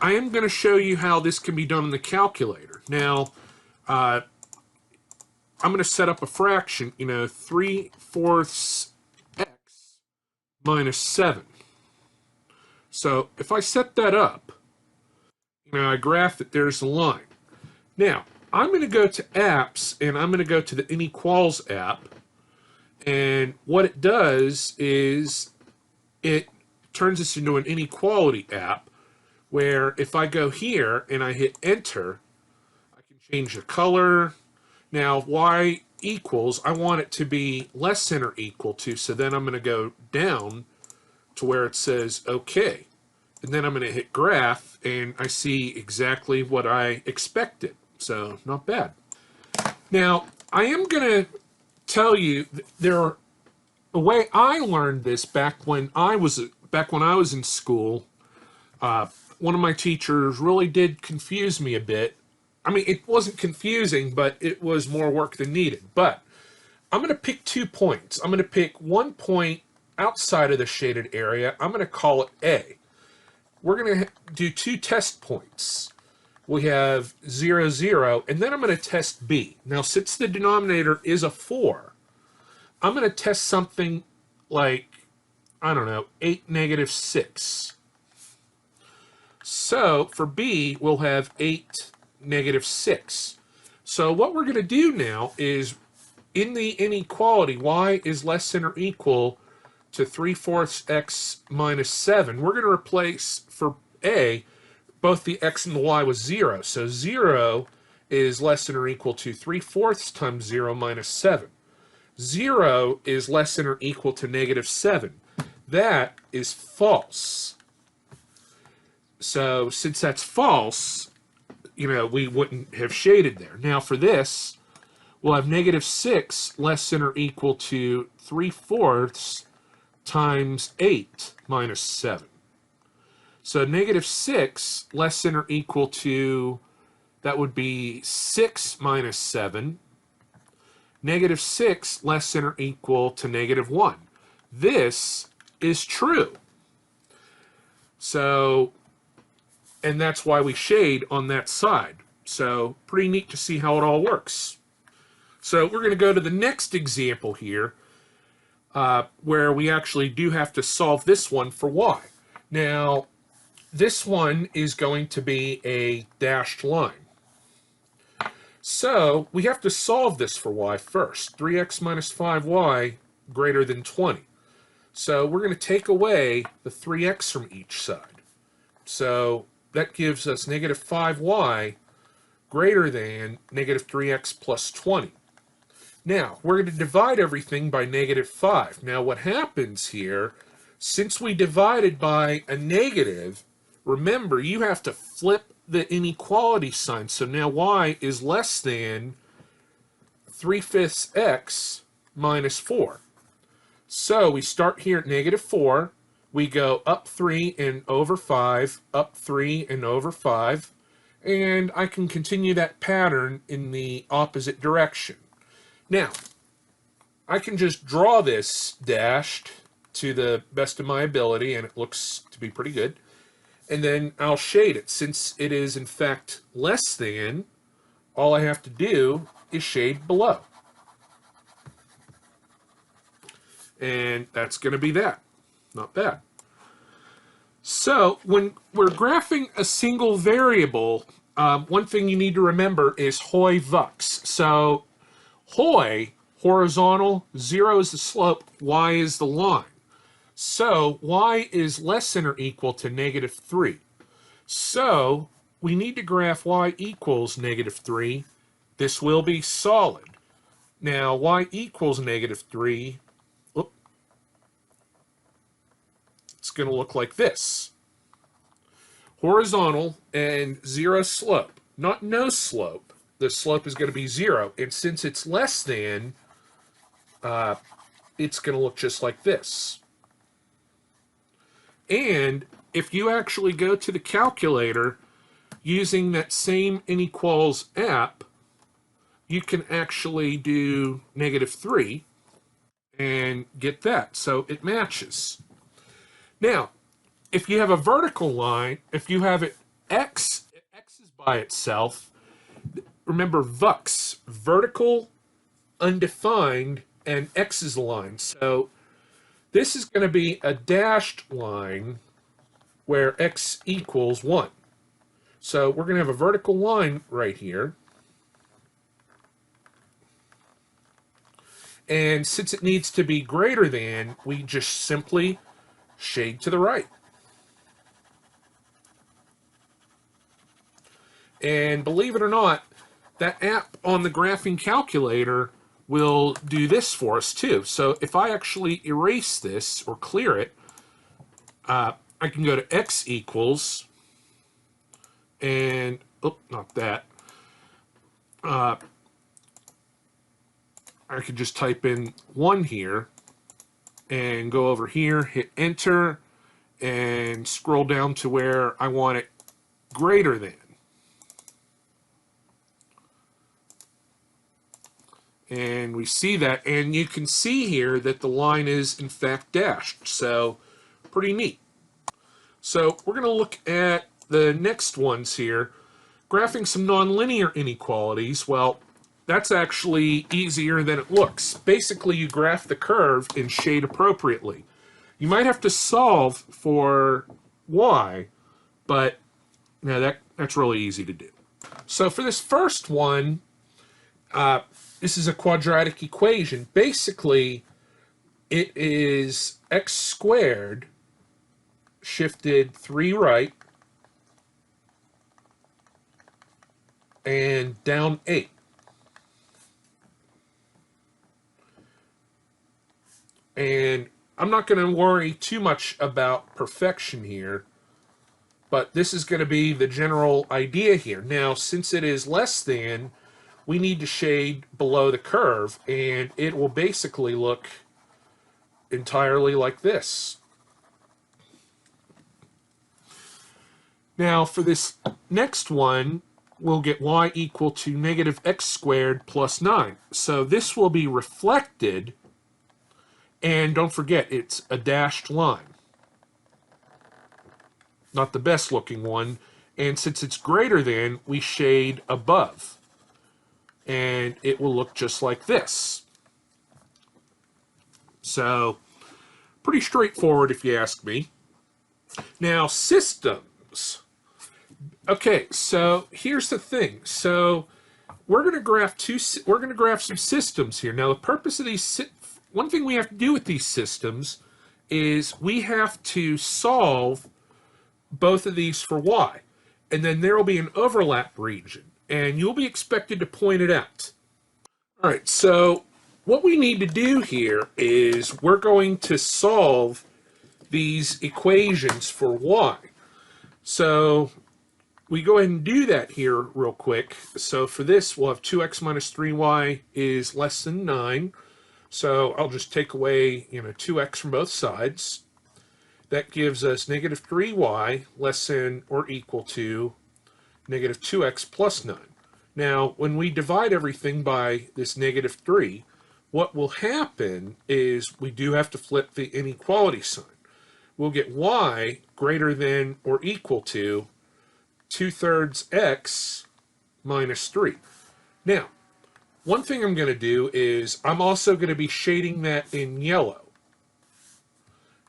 I am going to show you how this can be done in the calculator. Now, I'm going to set up a fraction, 3/4 x minus 7. So if I set that up, I graph it, there's a line. Now, I'm going to go to apps, and I'm going to go to the Inequals app. And what it does is it turns this into an inequality app, where if I go here and I hit enter, I can change the color. Now, y equals, I want it to be less than or equal to, so then I'm going to go down to where it says OK. And then I'm going to hit graph, and I see exactly what I expected. So, not bad. Now, I am going to tell you, the way I learned this back when I was in school, one of my teachers really did confuse me a bit. I mean, it wasn't confusing, but it was more work than needed. But I'm going to pick 2 points. I'm going to pick 1 point outside of the shaded area. I'm going to call it A. We're going to do 2 test points. We have 0, 0, and then I'm going to test B. Now, since the denominator is a 4, I'm going to test something like, 8, negative 6. So, for B, we'll have 8, negative 6. So, what we're going to do now is, in the inequality, y is less than or equal to 3/4 x minus 7, we're going to replace, for A, both the x and the y with 0. So 0 is less than or equal to 3/4 times 0 minus 7. 0 is less than or equal to negative 7. That is false. So since that's false, we wouldn't have shaded there. Now for this, we'll have negative 6 less than or equal to 3/4 times 8 minus 7. So negative 6 less than or equal to, that would be 6 minus 7. Negative 6 less than or equal to negative 1. This is true. So, and that's why we shade on that side. So, pretty neat to see how it all works. So, we're going to go to the next example here, where we actually do have to solve this one for y. Now, this one is going to be a dashed line. So, we have to solve this for y first. 3x minus 5y greater than 20. So, we're going to take away the 3x from each side. So, that gives us negative 5y greater than negative 3x plus 20. Now, we're going to divide everything by negative 5. Now, what happens here, since we divided by a negative, remember, you have to flip the inequality sign. So now y is less than 3/5 x minus 4. So we start here at negative 4. We go up 3 and over 5, up 3 and over 5. And I can continue that pattern in the opposite direction. Now, I can just draw this dashed to the best of my ability, and it looks to be pretty good. And then I'll shade it. Since it is, in fact, less than, all I have to do is shade below. And that's going to be that. Not bad. So, when we're graphing a single variable, one thing you need to remember is Hoy-Vux. So, Hoi, horizontal, 0 is the slope, y is the line. So y is less than or equal to -3. So we need to graph y equals -3. This will be solid. Now y equals -3, it's going to look like this. Horizontal and 0 slope, not no slope. The slope is going to be 0. And since it's less than, it's going to look just like this. And if you actually go to the calculator using that same Inequals app, you can actually do -3 and get that. So it matches. Now, if you have a vertical line, if you have it x is by itself, remember VUX, vertical, undefined, and x is a line. So this is going to be a dashed line where x equals 1. So we're going to have a vertical line right here. And since it needs to be greater than, we just simply shade to the right. And believe it or not, that app on the graphing calculator will do this for us too. So if I actually erase this or clear it, I can go to x equals, and, oh, not that. I could just type in 1 here and go over here, hit enter, and scroll down to where I want it greater than. And we see that, and you can see here that the line is in fact dashed. So pretty neat. So we're going to look at the next ones here. Graphing some nonlinear inequalities. Well, that's actually easier than it looks. Basically, you graph the curve and shade appropriately. You might have to solve for y, but that's really easy to do. So for this first one, this is a quadratic equation. Basically, it is x squared shifted 3 right and down 8. And I'm not going to worry too much about perfection here, but this is going to be the general idea here. Now, since it is less than, we need to shade below the curve, and it will basically look entirely like this. Now, for this next one, we'll get y equal to -x squared plus 9. So this will be reflected, and don't forget, it's a dashed line. Not the best looking one. And since it's greater than, we shade above. And it will look just like this. So, pretty straightforward if you ask me. Now, systems. Okay, so here's the thing. So, we're going to graph some systems here. Now, the purpose of these, one thing we have to do with these systems is we have to solve both of these for y. And then there will be an overlap region, and you'll be expected to point it out. All right, so what we need to do here is we're going to solve these equations for y. So we go ahead and do that here real quick. So for this, we'll have 2x minus 3y is less than 9. So I'll just take away 2x from both sides. That gives us -3y less than or equal to -2x plus 9. Now, when we divide everything by this -3, what will happen is we do have to flip the inequality sign. We'll get y greater than or equal to 2/3 x minus 3. Now, one thing I'm going to do is I'm also going to be shading that in yellow.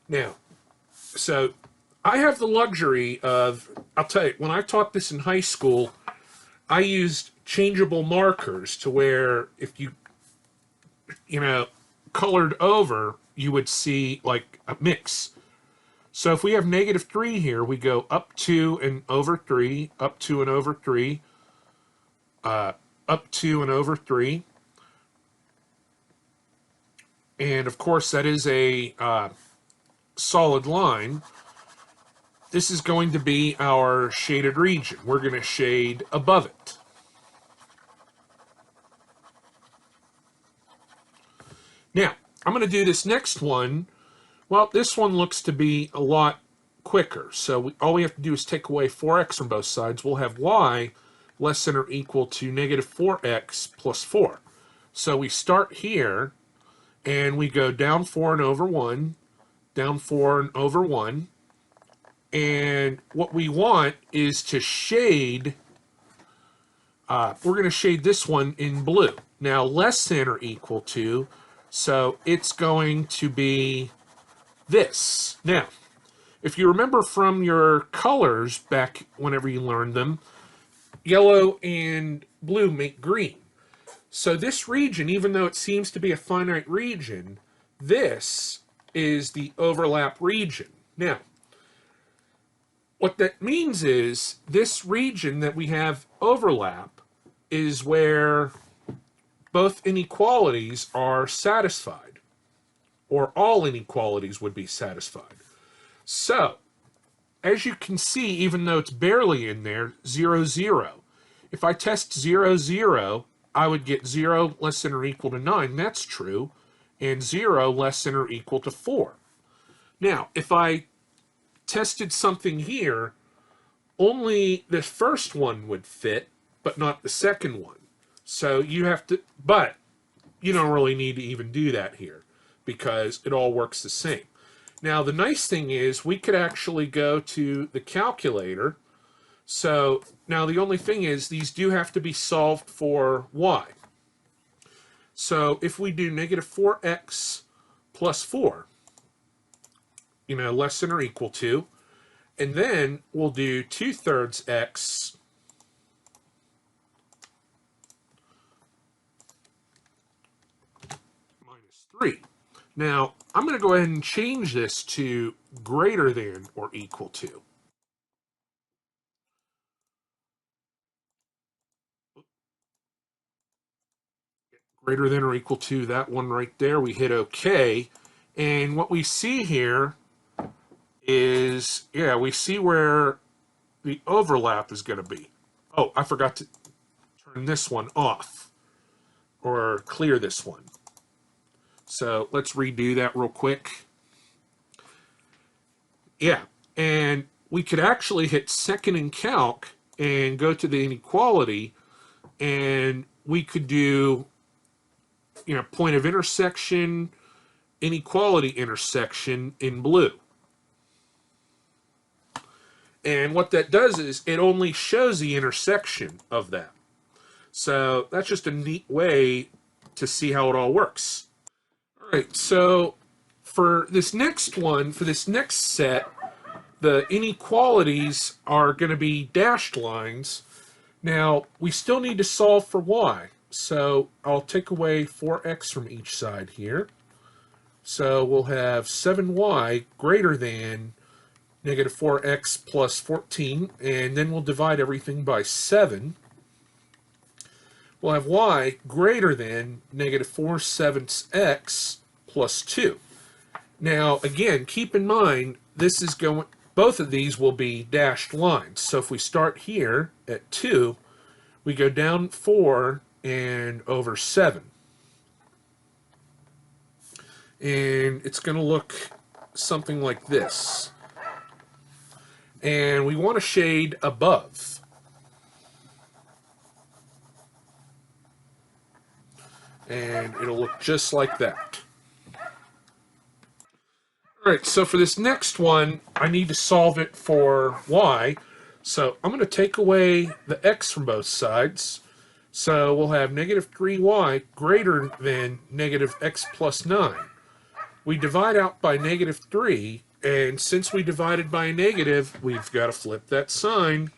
Now, so I have the luxury of, I'll tell you, when I taught this in high school, I used changeable markers to where if you colored over, you would see like a mix. So if we have negative 3 here, we go up 2 and over 3, up 2 and over 3, up 2 and over 3. And of course, that is a solid line. This is going to be our shaded region. We're going to shade above it. Now, I'm going to do this next one. Well, this one looks to be a lot quicker. So all we have to do is take away 4x from both sides. We'll have y less than or equal to negative 4x plus 4. So we start here, and we go down 4 and over 1, down 4 and over 1. And what we want is to shade, we're going to shade this one in blue. Now, less than or equal to, so it's going to be this. Now, if you remember from your colors back whenever you learned them, yellow and blue make green. So this region, even though it seems to be a finite region, this is the overlap region. Now, what that means is this region that we have overlap is where both inequalities are satisfied, or all inequalities would be satisfied. So, as you can see, even though it's barely in there, 0, 0. If I test 0, 0, I would get 0 less than or equal to 9. That's true. And 0 less than or equal to 4. Now, if I tested something here, only the first one would fit, but not the second one. So you have to, but you don't really need to even do that here because it all works the same. Now, the nice thing is we could actually go to the calculator. So now the only thing is these do have to be solved for y. So if we do negative 4x plus 4, less than or equal to, and then we'll do 2/3 x minus 3. Now, I'm going to go ahead and change this to greater than or equal to. Greater than or equal to that one right there. We hit OK. And what we see here is, we see where the overlap is going to be. Oh, I forgot to turn this one off or clear this one. So let's redo that real quick. Yeah, and we could actually hit second in calc and go to the inequality, and we could do, point of intersection, inequality intersection in blue. And what that does is it only shows the intersection of that. So that's just a neat way to see how it all works. All right, so for this next one, for this next set, the inequalities are going to be dashed lines. Now, we still need to solve for y. So I'll take away 4x from each side here. So we'll have 7y greater than negative 4x plus 14, and then we'll divide everything by 7. We'll have y greater than negative 4/7 x plus 2. Now, again, keep in mind, this is going, both of these will be dashed lines. So if we start here at 2, we go down 4 and over 7. And it's going to look something like this. And we want to shade above. And it'll look just like that. All right, so for this next one, I need to solve it for y. So I'm going to take away the x from both sides. So we'll have negative 3y greater than negative x plus 9. We divide out by negative 3, and since we divided by a negative, we've got to flip that sign.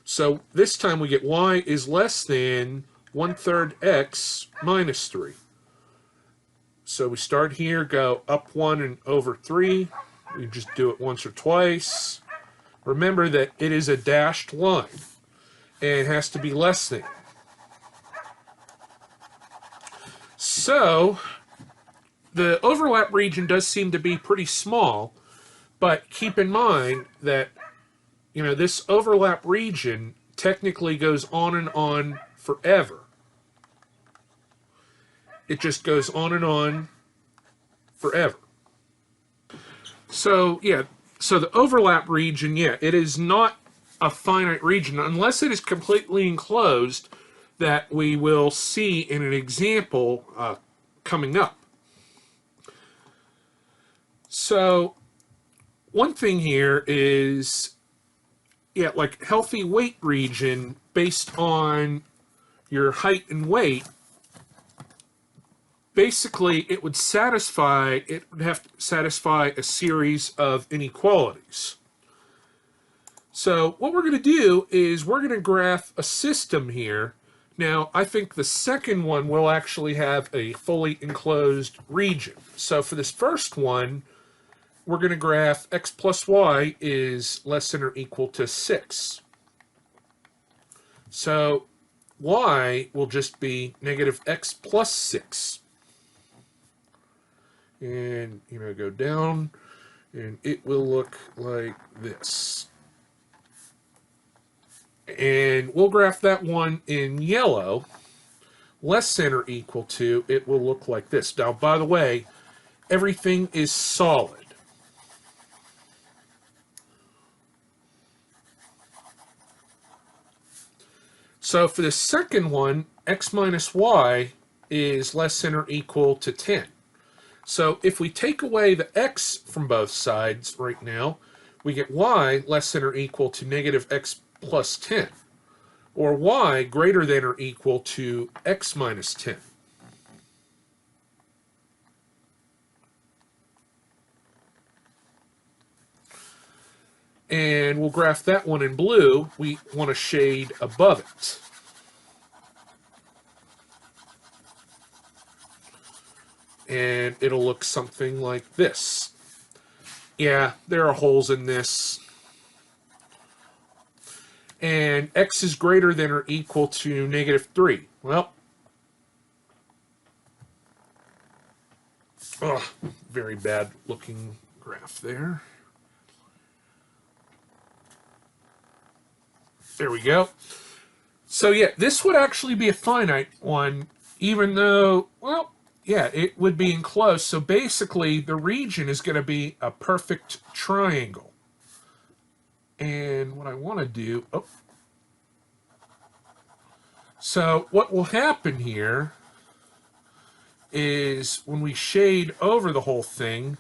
So this time we get y is less than 1/3 x minus 3. So we start here, go up 1 and over 3. We just do it once or twice. Remember that it is a dashed line, and it has to be less than. So the overlap region does seem to be pretty small, but keep in mind that, you know, this overlap region technically goes on and on forever. It just goes on and on forever. So, yeah, so the overlap region, yeah, it is not a finite region unless it is completely enclosed, that we will see in an example coming up. So, one thing here is, yeah, like healthy weight region based on your height and weight. Basically, it would have to satisfy a series of inequalities. So what we're going to do is we're going to graph a system here. Now, I think the second one will actually have a fully enclosed region. So for this first one, we're going to graph x plus y is less than or equal to 6. So y will just be negative x plus 6. And, you know, go down, and it will look like this. And we'll graph that one in yellow, less than or equal to, it will look like this. Now, by the way, everything is solid. So for the second one, x minus y is less than or equal to 10. So if we take away the x from both sides right now, we get y less than or equal to negative x plus 10, or y greater than or equal to x minus 10. And we'll graph that one in blue. We want to shade above it. And it'll look something like this. Yeah, there are holes in this. And x is greater than or equal to negative 3. Well, very bad looking graph there. There we go. So yeah, this would actually be a finite one, even though, well, yeah, it would be enclosed. So basically, the region is going to be a perfect triangle. And what I want to do, so what will happen here is when we shade over the whole thing,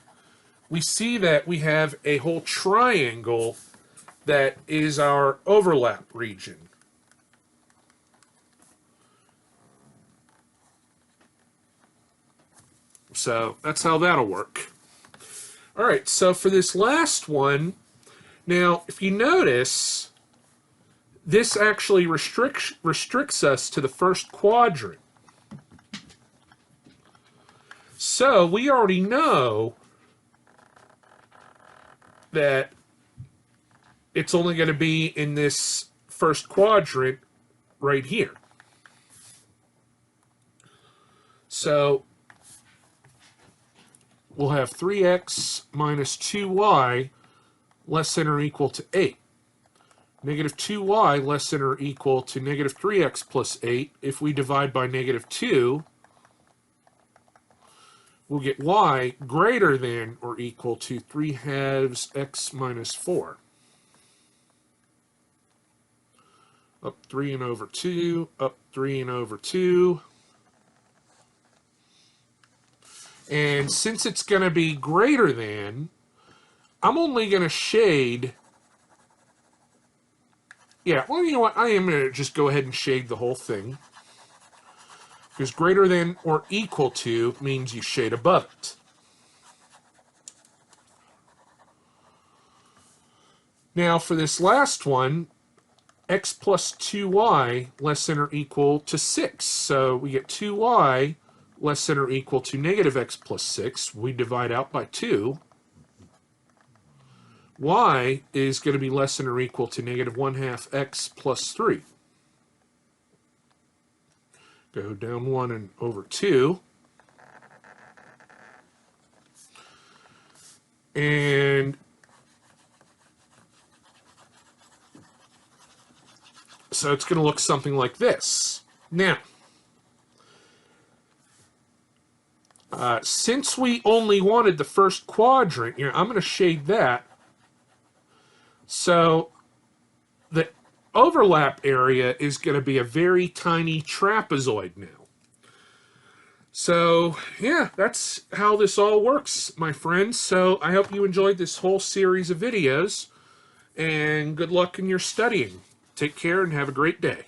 we see that we have a whole triangle that is our overlap region. So that's how that'll work. All right, so for this last one, now if you notice, this actually restricts us to the first quadrant. So we already know that it's only going to be in this first quadrant right here. So we'll have 3x minus 2y less than or equal to 8. Negative 2y less than or equal to negative 3x plus 8. If we divide by negative 2, we'll get y greater than or equal to 3 halves x minus 4. Up 3 and over 2, up 3 and over 2. And since it's going to be greater than, I'm only going to shade. Yeah, well, you know what? I am going to just go ahead and shade the whole thing. Because greater than or equal to means you shade above it. Now, for this last one, x plus 2y less than or equal to 6. So we get 2y less than or equal to negative x plus 6. We divide out by 2. Y is going to be less than or equal to negative 1/2 x plus 3. Go down 1 and over 2. And so it's going to look something like this. Now, since we only wanted the first quadrant, I'm going to shade that. So the overlap area is going to be a very tiny trapezoid now. So, yeah, that's how this all works, my friends. So I hope you enjoyed this whole series of videos, and good luck in your studying. Take care and have a great day.